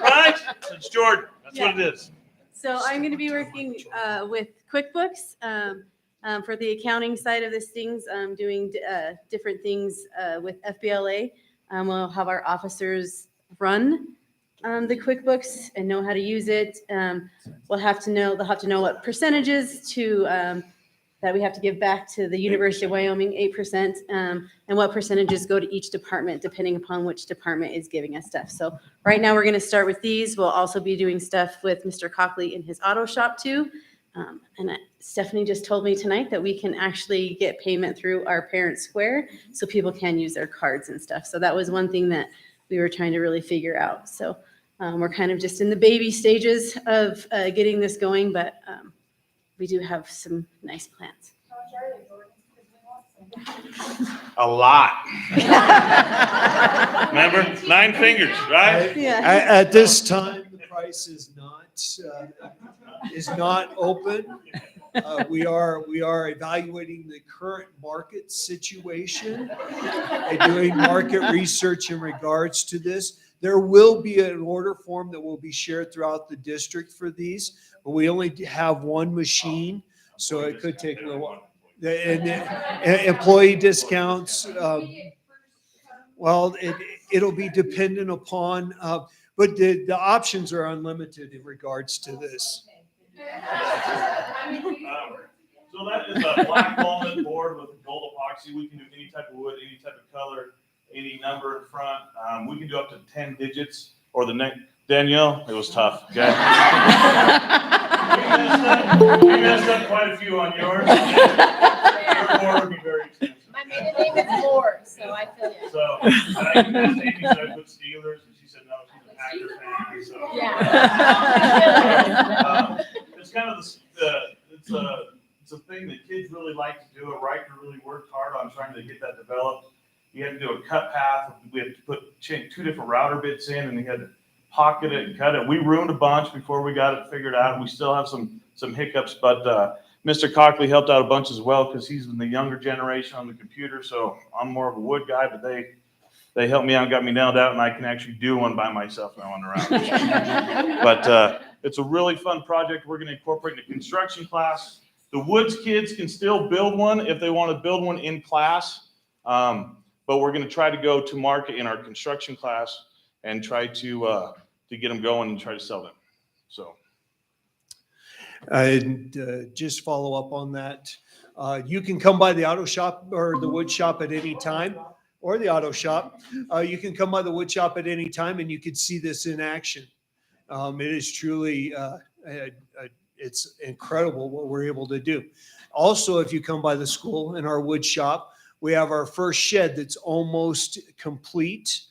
Right? It's Jordan. That's what it is. So I'm going to be working with QuickBooks. For the accounting side of this things, doing different things with FBLA. We'll have our officers run the QuickBooks and know how to use it. They'll have to know what percentages that we have to give back to the University of Wyoming, 8%, and what percentages go to each department, depending upon which department is giving us stuff. So right now, we're going to start with these. We'll also be doing stuff with Mr. Cockley in his auto shop too. Stephanie just told me tonight that we can actually get payment through our Parent Square, so people can use their cards and stuff. So that was one thing that we were trying to really figure out. So we're kind of just in the baby stages of getting this going, but we do have some nice plans. A lot. Remember, 9 fingers, right? At this time, the price is not open. We are evaluating the current market situation and doing market research in regards to this. There will be an order form that will be shared throughout the district for these, but we only have one machine, so it could take a little while. And employee discounts, well, it'll be dependent upon, but the options are unlimited in regards to this. So that is a black walnut board with gold epoxy. We can do any type of wood, any type of color, any number in front. We can do up to 10 digits or the next. Danielle, it was tough, okay? We messed up quite a few on yours. Your board would be very expensive. My maiden name is Moore, so I feel you. So, I asked Amy, should I put Steelers? And she said, no, she's a Packer fan, so. Yeah. It's kind of it's a thing that kids really like to do. Riker really worked hard on trying to get that developed. You had to do a cut path. We had to put 2 different router bits in, and we had to pocket it and cut it. We ruined a bunch before we got it figured out. We still have some hiccups, but Mr. Cockley helped out a bunch as well because he's in the younger generation on the computer. So I'm more of a wood guy, but they helped me out, got me nailed out, and I can actually do one by myself now on the round. But it's a really fun project. We're going to incorporate in a construction class. The Woods kids can still build one if they want to build one in class. But we're going to try to go to market in our construction class and try to get them going and try to sell them. So. And just follow up on that. You can come by the auto shop or the wood shop at any time, or the auto shop. You can come by the wood shop at any time and you can see this in action. It is truly, it's incredible what we're able to do. Also, if you come by the school in our wood shop, we have our first shed that's almost complete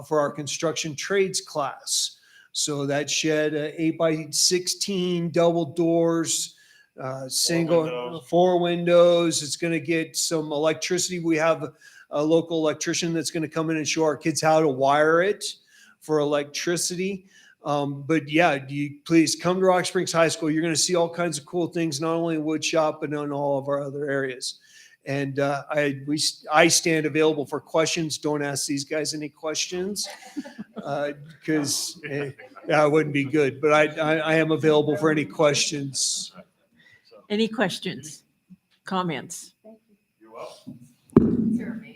for our construction trades class. So that shed, 8x16, double doors, single, 4 windows. It's going to get some electricity. We have a local electrician that's going to come in and show our kids how to wire it for electricity. But yeah, please come to Rock Springs High School. You're going to see all kinds of cool things, not only in wood shop, but in all of our other areas. And I stand available for questions. Don't ask these guys any questions because that wouldn't be good. But I am available for any questions. Any questions, comments? You're welcome.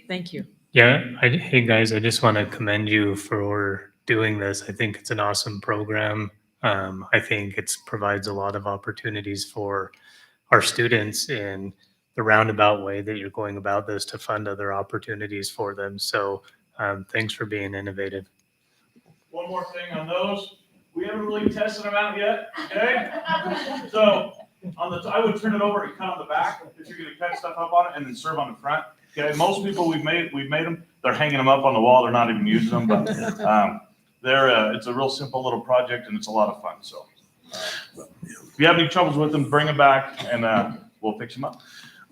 Thank you. Yeah, hey guys, I just want to commend you for doing this. I think it's an awesome program. I think it provides a lot of opportunities for our students in the roundabout way that you're going about this to fund other opportunities for them. So thanks for being innovative. One more thing on those. We haven't really tested them out yet, okay? So I would turn it over and cut on the back if you're gonna cut stuff up on it and then serve on the front. Okay, most people we've made them, they're hanging them up on the wall, they're not even using them, but it's a real simple little project and it's a lot of fun. So if you have any troubles with them, bring them back and we'll fix them up.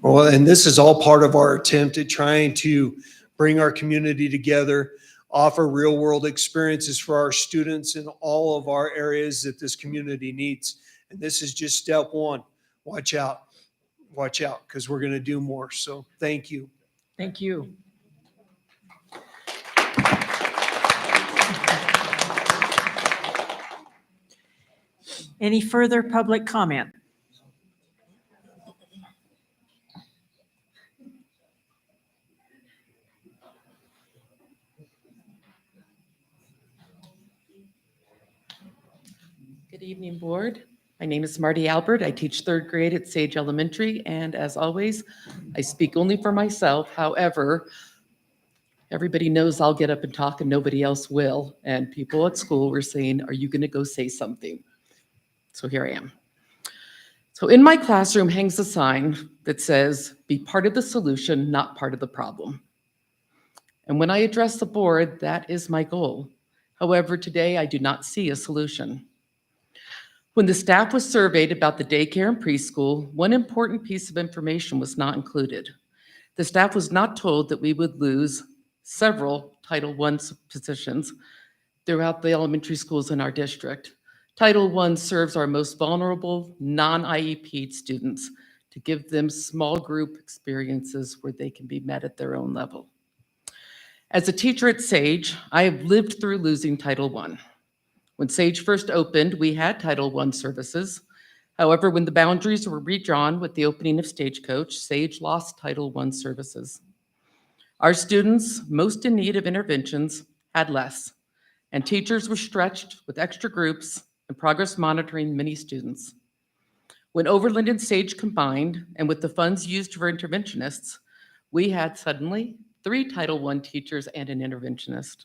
Well, and this is all part of our attempt at trying to bring our community together, offer real world experiences for our students in all of our areas that this community needs. And this is just step one. Watch out, because we're going to do more. So thank you. Thank you. Any further public comment? Good evening, Board. My name is Marty Albert. I teach third grade at Sage Elementary, and as always, I speak only for myself. However, everybody knows I'll get up and talk and nobody else will. And people at school were saying, "Are you going to go say something?" So here I am. So in my classroom hangs a sign that says, "Be part of the solution, not part of the problem." And when I address the board, that is my goal. However, today I do not see a solution. When the staff was surveyed about the daycare and preschool, one important piece of information was not included. The staff was not told that we would lose several Title I positions throughout the elementary schools in our district. Title I serves our most vulnerable, non-IEP students to give them small group experiences where they can be met at their own level. As a teacher at Sage, I have lived through losing Title I. When Sage first opened, we had Title I services. However, when the boundaries were redrawn with the opening of Stagecoach, Sage lost Title I services. Our students, most in need of interventions, had less, and teachers were stretched with extra groups and progress monitoring many students. When Overland and Sage combined, and with the funds used for interventionists, we had suddenly 3 Title I teachers and an interventionist.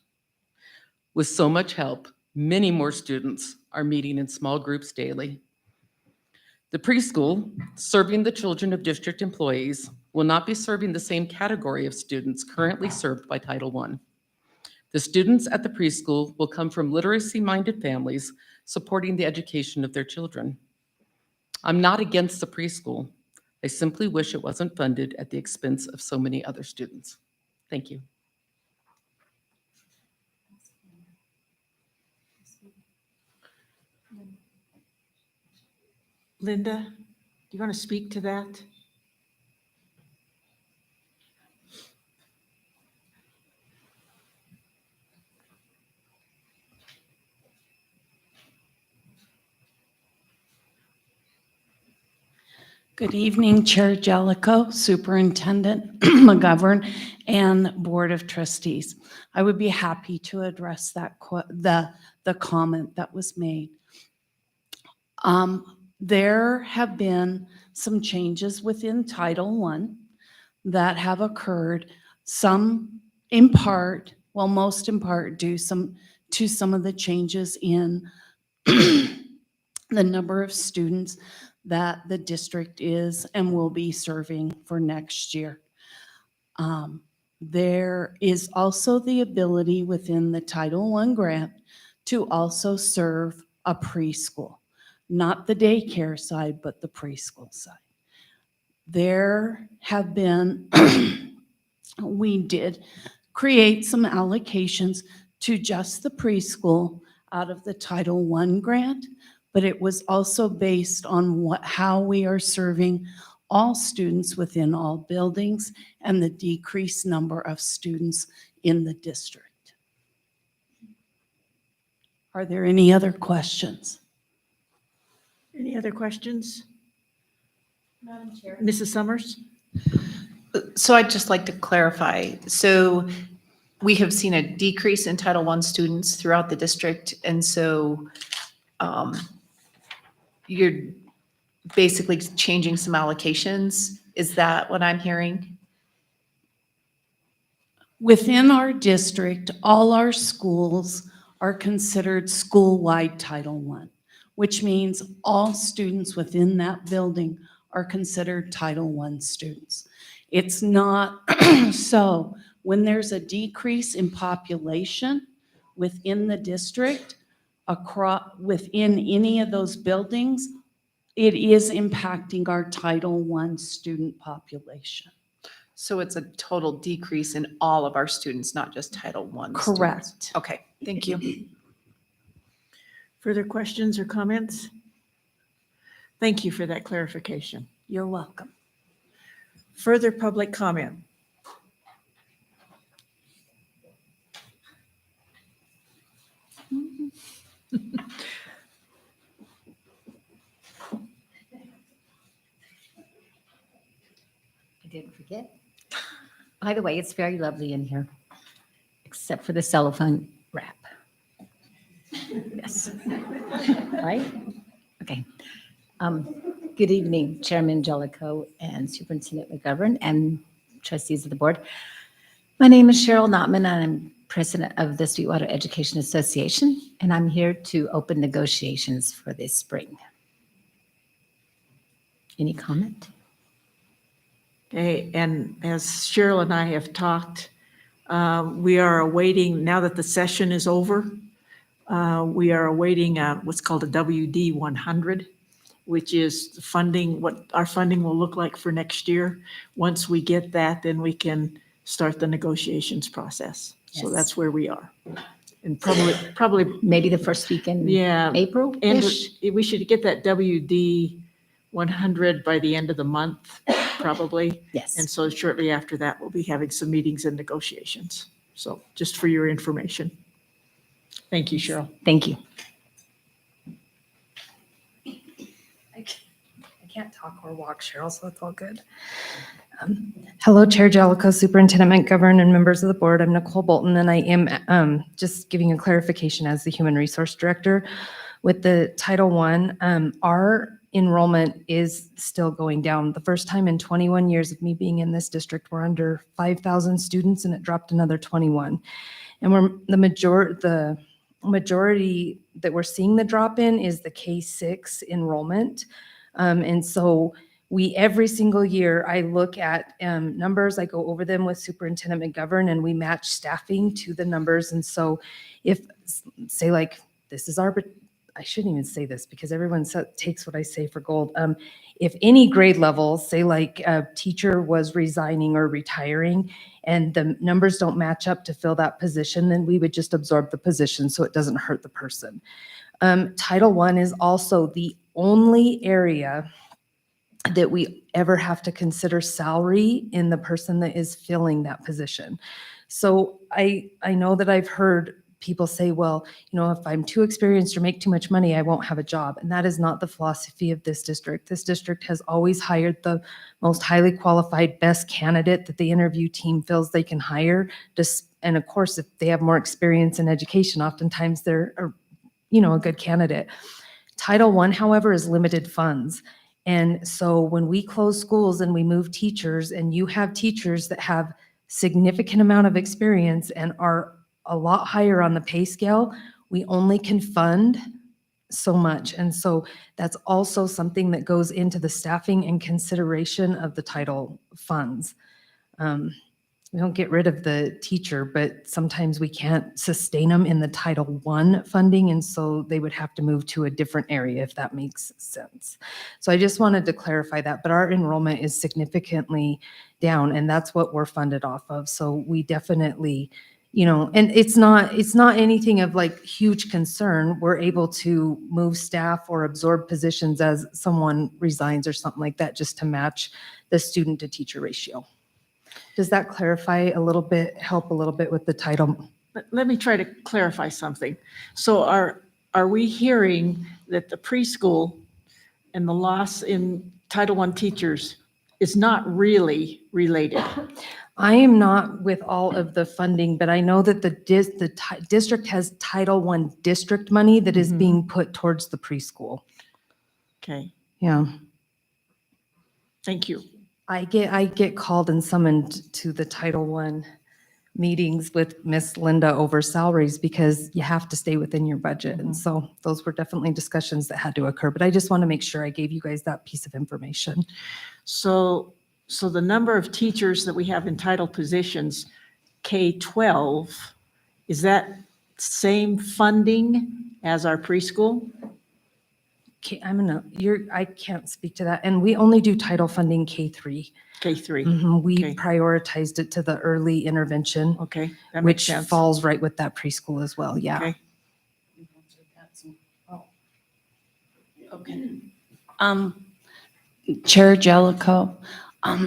With so much help, many more students are meeting in small groups daily. The preschool, serving the children of district employees, will not be serving the same category of students currently served by Title I. The students at the preschool will come from literacy-minded families supporting the education of their children. I'm not against the preschool. I simply wish it wasn't funded at the expense of so many other students. Thank you. Linda, do you want to speak to that? Good evening, Chair Jellicoe, Superintendent McGovern, and Board of Trustees. I would be happy to address that the comment that was made. There have been some changes within Title I that have occurred, some in part, well, most in part due to some of the changes in the number of students that the district is and will be serving for next year. There is also the ability within the Title I grant to also serve a preschool, not the daycare side, but the preschool side. There have been, we did create some allocations to just the preschool out of the Title I grant, but it was also based on how we are serving all students within all buildings and the decreased number of students in the district. Are there any other questions? Any other questions? Madam Chair. Mrs. Summers? So I'd just like to clarify. So we have seen a decrease in Title I students throughout the district. And so you're basically changing some allocations. Is that what I'm hearing? Within our district, all our schools are considered school-wide Title I, which means all students within that building are considered Title I students. It's not, so when there's a decrease in population within the district, within any of those buildings, it is impacting our Title I student population. So it's a total decrease in all of our students, not just Title I students? Correct. Okay, thank you. Further questions or comments? Thank you for that clarification. You're welcome. Further public comment? I didn't forget. By the way, it's very lovely in here, except for the cellophane wrap. Yes. Yes. Right? Okay. Good evening, Chairman Jellicoe and Superintendent McGovern and trustees of the board. My name is Cheryl Notman, and I'm president of the Sweetwater Education Association, and I'm here to open negotiations for this spring. Any comment? Okay, and as Cheryl and I have talked, we are awaiting, now that the session is over, we are awaiting what's called a WD 100, which is the funding, what our funding will look like for next year. Once we get that, then we can start the negotiations process. So Yes. that's where we are. And probably Maybe the first week in Yeah. April? And we should get that WD 100 by the end of the month, probably. Yes. And so shortly after that, we'll be having some meetings and negotiations. So just for your information. Thank you, Cheryl. Thank you. I can't talk or walk, Cheryl, so it's all good. Hello, Chair Jellicoe, Superintendent McGovern, and members of the board. I'm Nicole Bolton, and I am just giving a clarification as the Human Resource Director. With the Title I, our enrollment is still going down. The first time in 21 years of me being in this district, we're under 5,000 students, and it dropped another 21. And the majority that we're seeing the drop in is the K-6 enrollment. And so every single year, I look at numbers, I go over them with Superintendent McGovern, and we match staffing to the numbers. And so if, say like, this is I shouldn't even say this because everyone takes what I say for gold. If any grade level, say like a teacher was resigning or retiring and the numbers don't match up to fill that position, then we would just absorb the position so it doesn't hurt the person. Title I is also the only area that we ever have to consider salary in the person that is filling that position. So I know that I've heard people say, well, if I'm too experienced or make too much money, I won't have a job. And that is not the philosophy of this district. This district has always hired the most highly qualified, best candidate that the interview team feels they can hire. And of course, if they have more experience in education, oftentimes they're a good candidate. Title I, however, is limited funds. And so when we close schools and we move teachers, and you have teachers that have significant amount of experience and are a lot higher on the pay scale, we only can fund so much. And so that's also something that goes into the staffing and consideration of the title funds. We don't get rid of the teacher, but sometimes we can't sustain them in the Title I funding, and so they would have to move to a different area, if that makes sense. So I just wanted to clarify that, but our enrollment is significantly down, and that's what we're funded off of. So we definitely, and it's not anything of like huge concern. We're able to move staff or absorb positions as someone resigns or something like that, just to match the student to teacher ratio. Does that clarify a little bit, help a little bit with the title? Let me try to clarify something. So are we hearing that the preschool and the loss in Title I teachers is not really related? I am not with all of the funding, but I know that the district has Title I district money that is being put towards the preschool. Okay, Yeah. thank you. I get called and summoned to the Title I meetings with Miss Linda over salaries because you have to stay within your budget. And so those were definitely discussions that had to occur, but I just want to make sure I gave you guys that piece of information. So the number of teachers that we have in title positions, K-12, is that same funding as our preschool? Okay, I can't speak to that. And we only do title funding K-3. K-3. We Okay. prioritized it to the early intervention, Okay, that makes which sense. falls right with that preschool as well. Yeah. Okay. Okay. Chair Jellicoe,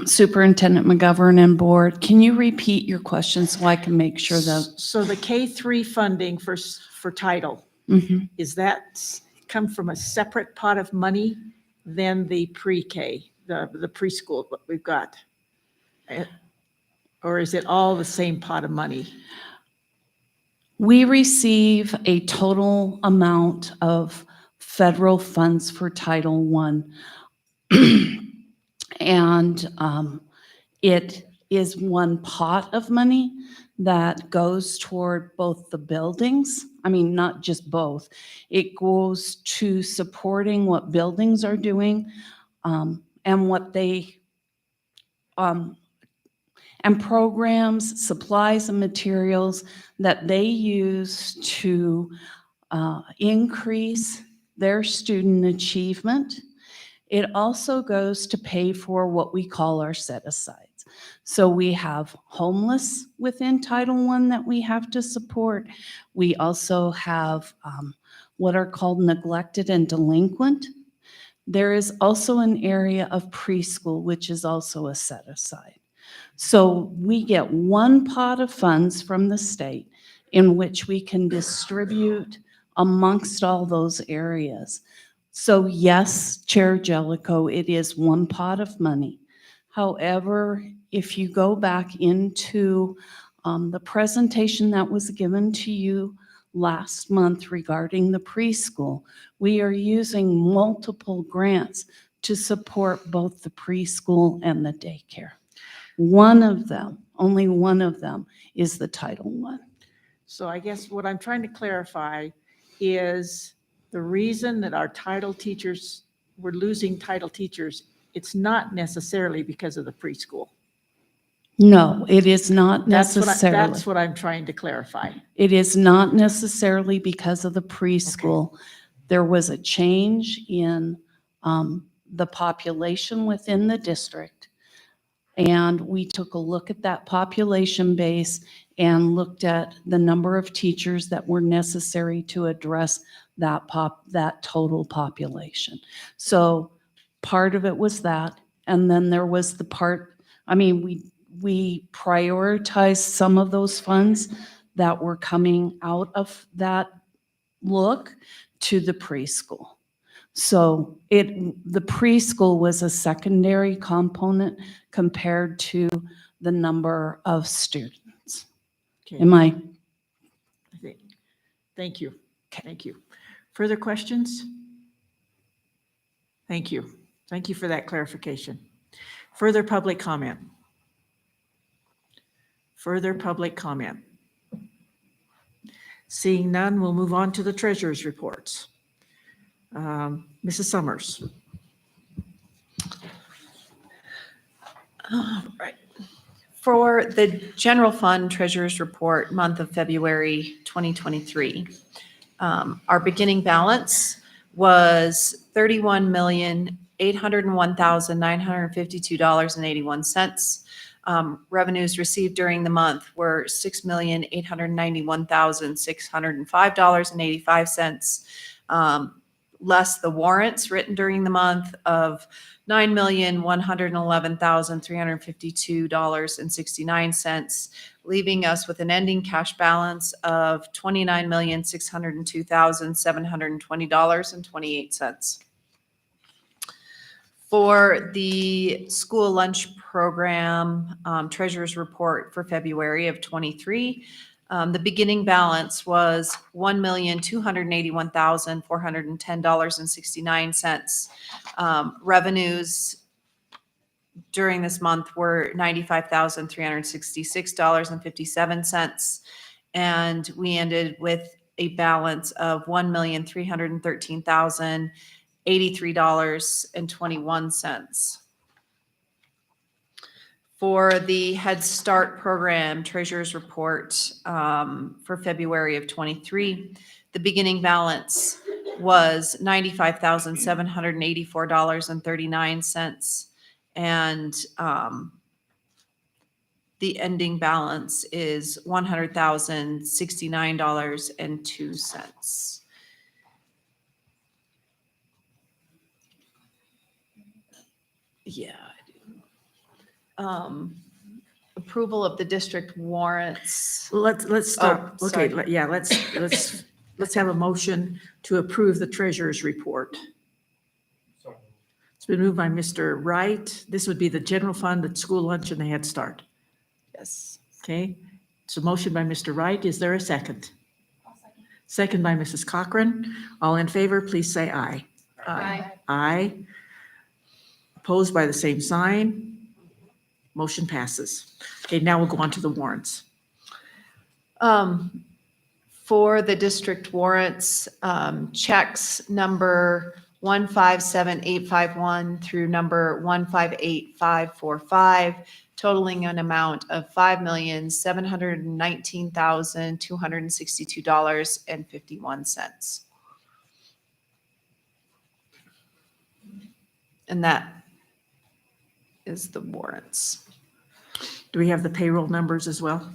Superintendent McGovern and board, can you repeat your question so I can make sure that? So the K-3 funding for title, Mhm. is that come from a separate pot of money than the pre-K, the preschool, what we've got? Or is it all the same pot of money? We receive a total amount of federal funds for Title I. And it is one pot of money that goes toward both the buildings. I mean, not just both. It goes to supporting what buildings are doing and what they, and programs, supplies, and materials that they use to increase their student achievement. It also goes to pay for what we call our set-asides. So we have homeless within Title I that we have to support. We also have what are called neglected and delinquent. There is also an area of preschool, which is also a set-aside. So we get one pot of funds from the state in which we can distribute amongst all those areas. So yes, Chair Jellicoe, it is one pot of money. However, if you go back into the presentation that was given to you last month regarding the preschool, we are using multiple grants to support both the preschool and the daycare. One of them, only one of them, is the Title I. So I guess what I'm trying to clarify is the reason that our title teachers, we're losing title teachers, it's not necessarily because of the preschool. No, it is not necessarily. That's what I'm trying to clarify. It is not necessarily because of the preschool. There was a change in the population within the district. And we took a look at that population base and looked at the number of teachers that were necessary to address that total population. So part of it was that, and then there was the part, I mean, we prioritized some of those funds that were coming out of that look to the preschool. So the preschool was a secondary component compared to the number of students. Okay. Am I? Thank you. Thank you. Further questions? Thank you. Thank you for that clarification. Further public comment? Further public comment? Seeing none, we'll move on to the treasurer's reports. Mrs. Summers. All right. For the general fund treasurer's report, month of February 2023, our beginning balance was $31,801,952.81. Revenues received during the month were $6,891,605.85. Less the warrants written during the month of $9,111,352.69, leaving us with an ending cash balance of $29,602,720.28. For the school lunch program treasurer's report for February of 23, the beginning balance was $1,281,410.69. Revenues during this month were $95,366.57. And we ended with a balance of $1,313,083.21. For the Head Start program treasurer's report for February of 23, the beginning balance was $95,784.39. And the ending balance is $100,069.02. Yeah. Approval of the district warrants. Let's stop. Oh, Okay, sorry. yeah, let's have a motion to approve the treasurer's report. It's been moved by Mr. Wright. This would be the general fund, the school lunch, and the Head Start. Yes. Okay, it's a motion by Mr. Wright. Is there a second? Second by Mrs. Cochran. All in favor, please say aye. Aye. Aye. Opposed by the same sign. Motion passes. Okay, now we'll go on to the warrants. For the district warrants, checks number 157851 through number 158545, totaling an amount of $5,719,262.51. And that is the warrants. Do we have the payroll numbers as well?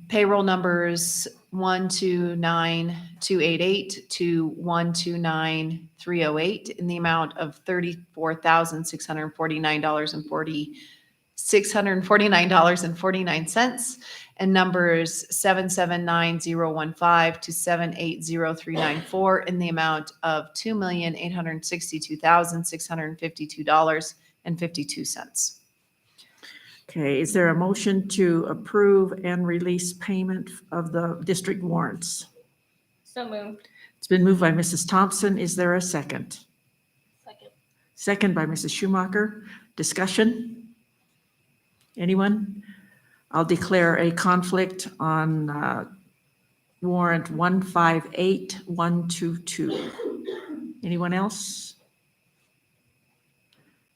Payroll numbers 129288 to 129308 in the amount of $34,649.49, and numbers 779015 to 780394 in the amount of $2,862,652.52. Okay, is there a motion to approve and release payment of the district warrants? So moved. It's been moved by Mrs. Thompson. Is there a second? Second. Second by Mrs. Schumacher. Discussion? Anyone? I'll declare a conflict on warrant 158122. Anyone else?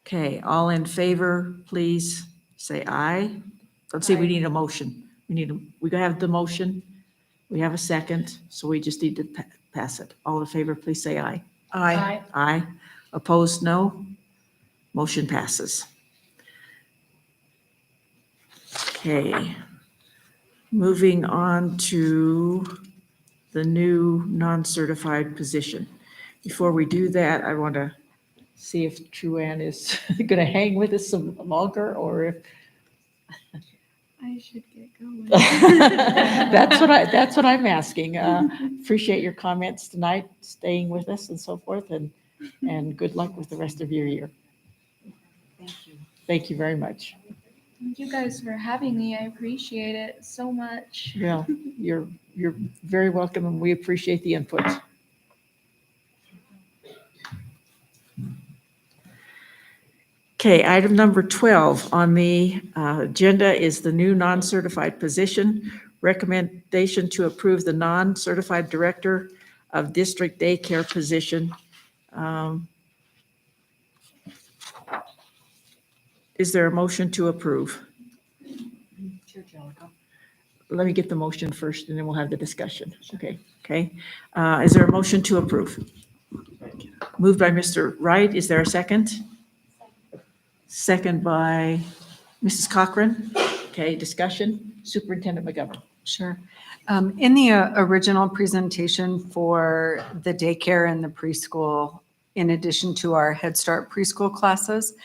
Okay, all in favor, please say aye. Let's see, we need a motion. We have the motion. We have a second, so we just need to pass it. All in favor, please say aye. Aye. Aye. Opposed, no. Motion passes. Okay. Moving on to the new non-certified position. Before we do that, I want to see if Truann is going to hang with us some longer, or if I should get going. that's what I'm asking. Appreciate your comments tonight, staying with us and so forth, and good luck with the rest of your year. Thank you. Thank you very much. Thank you guys for having me. I appreciate it so much. Well, you're very welcome, and we appreciate the input. Okay, item number 12 on the agenda is the new non-certified position. Recommendation to approve the non-certified director of district daycare position. Is there a motion to approve? Let me get the motion first, and then we'll have the discussion. Okay. Is there a motion to approve? Moved by Mr. Wright. Is there a second? Second by Mrs. Cochran. Okay, discussion. Superintendent McGovern. Sure. In the original presentation for the daycare and the preschool, in addition to our Head Start preschool classes,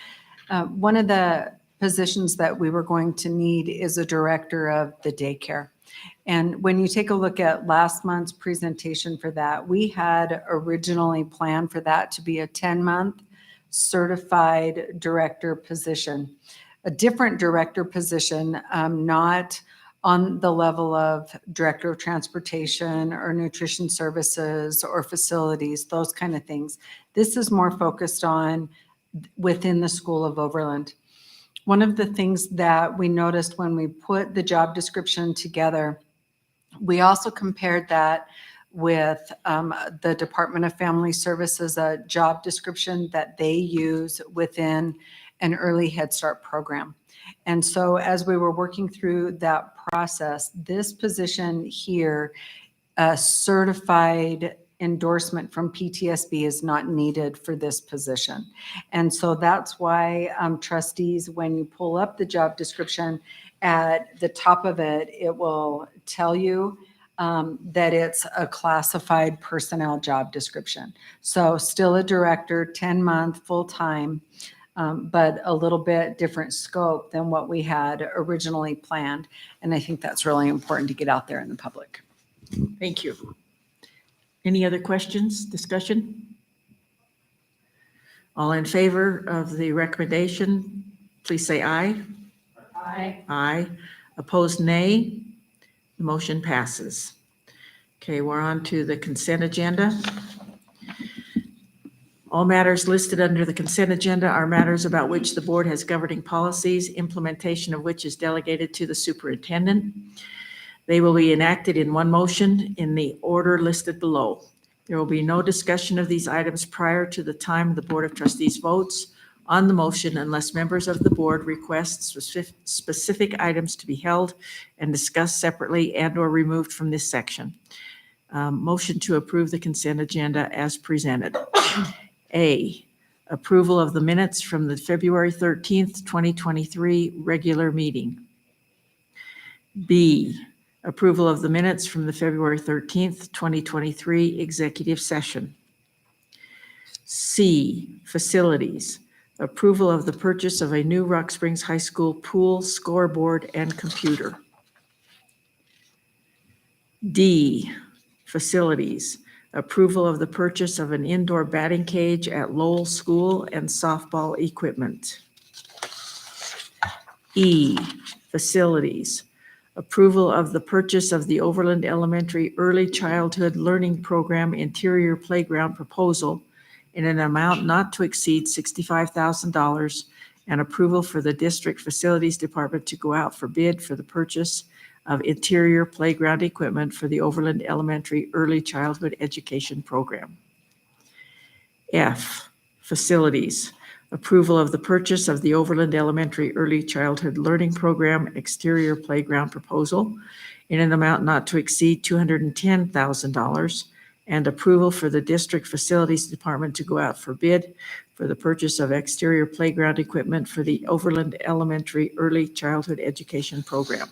one of the positions that we were going to need is a director of the daycare. And when you take a look at last month's presentation for that, we had originally planned for that to be a 10-month certified director position, a different director position, not on the level of director of transportation or nutrition services or facilities, those kind of things. This is more focused on within the School of Overland. One of the things that we noticed when we put the job description together, we also compared that with the Department of Family Services, a job description that they use within an early Head Start program. And so as we were working through that process, this position here, a certified endorsement from PTSB is not needed for this position. And so that's why trustees, when you pull up the job description, at the top of it, it will tell you that it's a classified personnel job description. So still a director, 10-month, full-time, but a little bit different scope than what we had originally planned. And I think that's really important to get out there in the public. Thank you. Any other questions, discussion? All in favor of the recommendation, please say aye. Aye. Aye. Opposed, nay. The motion passes. Okay, we're on to the consent agenda. All matters listed under the consent agenda are matters about which the board has governing policies, implementation of which is delegated to the superintendent. They will be enacted in one motion in the order listed below. There will be no discussion of these items prior to the time the Board of Trustees votes on the motion unless members of the board request specific items to be held and discussed separately and/or removed from this section. Motion to approve the consent agenda as presented. A, approval of the minutes from the February 13th, 2023 regular meeting. B, approval of the minutes from the February 13th, 2023 executive session. C, facilities, approval of the purchase of a new Rock Springs High School pool, scoreboard, and computer. D, facilities, approval of the purchase of an indoor batting cage at Lowell School and softball equipment. E, facilities, approval of the purchase of the Overland Elementary Early Childhood Learning Program interior playground proposal in an amount not to exceed $65,000 and approval for the district facilities department to go out for bid for the purchase of interior playground equipment for the Overland Elementary Early Childhood Education Program. F, facilities, approval of the purchase of the Overland Elementary Early Childhood Learning Program exterior playground proposal in an amount not to exceed $210,000 and approval for the district facilities department to go out for bid for the purchase of exterior playground equipment for the Overland Elementary Early Childhood Education Program.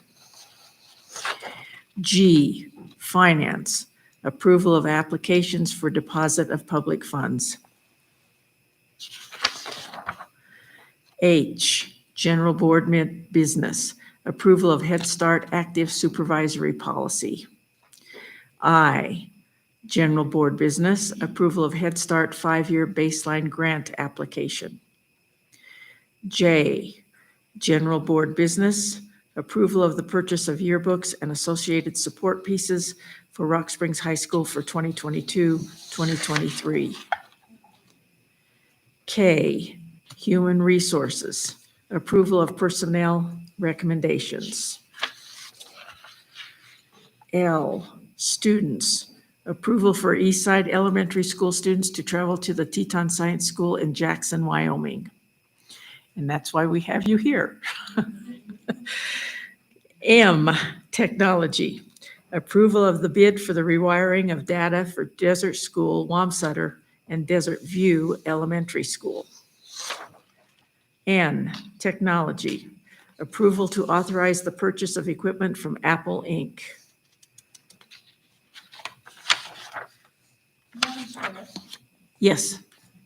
G, finance, approval of applications for deposit of public funds. H, general board business, approval of Head Start active supervisory policy. I, general board business, approval of Head Start 5-year baseline grant application. J, general board business, approval of the purchase of yearbooks and associated support pieces for Rock Springs High School for 2022-2023. K, human resources, approval of personnel recommendations. L, students, approval for Eastside Elementary School students to travel to the Teton Science School in Jackson, Wyoming. And that's why we have you here. M, technology, approval of the bid for the rewiring of data for Desert School, Wamsutter, and Desert View Elementary School. N, technology, approval to authorize the purchase of equipment from Apple Inc. Yes.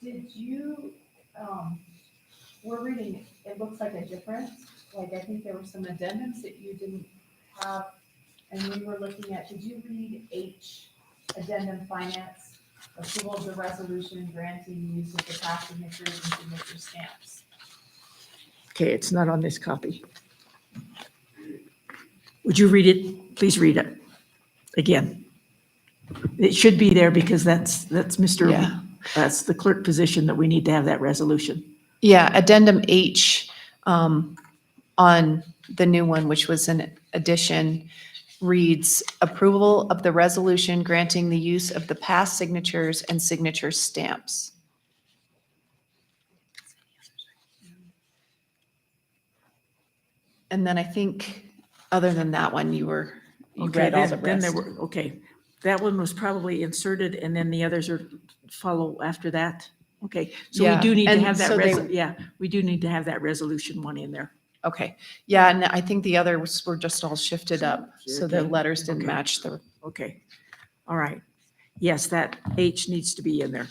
Did you, we're reading, it looks like a difference, like I think there were some addendums that you didn't have, and we were looking at, did you read H, addendum finance, approval of the resolution granting use of the past signatures and signature stamps? Okay, it's not on this copy. Would you read it? Please read it again. It should be there because that's Mr. Yeah. That's the clerk position that we need to have that resolution. Yeah, addendum H on the new one, which was an addition, reads approval of the resolution granting the use of the past signatures and signature stamps. And then I think, other than that one, you Okay, read all the then there rest. were, okay. That one was probably inserted and then the others are follow after that. Okay, so we Yeah, do need to and have that, so they- yeah, we do need to have that resolution one in there. Okay, yeah, and I think the others were just all shifted up, so the Okay, letters didn't okay. match the. Okay, all right. Yes, that H needs to be in there.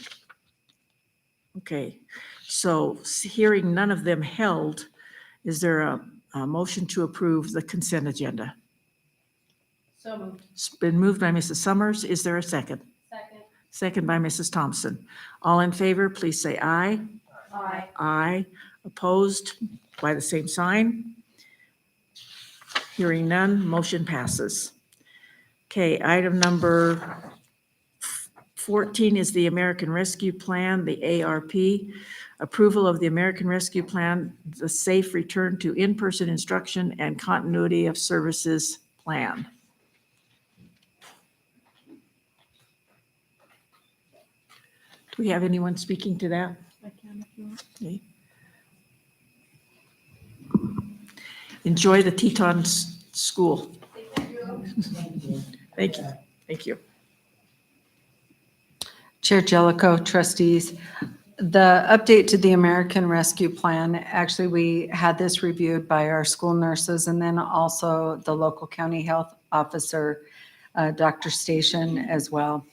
Okay, so hearing none of them held, is there a motion to approve the consent agenda? So moved. It's been moved by Mrs. Summers. Is there a second? Second. Second by Mrs. Thompson. All in favor, please say aye. Aye. Aye. Opposed by the same sign. Hearing none, motion passes. Okay, item number 14 is the American Rescue Plan, the ARP. Approval of the American Rescue Plan, the Safe Return to In-Person Instruction and Continuity of Services Plan. Do we have anyone speaking to that? Okay. Enjoy the Teton School. Thank you. Thank you. Chair Jellicoe, trustees, the update to the American Rescue Plan, actually, we had this reviewed by our school nurses and then also the local county health officer, Dr. Station as well.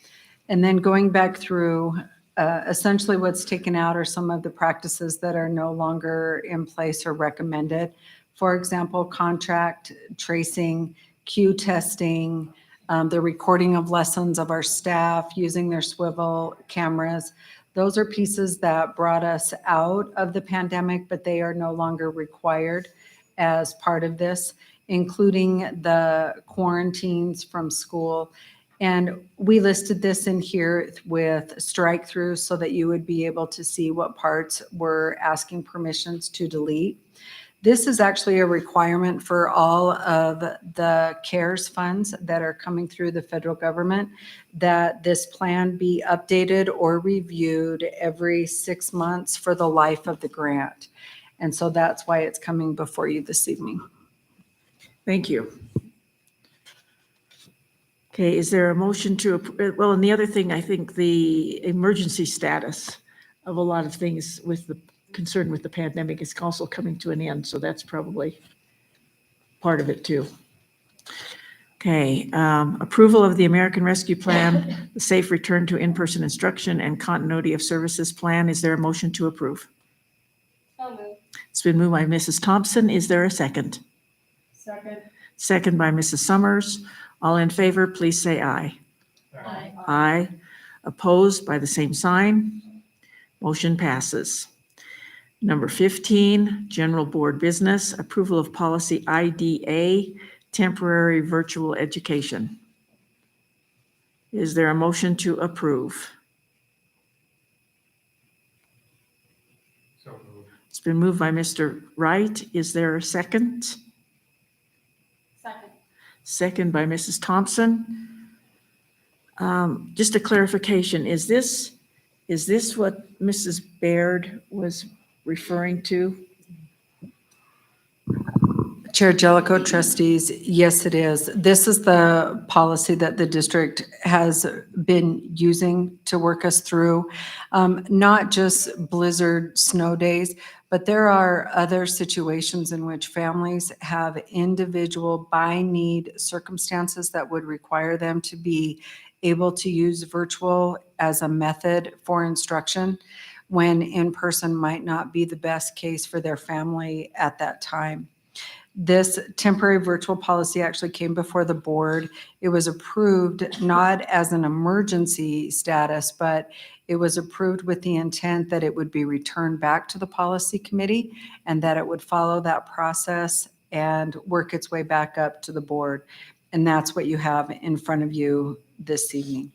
And then going back through, essentially what's taken out are some of the practices that are no longer in place or recommended. For example, contract tracing, Q testing, the recording of lessons of our staff using their swivel cameras. Those are pieces that brought us out of the pandemic, but they are no longer required as part of this, including the quarantines from school. And we listed this in here with strike throughs so that you would be able to see what parts we're asking permissions to delete. This is actually a requirement for all of the CARES funds that are coming through the federal government, that this plan be updated or reviewed every 6 months for the life of the grant. And so that's why it's coming before you this evening. Thank you. Okay, is there a motion to, well, and the other thing, I think the emergency status of a lot of things with the concern with the pandemic is also coming to an end, so that's probably part of it too. Okay, approval of the American Rescue Plan, the Safe Return to In-Person Instruction and Continuity of Services Plan. Is there a motion to approve? So moved. It's been moved by Mrs. Thompson. Is there a second? Second. Second by Mrs. Summers. All in favor, please say aye. Aye. Aye. Opposed by the same sign. Motion passes. Number 15, General Board Business, approval of policy IDA, temporary virtual education. Is there a motion to approve? It's been moved by Mr. Wright. Is there a second? Second. Second by Mrs. Thompson. Just a clarification, is this what Mrs. Baird was referring to? Chair Jellicoe, trustees, yes, it is. This is the policy that the district has been using to work us through, not just blizzard snow days, but there are other situations in which families have individual by need circumstances that would require them to be able to use virtual as a method for instruction, when in-person might not be the best case for their family at that time. This temporary virtual policy actually came before the board. It was approved not as an emergency status, but it was approved with the intent that it would be returned back to the policy committee and that it would follow that process and work its way back up to the board. And that's what you have in front of you this evening.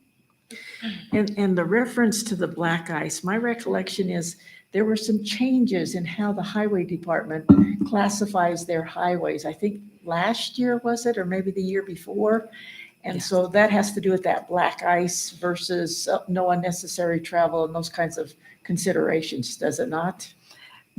And the reference to the black ice, my recollection is there were some changes in how the highway department classifies their highways. I think last year was it, or maybe the year before? And so that has to do with that black ice versus no unnecessary travel and those kinds of considerations, does it not?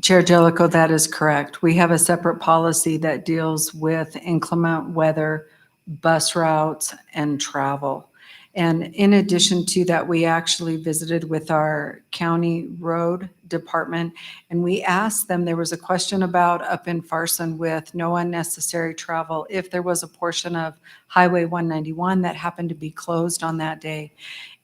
Chair Jellicoe, that is correct. We have a separate policy that deals with inclement weather, bus routes, and travel. And in addition to that, we actually visited with our county road department and we asked them, there was a question about up in Farson with no unnecessary travel, if there was a portion of Highway 191 that happened to be closed on that day.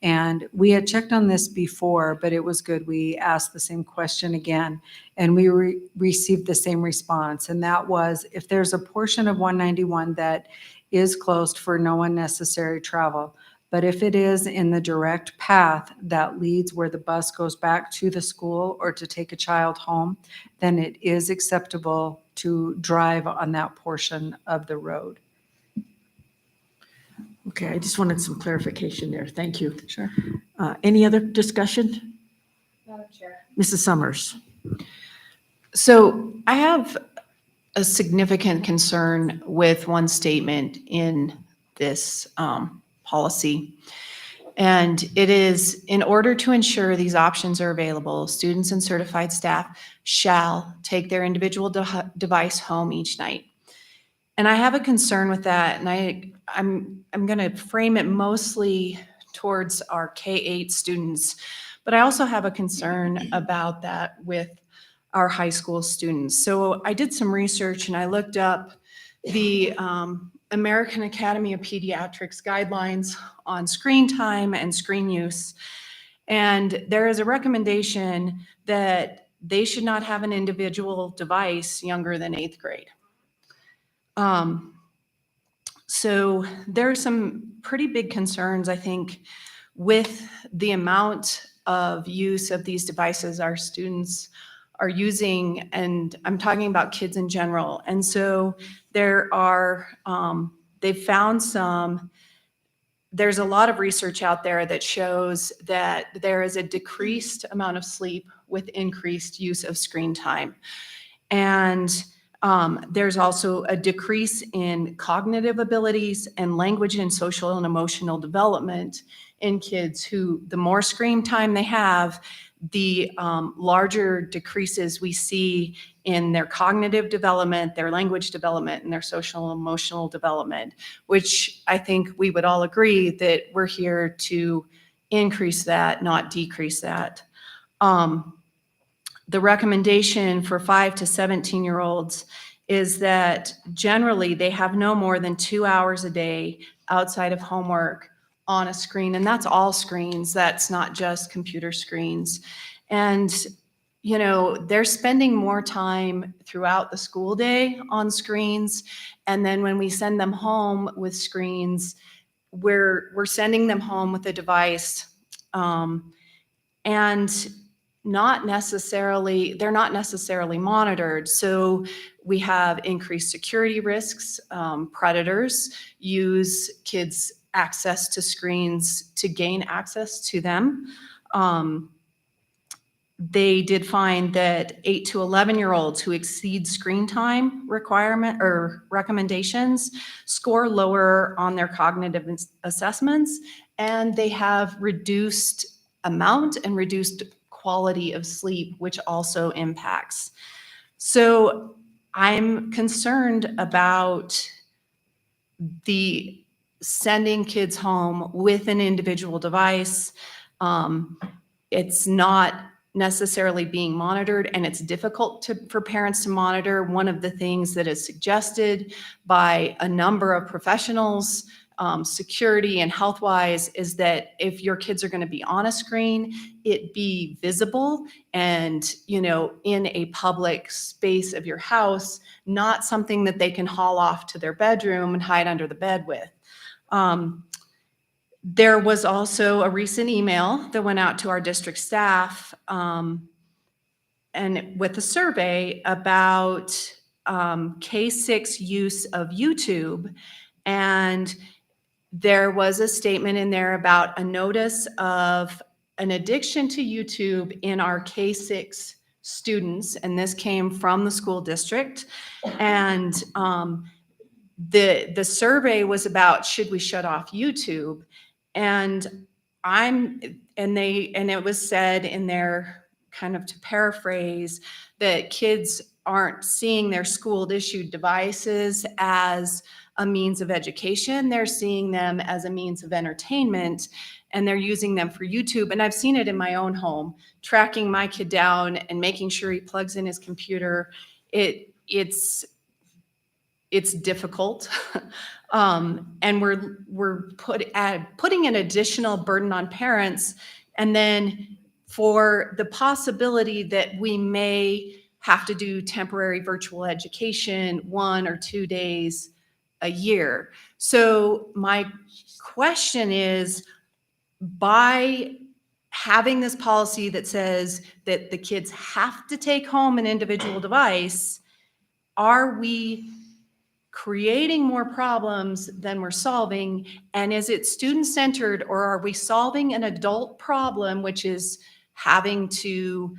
And we had checked on this before, but it was good. We asked the same question again and we received the same response. And that was, if there's a portion of 191 that is closed for no unnecessary travel, but if it is in the direct path that leads where the bus goes back to the school or to take a child home, then it is acceptable to drive on that portion of the road. Okay, I just wanted some clarification there. Thank you. Sure. Any other discussion? Madam Chair. Mrs. Summers? So I have a significant concern with one statement in this policy. And it is, in order to ensure these options are available, students and certified staff shall take their individual device home each night. And I have a concern with that, and I'm going to frame it mostly towards our K-8 students, but I also have a concern about that with our high school students. So I did some research and I looked up the American Academy of Pediatrics guidelines on screen time and screen use. And there is a recommendation that they should not have an individual device younger than 8th grade. So there are some pretty big concerns, I think, with the amount of use of these devices our students are using, and I'm talking about kids in general. And so there are, they've found there's a lot of research out there that shows that there is a decreased amount of sleep with increased use of screen time. And there's also a decrease in cognitive abilities and language and social and emotional development in kids who, the more screen time they have, the larger decreases we see in their cognitive development, their language development, and their social and emotional development, which I think we would all agree that we're here to increase that, not decrease that. The recommendation for 5 to 17-year-olds is that generally they have no more than 2 hours a day outside of homework on a screen, and that's all screens. That's not just computer screens. And, you know, they're spending more time throughout the school day on screens. And then when we send them home with screens, we're sending them home with a device, and they're not necessarily monitored. So we have increased security risks. Predators use kids' access to screens to gain access to them. They did find that 8 to 11-year-olds who exceed screen time requirement or recommendations score lower on their cognitive assessments, and they have reduced amount and reduced quality of sleep, which also impacts. So I'm concerned about the sending kids home with an individual device. It's not necessarily being monitored, and it's difficult for parents to monitor. One of the things that is suggested by a number of professionals, security and health-wise, is that if your kids are going to be on a screen, it be visible and, you know, in a public space of your house, not something that they can haul off to their bedroom and hide under the bed with. There was also a recent email that went out to our district staff and with a survey about K-6 use of YouTube. And there was a statement in there about a notice of an addiction to YouTube in our K-6 students. And this came from the school district. And the survey was about, should we shut off YouTube? And it was said in there, kind of to paraphrase, that kids aren't seeing their school issued devices as a means of education. They're seeing them as a means of entertainment, and they're using them for YouTube. And I've seen it in my own home, tracking my kid down and making sure he plugs in his computer. It's difficult. And we're putting an additional burden on parents. And then for the possibility that we may have to do temporary virtual education 1 or 2 days a year. So my question is, by having this policy that says that the kids have to take home an individual device, are we creating more problems than we're solving? And is it student-centered, or are we solving an adult problem, which is having to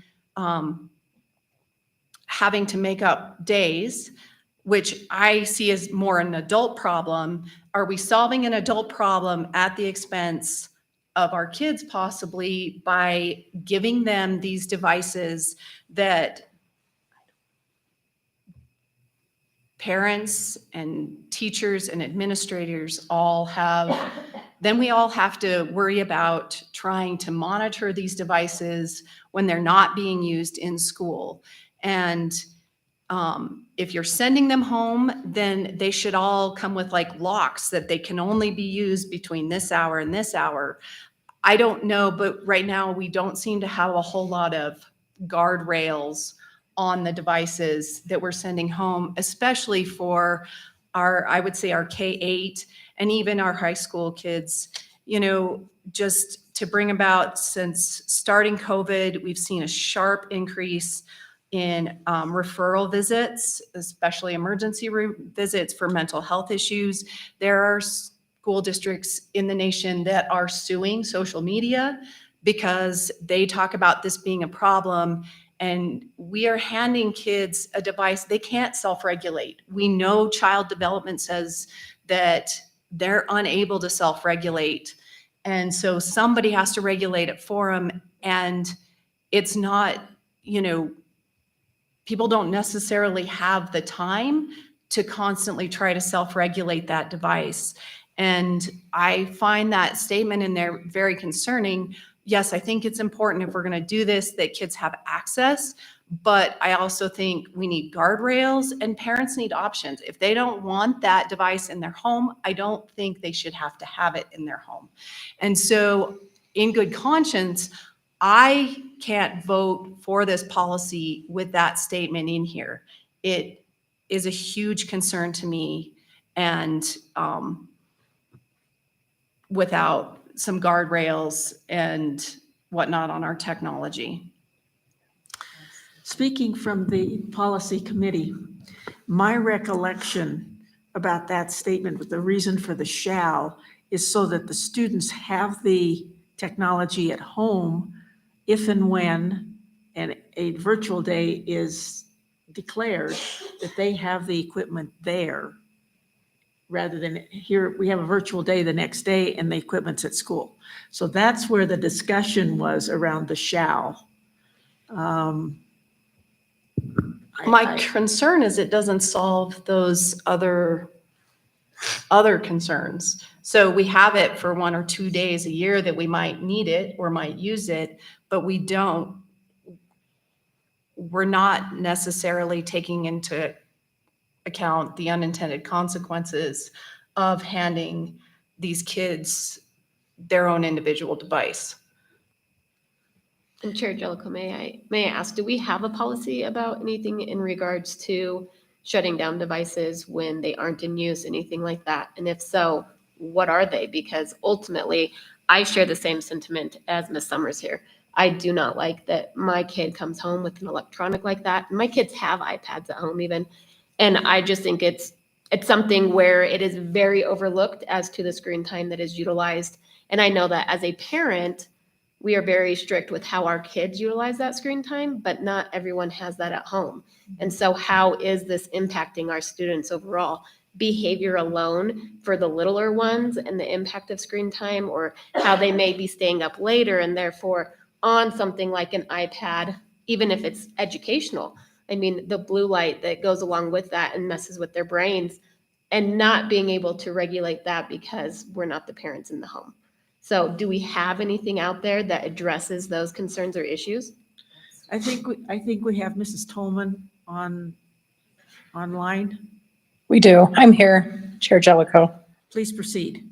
make up days, which I see as more an adult problem? Are we solving an adult problem at the expense of our kids, possibly by giving them these devices that parents and teachers and administrators all have? Then we all have to worry about trying to monitor these devices when they're not being used in school. And if you're sending them home, then they should all come with like locks that they can only be used between this hour and this hour. I don't know, but right now we don't seem to have a whole lot of guardrails on the devices that we're sending home, especially for our, I would say our K-8 and even our high school kids. You know, just to bring about, since starting COVID, we've seen a sharp increase in referral visits, especially emergency visits for mental health issues. There are school districts in the nation that are suing social media because they talk about this being a problem, and we are handing kids a device they can't self-regulate. We know child development says that they're unable to self-regulate, and so somebody has to regulate it for them. And it's not, you know, people don't necessarily have the time to constantly try to self-regulate that device. And I find that statement in there very concerning. Yes, I think it's important, if we're going to do this, that kids have access, but I also think we need guardrails and parents need options. If they don't want that device in their home, I don't think they should have to have it in their home. And so in good conscience, I can't vote for this policy with that statement in here. It is a huge concern to me, and without some guardrails and whatnot on our technology. Speaking from the policy committee, my recollection about that statement with the reason for the shall is so that the students have the technology at home if and when a virtual day is declared, that they have the equipment there, rather than here, we have a virtual day the next day and the equipment's at school. So that's where the discussion was around the shall. My concern is it doesn't solve those other concerns. So we have it for 1 or 2 days a year that we might need it or might use it, but we're not necessarily taking into account the unintended consequences of handing these kids their own individual device. And Chair Jellicoe, may I ask, do we have a policy about anything in regards to shutting down devices when they aren't in use, anything like that? And if so, what are they? Because ultimately, I share the same sentiment as Ms. Summers here. I do not like that my kid comes home with an electronic like that. My kids have iPads at home even. And I just think it's something where it is very overlooked as to the screen time that is utilized. And I know that as a parent, we are very strict with how our kids utilize that screen time, but not everyone has that at home. And so how is this impacting our students overall? Behavior alone for the littler ones and the impact of screen time, or how they may be staying up later and therefore on something like an iPad, even if it's educational. I mean, the blue light that goes along with that and messes with their brains, and not being able to regulate that because we're not the parents in the home. So do we have anything out there that addresses those concerns or issues? I think we have Mrs. Tolman online. We do. I'm here, Chair Jellicoe. Please proceed.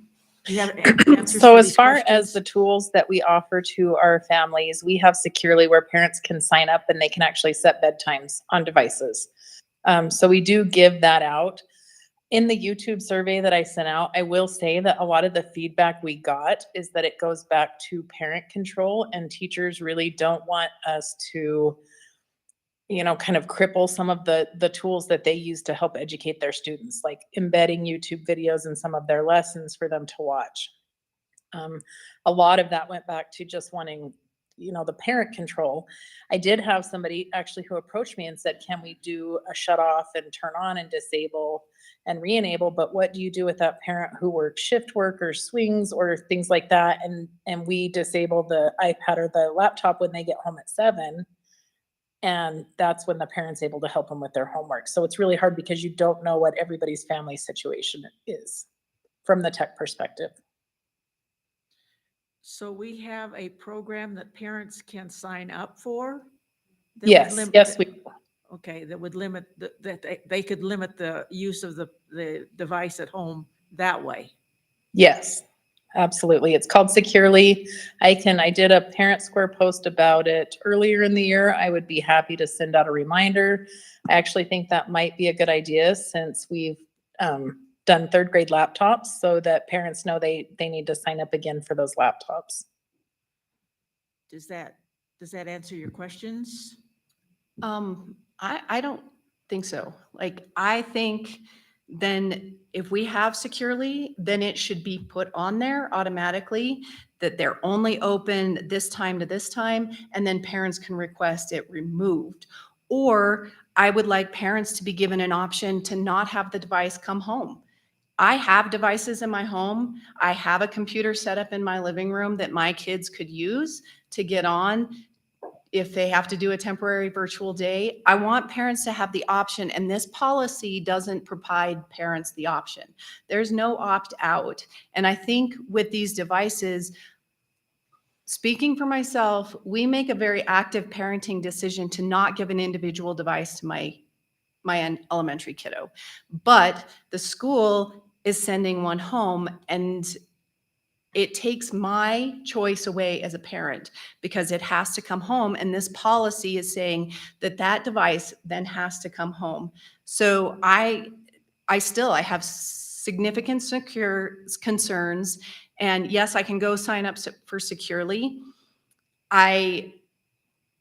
Do you have answers So to as these far questions? as the tools that we offer to our families, we have Securely, where parents can sign up and they can actually set bedtimes on devices. So we do give that out. In the YouTube survey that I sent out, I will say that a lot of the feedback we got is that it goes back to parent control, and teachers really don't want us to kind of cripple some of the tools that they use to help educate their students, like embedding YouTube videos in some of their lessons for them to watch. A lot of that went back to just wanting, the parent control. I did have somebody actually who approached me and said, can we do a shut off and turn on and disable and re-enable? But what do you do with that parent who works shift work or swings or things like that? And we disable the iPad or the laptop when they get home at 7. And that's when the parent's able to help them with their homework. So it's really hard because you don't know what everybody's family situation is from the tech perspective. So we have a program that parents can sign up for? that would Yes, lim- yes, that- we, Okay, that would limit, that they could limit the use of the device at home that way. yes, absolutely. It's called Securely. I did a Parent Square post about it earlier in the year. I would be happy to send out a reminder. I actually think that might be a good idea since we've done third grade laptops so that parents know they need to sign up again for those laptops. Does that answer your questions? I don't think so. Like, I think then if we have Securely, then it should be put on there automatically that they're only open this time to this time, and then parents can request it removed. Or I would like parents to be given an option to not have the device come home. I have devices in my home. I have a computer set up in my living room that my kids could use to get on if they have to do a temporary virtual day. I want parents to have the option, and this policy doesn't provide parents the option. There's no opt-out. And I think with these devices, speaking for myself, we make a very active parenting decision to not give an individual device to my elementary kiddo. But the school is sending one home, and it takes my choice away as a parent because it has to come home. And this policy is saying that that device then has to come home. So I have significant concerns. And yes, I can go sign up for Securely.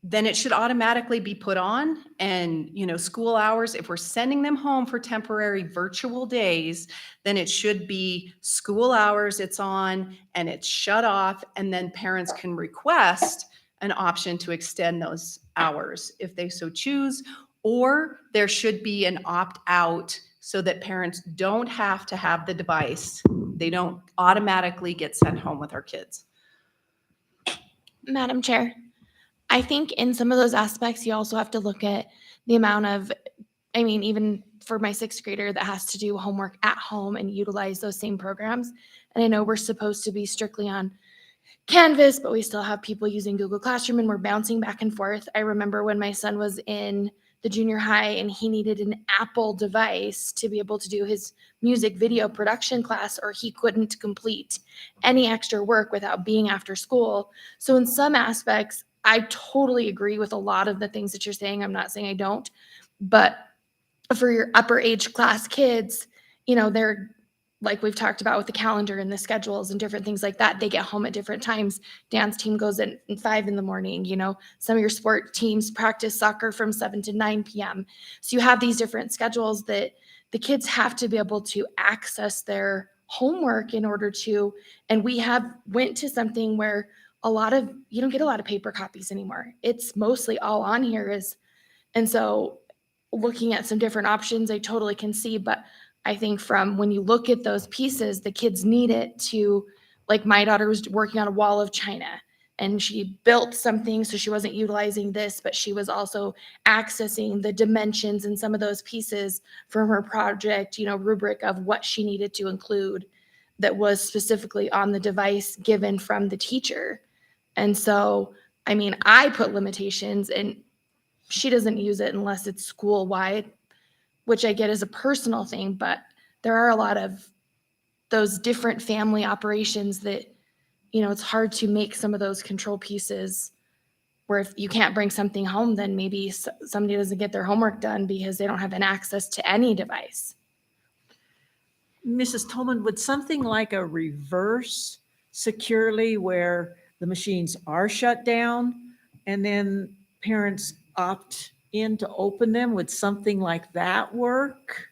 Then it should automatically be put on, and, school hours, if we're sending them home for temporary virtual days, then it should be school hours it's on and it's shut off, and then parents can request an option to extend those hours if they so choose, or there should be an opt-out so that parents don't have to have the device. They don't automatically get sent home with our kids. Madam Chair, I think in some of those aspects, you also have to look at the amount of, even for my 6th grader that has to do homework at home and utilize those same programs. And I know we're supposed to be strictly on Canvas, but we still have people using Google Classroom and we're bouncing back and forth. I remember when my son was in the junior high and he needed an Apple device to be able to do his music video production class, or he couldn't complete any extra work without being after school. So in some aspects, I totally agree with a lot of the things that you're saying. I'm not saying I don't, but for your upper age class kids, they're, like we've talked about with the calendar and the schedules and different things like that, they get home at different times. Dance team goes in 5 a.m. Some of your sport teams practice soccer from 7 to 9 p.m. So you have these different schedules that the kids have to be able to access their homework in order to, and we went to something where you don't get a lot of paper copies anymore. It's mostly all on here and so looking at some different options, I totally can see, but I think from when you look at those pieces, the kids need it to, like my daughter was working on a wall of China and she built something, so she wasn't utilizing this, but she was also accessing the dimensions and some of those pieces from her project, rubric of what she needed to include that was specifically on the device given from the teacher. And so, I put limitations and she doesn't use it unless it's school-wide, which I get as a personal thing, but there are a lot of those different family operations that, it's hard to make some of those control pieces where if you can't bring something home, then maybe somebody doesn't get their homework done because they don't have an access to any device. Mrs. Tolman, would something like a reverse Securely where the machines are shut down and then parents opt in to open them? Would something like that work?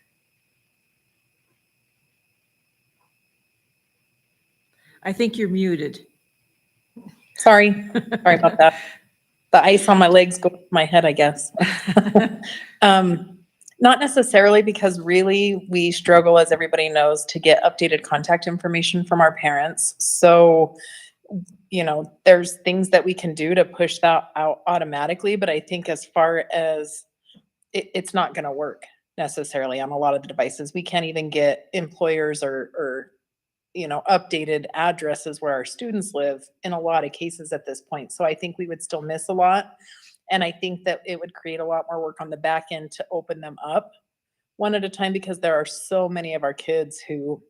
I think you're muted. Sorry about that. The ice on my legs go to my head, I guess. Not necessarily, because really we struggle, as everybody knows, to get updated contact information from our parents. So, you know, there's things that we can do to push that out automatically, but I think as far as it's not going to work necessarily on a lot of the devices. We can't even get employers or you know, updated addresses where our students live in a lot of cases at this point. So I think we would still miss a lot. And I think that it would create a lot more work on the back end to open them up one at a time, because there are so many of our kids who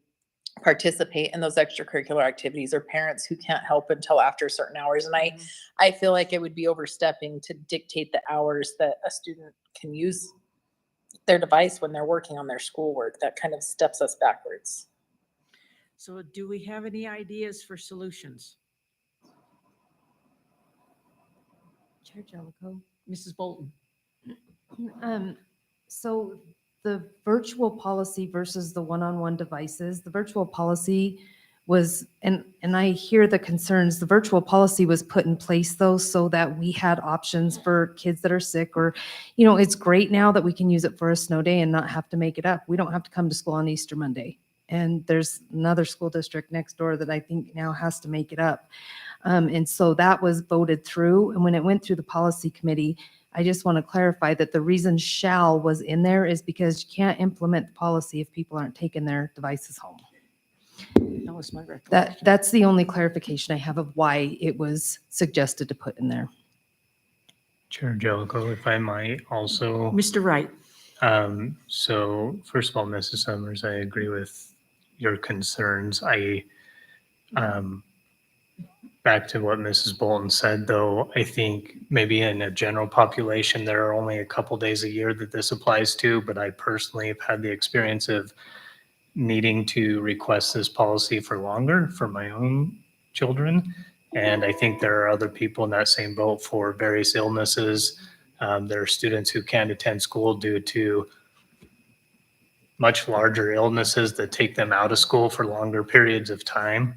participate in those extracurricular activities, or parents who can't help until after certain hours. And I feel like it would be overstepping to dictate the hours that a student can use their device when they're working on their schoolwork. That kind of steps us backwards. So do we have any ideas for solutions? Chair Jellicoe. Mrs. Bolton? So the virtual policy versus the one-on-one devices, the virtual policy was, and I hear the concerns, the virtual policy was put in place though, so that we had options for kids that are sick, or, you know, it's great now that we can use it for a snow day and not have to make it up. We don't have to come to school on Easter Monday. And there's another school district next door that I think now has to make it up. And so that was voted through. And when it went through the policy committee, I just want to clarify that the reason shall was in there is because you can't implement the policy if people aren't taking their devices home. That was my recollection. That's the only clarification I have of why it was suggested to put in there. Chair Jellicoe, if I might also. Mr. Wright? So first of all, Mrs. Summers, I agree with your concerns. Back to what Mrs. Bolton said, though, I think maybe in a general population, there are only a couple days a year that this applies to, but I personally have had the experience of needing to request this policy for longer for my own children. And I think there are other people in that same boat for various illnesses. There are students who can't attend school due to much larger illnesses that take them out of school for longer periods of time.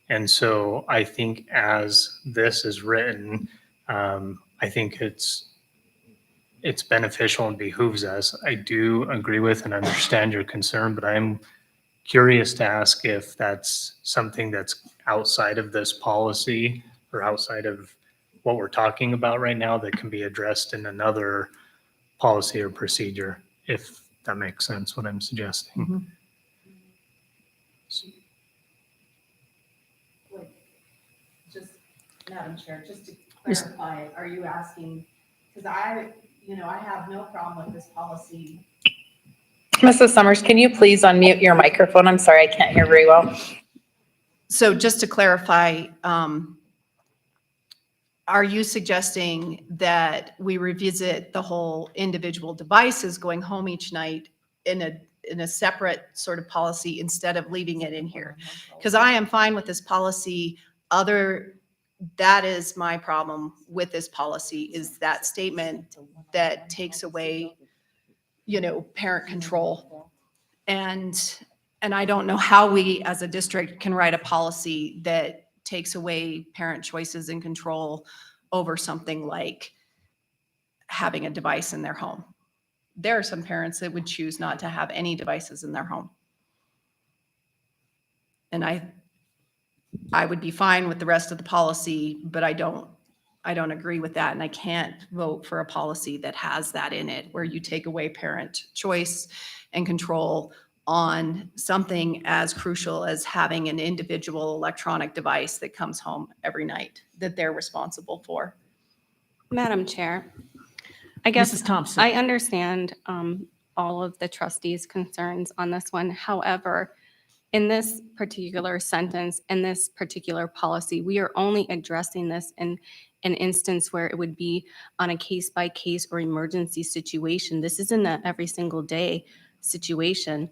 And so I think as this is written, I think it's beneficial and behooves us. I do agree with and understand your concern, but I'm curious to ask if that's something that's outside of this policy or outside of what we're talking about right now that can be addressed in another policy or procedure, if that makes sense, what I'm suggesting. Mm-hmm. Just, Madam Chair, just to clarify, are you asking, because I have no problem with this policy. Mrs. Summers, can you please unmute your microphone? I'm sorry, I can't hear very well. So just to clarify, are you suggesting that we revisit the whole individual devices going home each night in a separate sort of policy instead of leaving it in here? Because I am fine with this policy. That is my problem with this policy, is that statement that takes away, you know, parent control. And I don't know how we as a district can write a policy that takes away parent choices and control over something like having a device in their home. There are some parents that would choose not to have any devices in their home. And I would be fine with the rest of the policy, but I don't agree with that. And I can't vote for a policy that has that in it, where you take away parent choice and control on something as crucial as having an individual electronic device that comes home every night that they're responsible for. Madam Chair, I guess Mrs. Thompson. I understand all of the trustees' concerns on this one. However, in this particular sentence, in this particular policy, we are only addressing this in an instance where it would be on a case-by-case or emergency situation. This isn't an every single day situation.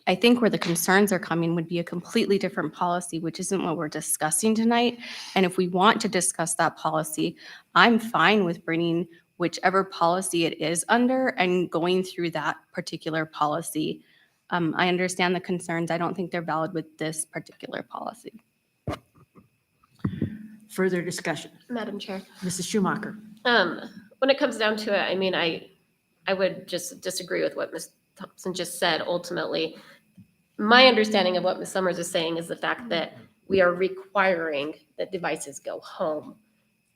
I think where the concerns are coming would be a completely different policy, which isn't what we're discussing tonight. And if we want to discuss that policy, I'm fine with bringing whichever policy it is under and going through that particular policy. I understand the concerns. I don't think they're valid with this particular policy. Further discussion? Madam Chair. Mrs. Schumacher? When it comes down to it, I mean, I would just disagree with what Ms. Thompson just said. Ultimately, my understanding of what Ms. Summers is saying is the fact that we are requiring that devices go home.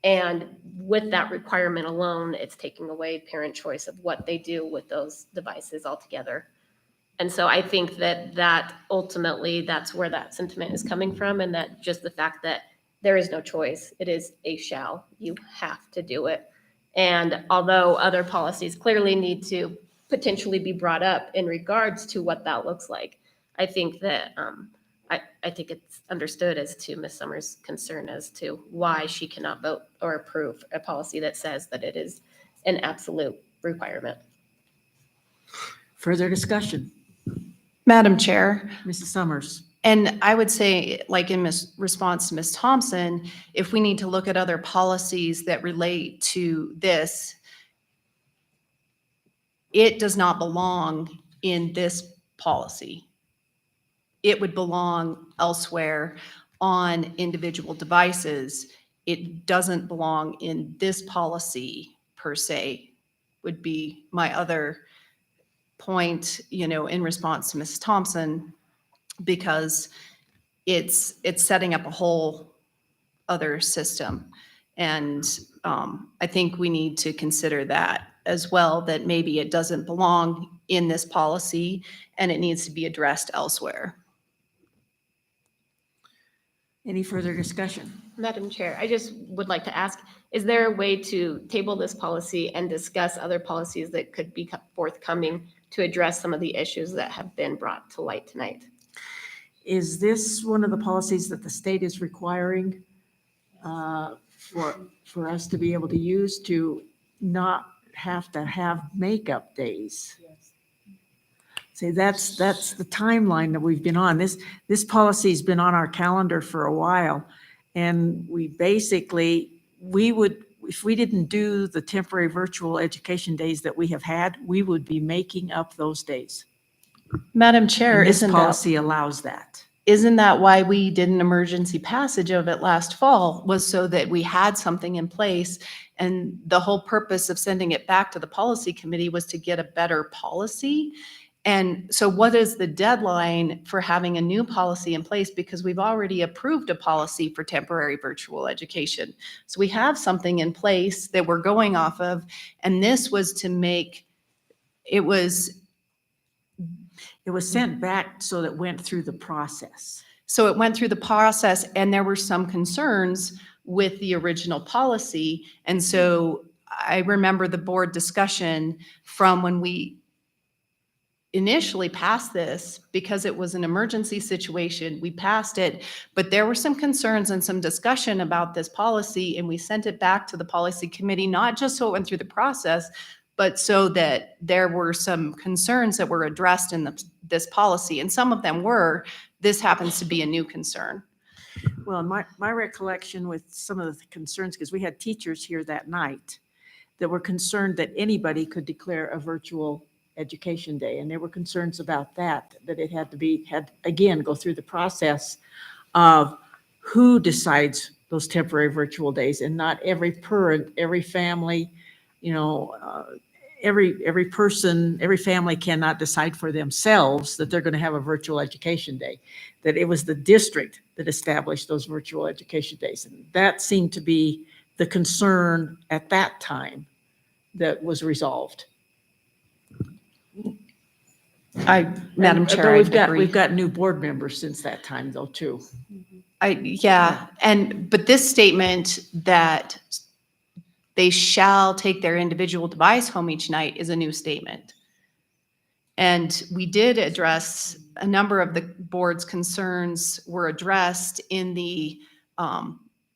And with that requirement alone, it's taking away parent choice of what they do with those devices altogether. And so I think that ultimately that's where that sentiment is coming from, and that just the fact that there is no choice. It is a shall. You have to do it. And although other policies clearly need to potentially be brought up in regards to what that looks like, I think that I think it's understood as to Ms. Summers' concern as to why she cannot vote or approve a policy that says that it is an absolute requirement. Further discussion? Madam Chair. Mrs. Summers? And I would say, like in response to Ms. Thompson, if we need to look at other policies that relate to this, it does not belong in this policy. It would belong elsewhere on individual devices. It doesn't belong in this policy per se, would be my other point, in response to Ms. Thompson, because it's setting up a whole other system. And I think we need to consider that as well, that maybe it doesn't belong in this policy and it needs to be addressed elsewhere. Any further discussion? Madam Chair, I just would like to ask, is there a way to table this policy and discuss other policies that could be forthcoming to address some of the issues that have been brought to light tonight? Is this one of the policies that the state is requiring for us to be able to use to not have to have makeup days? See, that's the timeline that we've been on. This policy's been on our calendar for a while. And we would, if we didn't do the temporary virtual education days that we have had, we would be making up those days. Madam Chair, And this isn't policy allows that. Isn't that why we did an emergency passage of it last fall, was so that we had something in place? And the whole purpose of sending it back to the policy committee was to get a better policy. And so what is the deadline for having a new policy in place? Because we've already approved a policy for temporary virtual education. So we have something in place that we're going off of. And this was to make, it was sent back so that it went through the process. So it went through the process and there were some concerns with the original policy. And so I remember the board discussion from when we initially passed this, because it was an emergency situation, we passed it, but there were some concerns and some discussion about this policy, and we sent it back to the policy committee, not just so it went through the process, but so that there were some concerns that were addressed in this policy. And some of them were, this happens to be a new concern. Well, my recollection with some of the concerns, because we had teachers here that night that were concerned that anybody could declare a virtual education day. And there were concerns about that it had again, go through the process of who decides those temporary virtual days, and not every parent, every family, every person, every family cannot decide for themselves that they're going to have a virtual education day, that it was the district that established those virtual education days. And that seemed to be the concern at that time that was resolved. Madam Chair, I agree. We've got new board members since that time though, too. But this statement that they shall take their individual device home each night is a new statement. And we did address a number of the board's concerns were addressed in the,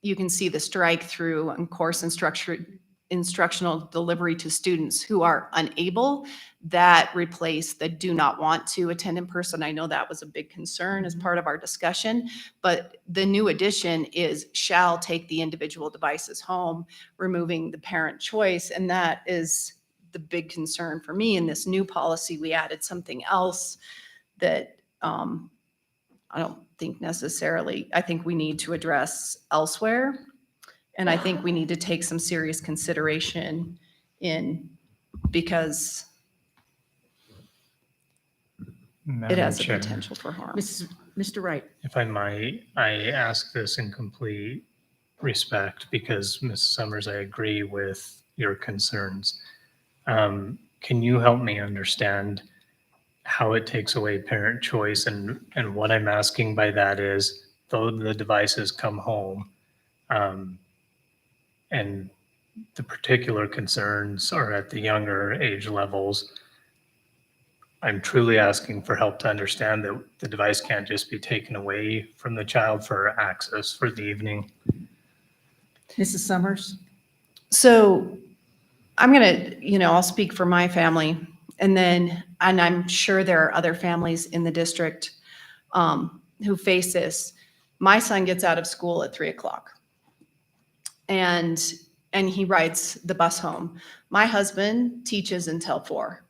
you can see the strike through on course and structure instructional delivery to students who are unable, that replace the do not want to attend in person. I know that was a big concern as part of our discussion, but the new addition is shall take the individual devices home, removing the parent choice. And that is the big concern for me. In this new policy, we added something else that I don't think necessarily, I think we need to address elsewhere. And I think we need to take some serious consideration in, because it Madam has the Chair, potential for harm. Mr. Wright. if I might, I ask this in complete respect because Ms. Summers, I agree with your concerns. Can you help me understand how it takes away parent choice? And what I'm asking by that is, though the devices come home, and the particular concerns are at the younger age levels, I'm truly asking for help to understand that the device can't just be taken away from the child for access for the evening. Mrs. Summers? So I'm going to, I'll speak for my family, and I'm sure there are other families in the district who face this. My son gets out of school at 3:00 and he rides the bus home. My husband teaches until 4.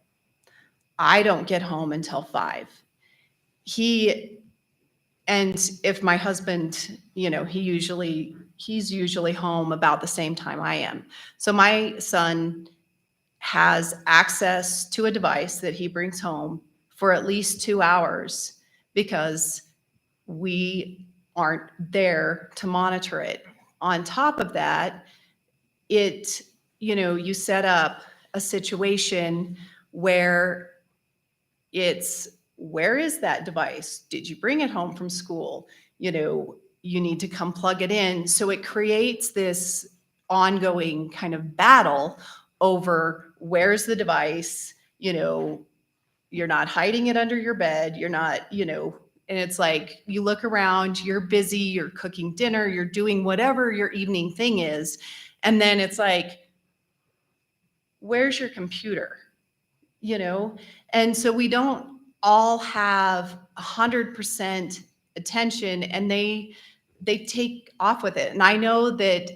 I don't get home until 5. And if my husband, he's usually home about the same time I am. So my son has access to a device that he brings home for at least 2 hours because we aren't there to monitor it. On top of that, you set up a situation where where is that device? Did you bring it home from school? You need to come plug it in. So it creates this ongoing kind of battle over where's the device, you're not hiding it under your bed. You're not, and it's like, you look around, you're busy, you're cooking dinner, you're doing whatever your evening thing is. And then it's like, where's your computer? And so we don't all have 100% attention, and they take off with it. And I know that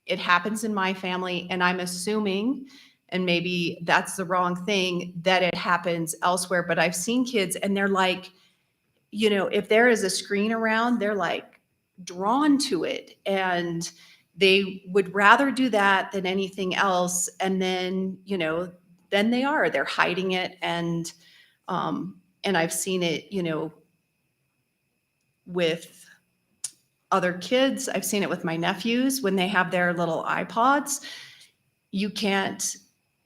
it happens in my family, and I'm assuming, and maybe that's the wrong thing, that it happens elsewhere. But I've seen kids and they're like, if there is a screen around, they're like drawn to it, and they would rather do that than anything else. And then, they're hiding it. And I've seen it, with other kids. I've seen it with my nephews when they have their little iPods. You can't,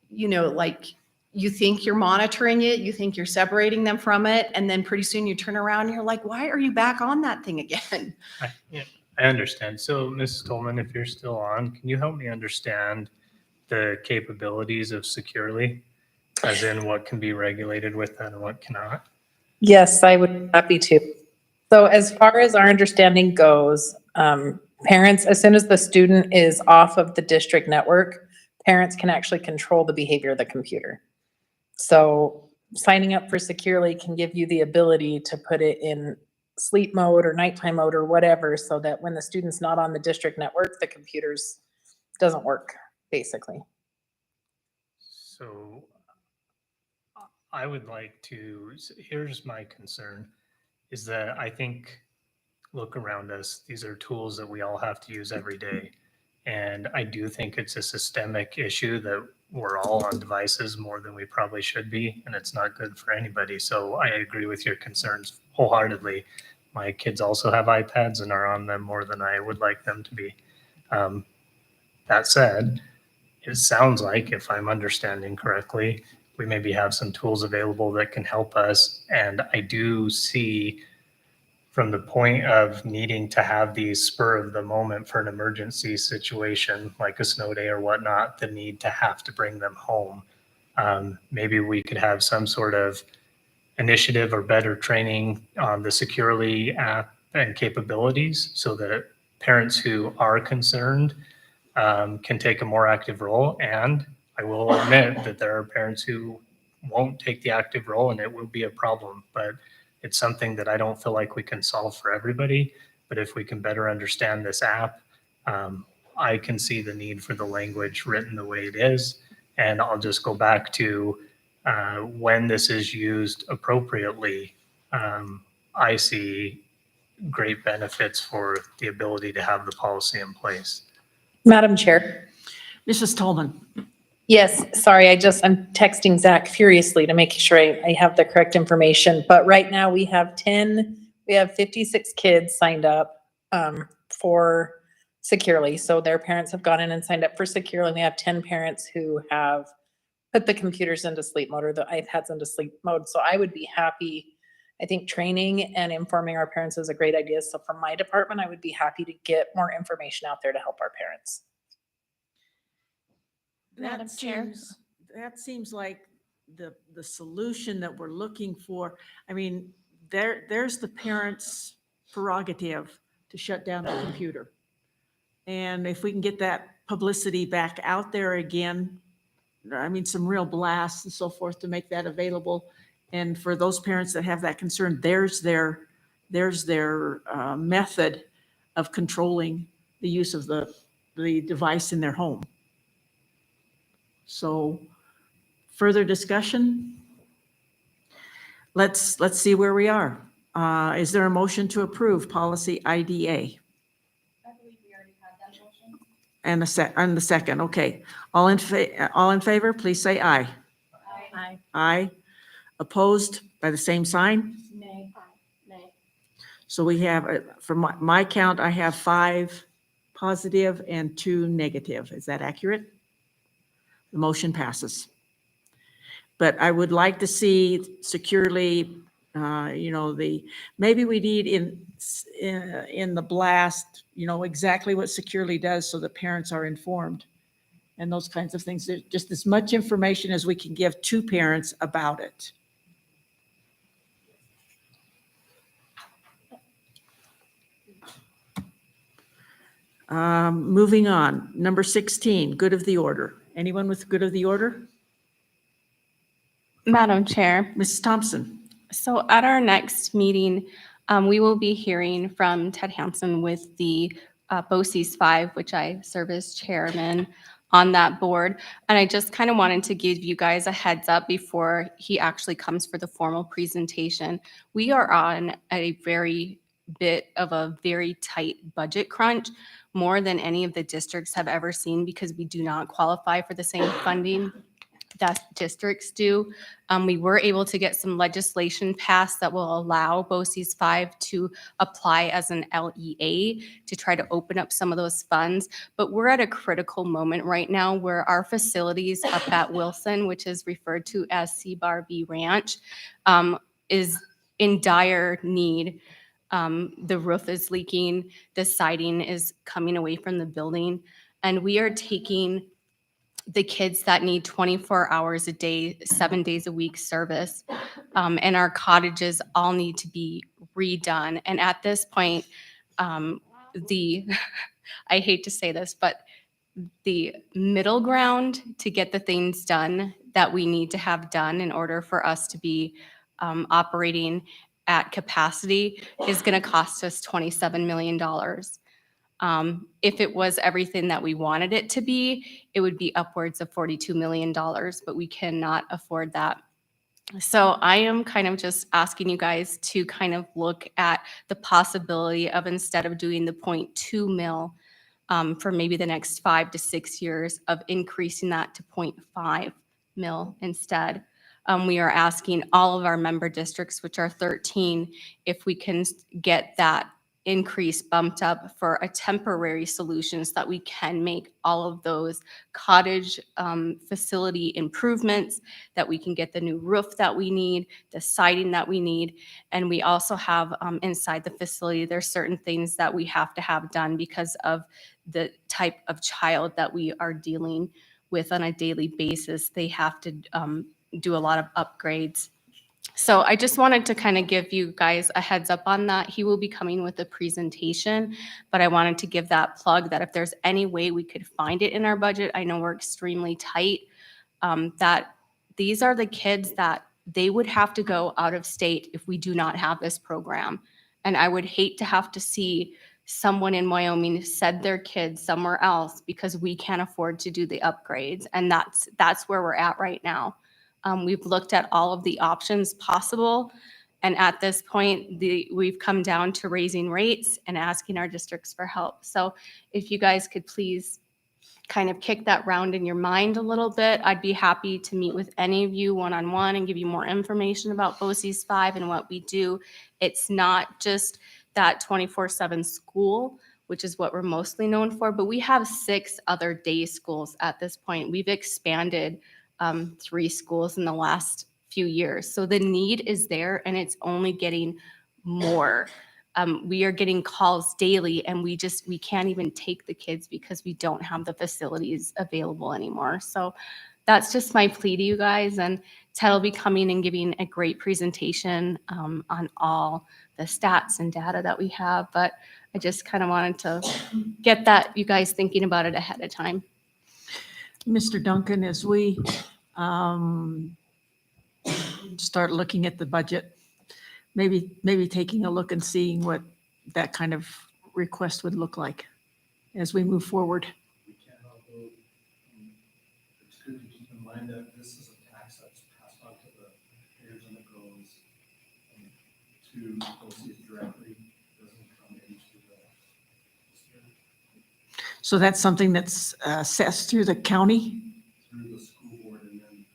you think you're monitoring it, you think you're separating them from it, and then pretty soon you turn around and you're like, why are you back on that thing again? I understand. So Mrs. Tolman, if you're still on, can you help me understand the capabilities of Securely, as in what can be regulated with that and what cannot? Yes, I would be happy to. So as far as our understanding goes, parents, as soon as the student is off of the district network, parents can actually control the behavior of the computer. So signing up for Securely can give you the ability to put it in sleep mode or nighttime mode or whatever, so that when the student's not on the district network, the computers doesn't work, basically. So I would like to, here's my concern, is that I think, look around us, these are tools that we all have to use every day. And I do think it's a systemic issue that we're all on devices more than we probably should be, and it's not good for anybody. So I agree with your concerns wholeheartedly. My kids also have iPads and are on them more than I would like them to be. That said, it sounds like, if I'm understanding correctly, we maybe have some tools available that can help us. And I do see, from the point of needing to have these spur of the moment for an emergency situation, like a snow day or whatnot, the need to have to bring them home. Maybe we could have some sort of initiative or better training on the Securely app and capabilities, so that parents who are concerned can take a more active role. And I will admit that there are parents who won't take the active role, and it will be a problem. But it's something that I don't feel like we can solve for everybody. But if we can better understand this app, I can see the need for the language written the way it is. And I'll just go back to when this is used appropriately, I see great benefits for the ability to have the policy in place. Madam Chair. Mrs. Tolman. Yes, sorry, I'm texting Zach furiously to make sure I have the correct information. But right now we have 56 kids signed up for Securely. So their parents have gone in and signed up for Securely. We have 10 parents who have put the computers into sleep mode or the iPads into sleep mode. So I would be happy. I think training and informing our parents is a great idea. So from my department, I would be happy to get more information out there to help our parents. Madam Chair. That seems like the solution that we're looking for. I mean, there's the parents' prerogative to shut down the computer. And if we can get that publicity back out there again, I mean, some real blasts and so forth to make that available. And for those parents that have that concern, there's their method of controlling the use of the device in their home. So further discussion? Let's see where we are. Is there a motion to approve policy IDA? And the second, okay. All in favor, please say aye. Aye. Aye. Opposed by the same sign? Nay. So we have, from my count, I have 5 positive and 2 negative. Is that accurate? The motion passes. But I would like to see Securely, maybe we need in the blast, exactly what Securely does so the parents are informed and those kinds of things. There's just as much information as we can give to parents about it. Moving on, number 16, good of the order. Anyone with good of the order? Madam Chair. Mrs. Thompson. So at our next meeting, we will be hearing from Ted Hampson with the BOCES 5, which I serve as chairman on that board. And I just kind of wanted to give you guys a heads up before he actually comes for the formal presentation. We are on a very tight budget crunch, more than any of the districts have ever seen, because we do not qualify for the same funding that districts do. We were able to get some legislation passed that will allow BOCES 5 to apply as an LEA to try to open up some of those funds. But we're at a critical moment right now where our facilities up at Wilson, which is referred to as C-Bar B Ranch, is in dire need. The roof is leaking, the siding is coming away from the building, and we are taking the kids that need 24 hours a day, 7 days a week service, and our cottages all need to be redone. And at this point, I hate to say this, but the middle ground to get the things done that we need to have done in order for us to be operating at capacity is going to cost us $27 million. If it was everything that we wanted it to be, it would be upwards of $42 million, but we cannot afford that. So I am kind of just asking you guys to kind of look at the possibility of, instead of doing the 0.2 mil for maybe the next 5 to 6 years, of increasing that to 0.5 mil instead. We are asking all of our member districts, which are 13, if we can get that increase bumped up for a temporary solution so that we can make all of those cottage facility improvements, that we can get the new roof that we need, the siding that we need. And we also have inside the facility, there's certain things that we have to have done because of the type of child that we are dealing with on a daily basis. They have to do a lot of upgrades. So I just wanted to kind of give you guys a heads up on that. He will be coming with a presentation, but I wanted to give that plug that if there's any way we could find it in our budget, I know we're extremely tight, that these are the kids that they would have to go out of state if we do not have this program. And I would hate to have to see someone in Wyoming send their kids somewhere else because we can't afford to do the upgrades. And that's where we're at right now. We've looked at all of the options possible. And at this point, we've come down to raising rates and asking our districts for help. So if you guys could please kind of kick that round in your mind a little bit, I'd be happy to meet with any of you one-on-one and give you more information about BOCES 5 and what we do. It's not just that 24/7 school, which is what we're mostly known for, but we have 6 other day schools at this point. We've expanded 3 schools in the last few years. So the need is there and it's only getting more. We are getting calls daily and we can't even take the kids because we don't have the facilities available anymore. So that's just my plea to you guys. And Ted will be coming and giving a great presentation on all the stats and data that we have. But I just kind of wanted to get that, you guys thinking about it ahead of time. Mr. Duncan, as we start looking at the budget, maybe taking a look and seeing what that kind of request would look like as we move forward. We can't help though. It's good to keep in mind that this is a tax that's passed on to the payers and it goes to BOCES directly. It doesn't come into the district. So that's something that's assessed through the county? Through the school board and then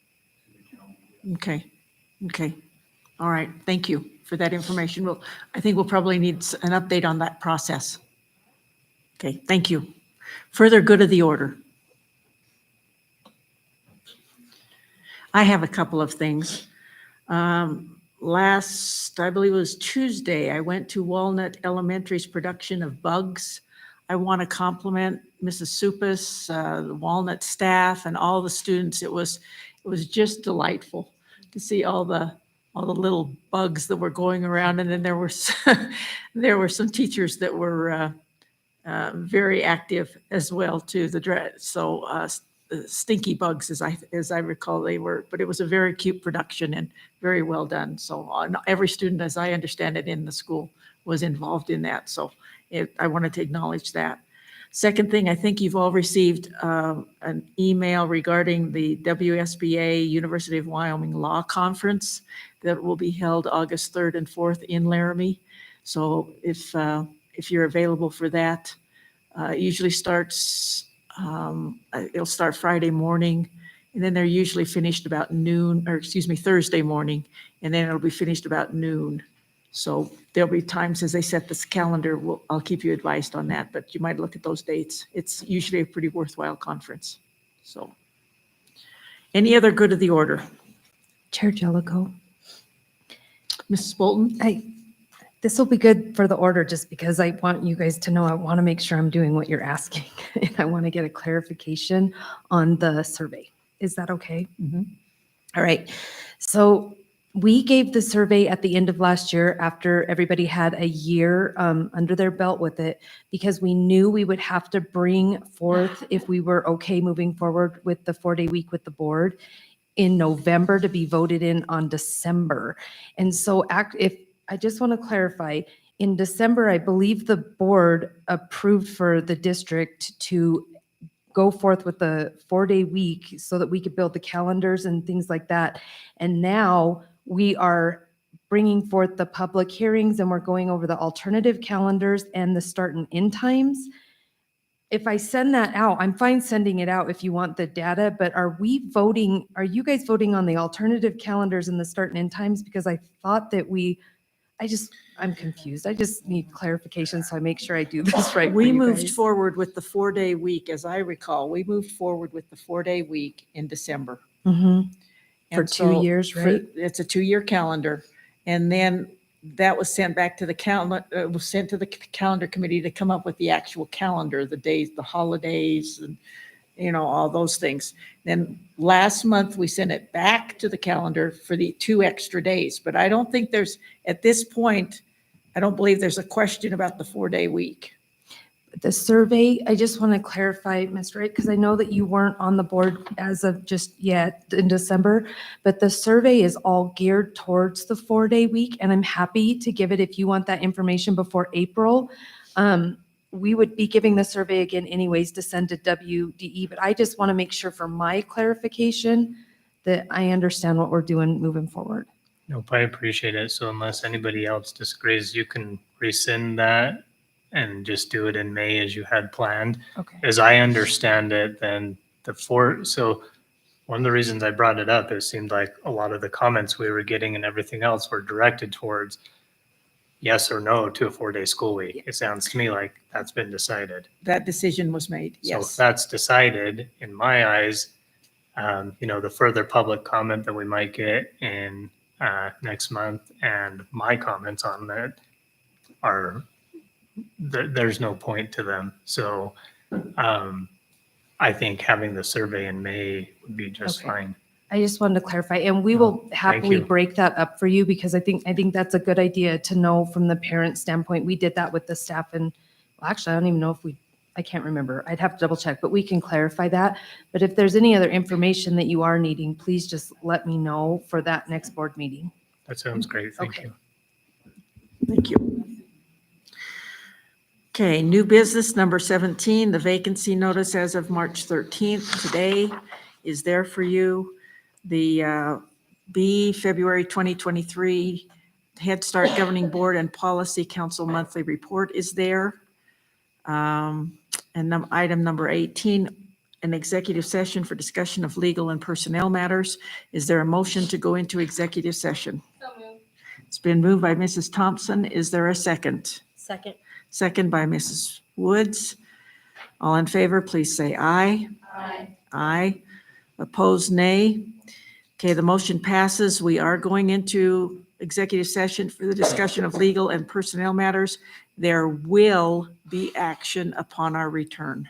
to the county. Okay. All right. Thank you for that information. I think we'll probably need an update on that process. Okay, thank you. Further good of the order. I have a couple of things. Last, I believe it was Tuesday, I went to Walnut Elementary's production of Bugs. I want to compliment Mrs. Supas, the Walnut staff, and all the students. It was just delightful to see all the little bugs that were going around, and then there were some teachers that were very active as well too. Stinky bugs, as I recall, they were, but it was a very cute production and very well done. So every student, as I understand it, in the school was involved in that. So I wanted to acknowledge that. Second thing, I think you've all received an email regarding the WSBA University of Wyoming Law Conference that will be held August 3rd and 4th in Laramie. So if you're available for that, it usually starts, it'll start Friday morning, and then they're usually finished about noon, or excuse me, Thursday morning, and then it'll be finished about noon. So there'll be times as they set this calendar, I'll keep you advised on that, but you might look at those dates. It's usually a pretty worthwhile conference. So any other good of the order? Chair Jellicoe. Mrs. Bolton? This will be good for the order just because I want you guys to know I want to make sure I'm doing what you're asking. And I want to get a clarification on the survey. Is that okay? Mm-hmm. All right. So we gave the survey at the end of last year after everybody had a year under their belt with it, because we knew we would have to bring forth, if we were okay moving forward with the 4-day week with the board, in November to be voted in on December. And so I just want to clarify, in December, I believe the board approved for the district to go forth with the 4-day week so that we could build the calendars and things like that. And now we are bringing forth the public hearings and we're going over the alternative calendars and the start and end times. If I send that out, I'm fine sending it out if you want the data, but are you guys voting on the alternative calendars and the start and end times? Because I thought that I'm confused. I just need clarification so I make sure I do this right. We moved forward with the 4-day week, as I recall. We moved forward with the 4-day week in December. Mm-hmm. For And 2 so years, right? It's a 2-year calendar. And then that was sent back to the calendar committee to come up with the actual calendar, the days, the holidays, all those things. Then last month, we sent it back to the calendar for the 2 extra days. But I don't think at this point, I don't believe there's a question about the 4-day week. The survey, I just want to clarify, Ms. Wright, because I know that you weren't on the board as of just yet in December, but the survey is all geared towards the 4-day week, and I'm happy to give it if you want that information before April. We would be giving the survey again anyways to send to WDE, but I just want to make sure for my clarification that I understand what we're doing moving forward. Nope, I appreciate it. So unless anybody else disagrees, you can rescind that and just do it in May as you had planned. Okay. As I understand it, then so one of the reasons I brought it up, it seemed like a lot of the comments we were getting and everything else were directed towards yes or no to a 4-day school week. It sounds to me like that's been decided. That decision was made, So if yes. that's decided, in my eyes, the further public comment that we might get in next month and my comments on that are, there's no point to them. So I think having the survey in May would be just Okay. fine. I just wanted to clarify, and we will happily you. break that up for you because I think that's a good idea to know from the parent standpoint. We did that with the staff and, well, actually, I don't even know if I can't remember. I'd have to double check, but we can clarify that. But if there's any other information that you are needing, please just let me know for that next board meeting. That sounds great. Thank Okay. you. Thank you. Okay, new business number 17, the vacancy notice as of March 13th today is there for you. The B, February 2023 Head Start Governing Board and Policy Council Monthly Report is there. And item number 18, an executive session for discussion of legal and personnel matters. Is there a motion to go into executive session? It's been moved by Mrs. Thompson. Is there a second? Second. Second by Mrs. Woods. All in favor, please say aye. Aye. Aye. Opposed, nay. Okay, the motion passes. We are going into executive session for the discussion of legal and personnel matters. There will be action upon our return.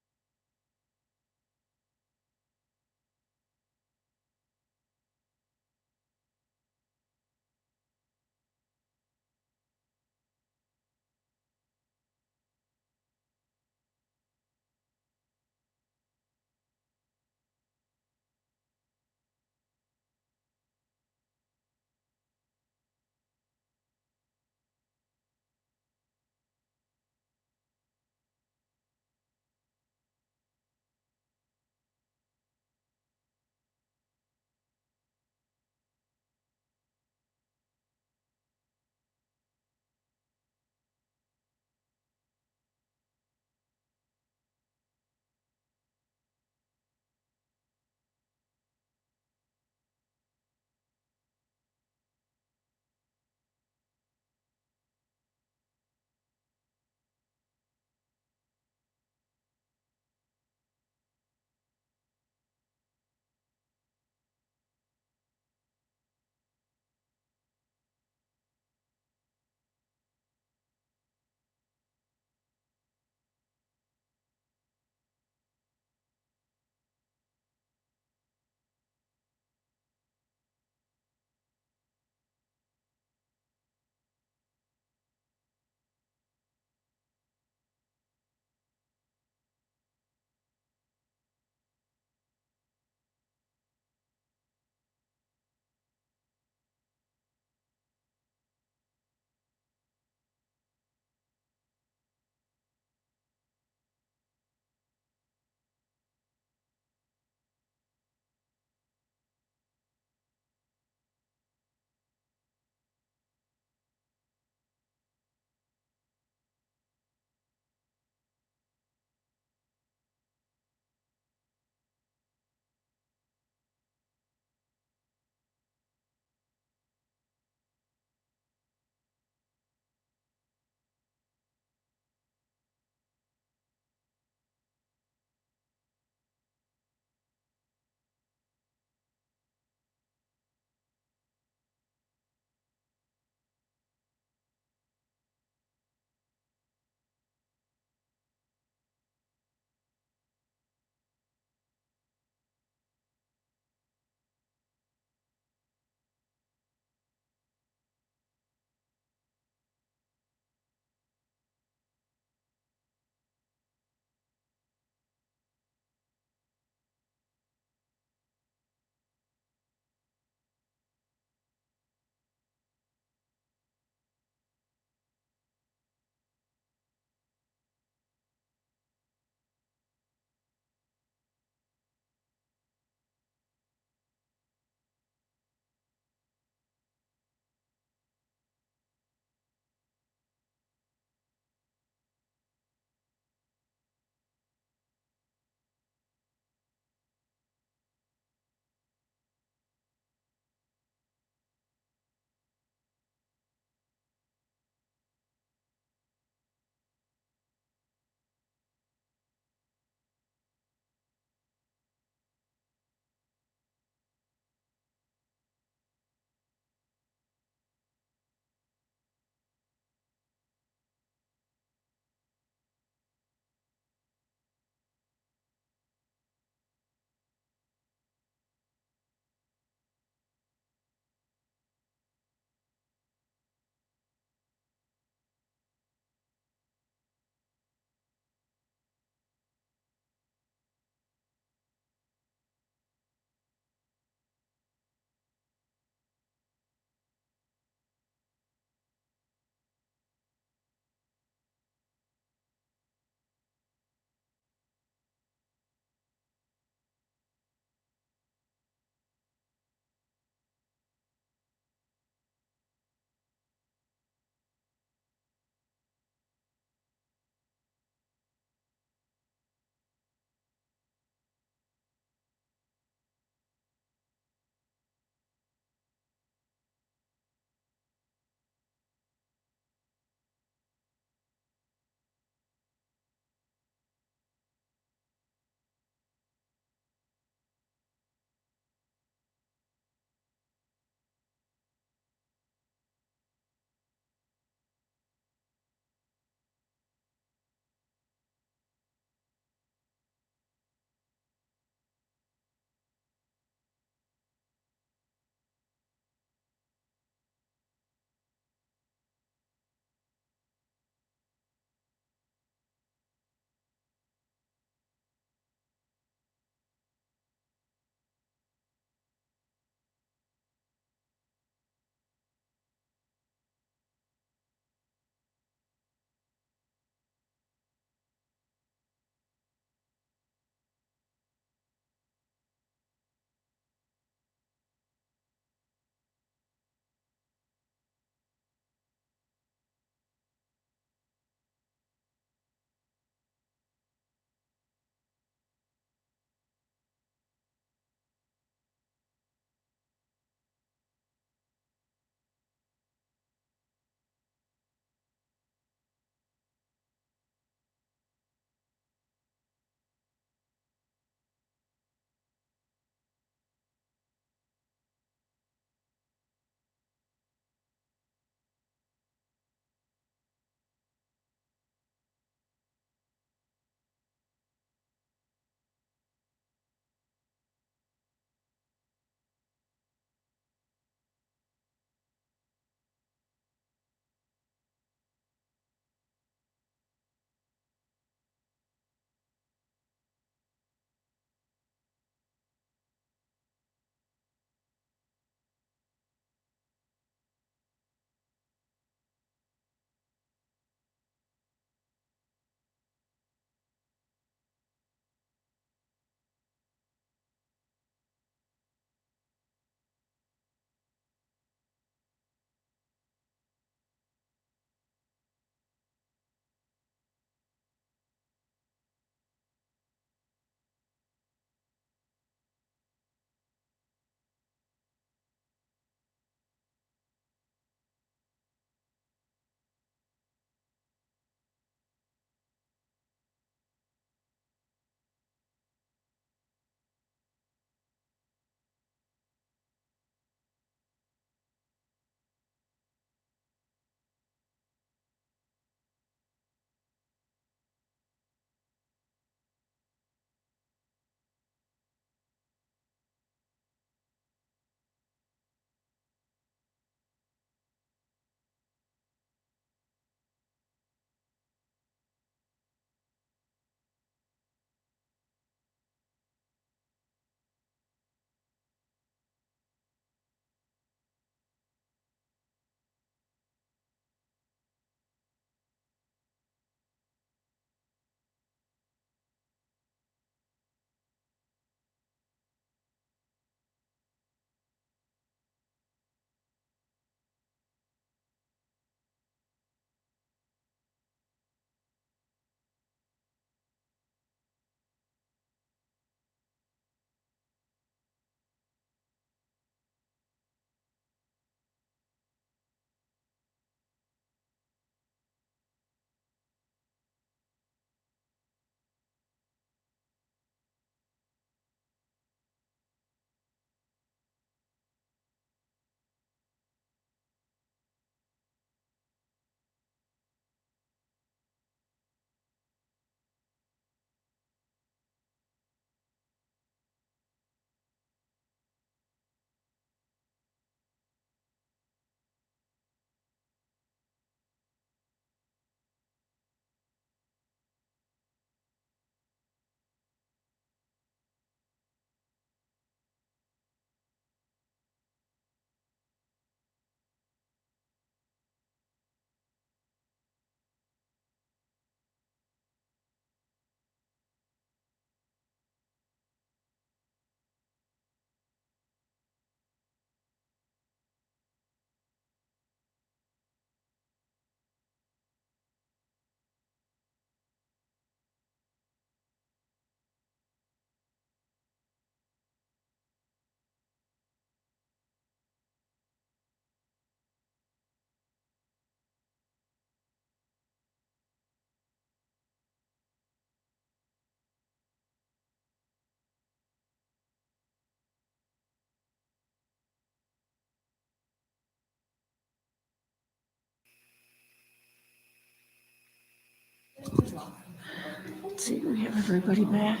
Let's see, we have everybody back.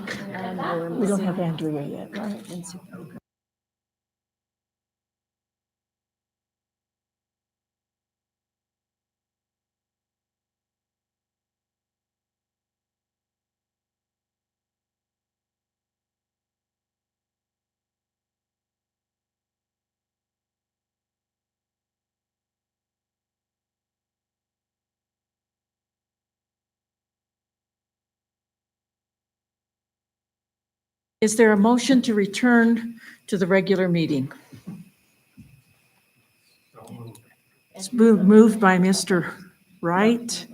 We don't have Andrea yet, right? Is there a motion to return to the regular meeting? It's moved by Mr. Wright.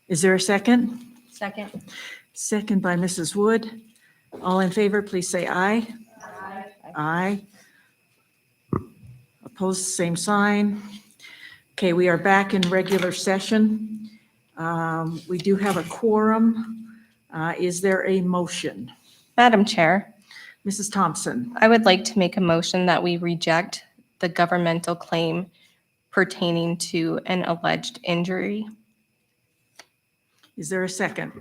Is there a second? Second. Second by Mrs. Wood. All in favor, please say aye. Aye. Opposed, same sign. Okay, we are back in regular session. We do have a quorum. Is there a motion? Madam Chair, Mrs. Thompson, I would like to make a motion that we reject the governmental claim pertaining to an alleged injury. is there a second?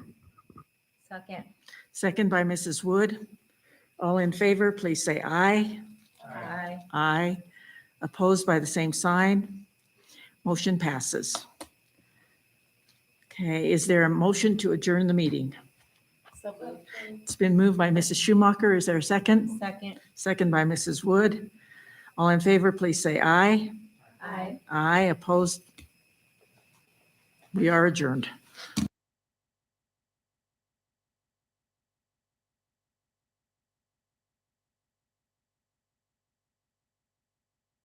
Second. Second by Mrs. Wood. All in favor, please say aye. Aye. Aye. Opposed by the same sign. Motion passes. Okay, is there a motion to adjourn the meeting? It's been moved by Mrs. Schumacher. Is there a second? Second. Second by Mrs. Wood. All in favor, please say aye. Aye. Aye. Opposed? We are adjourned.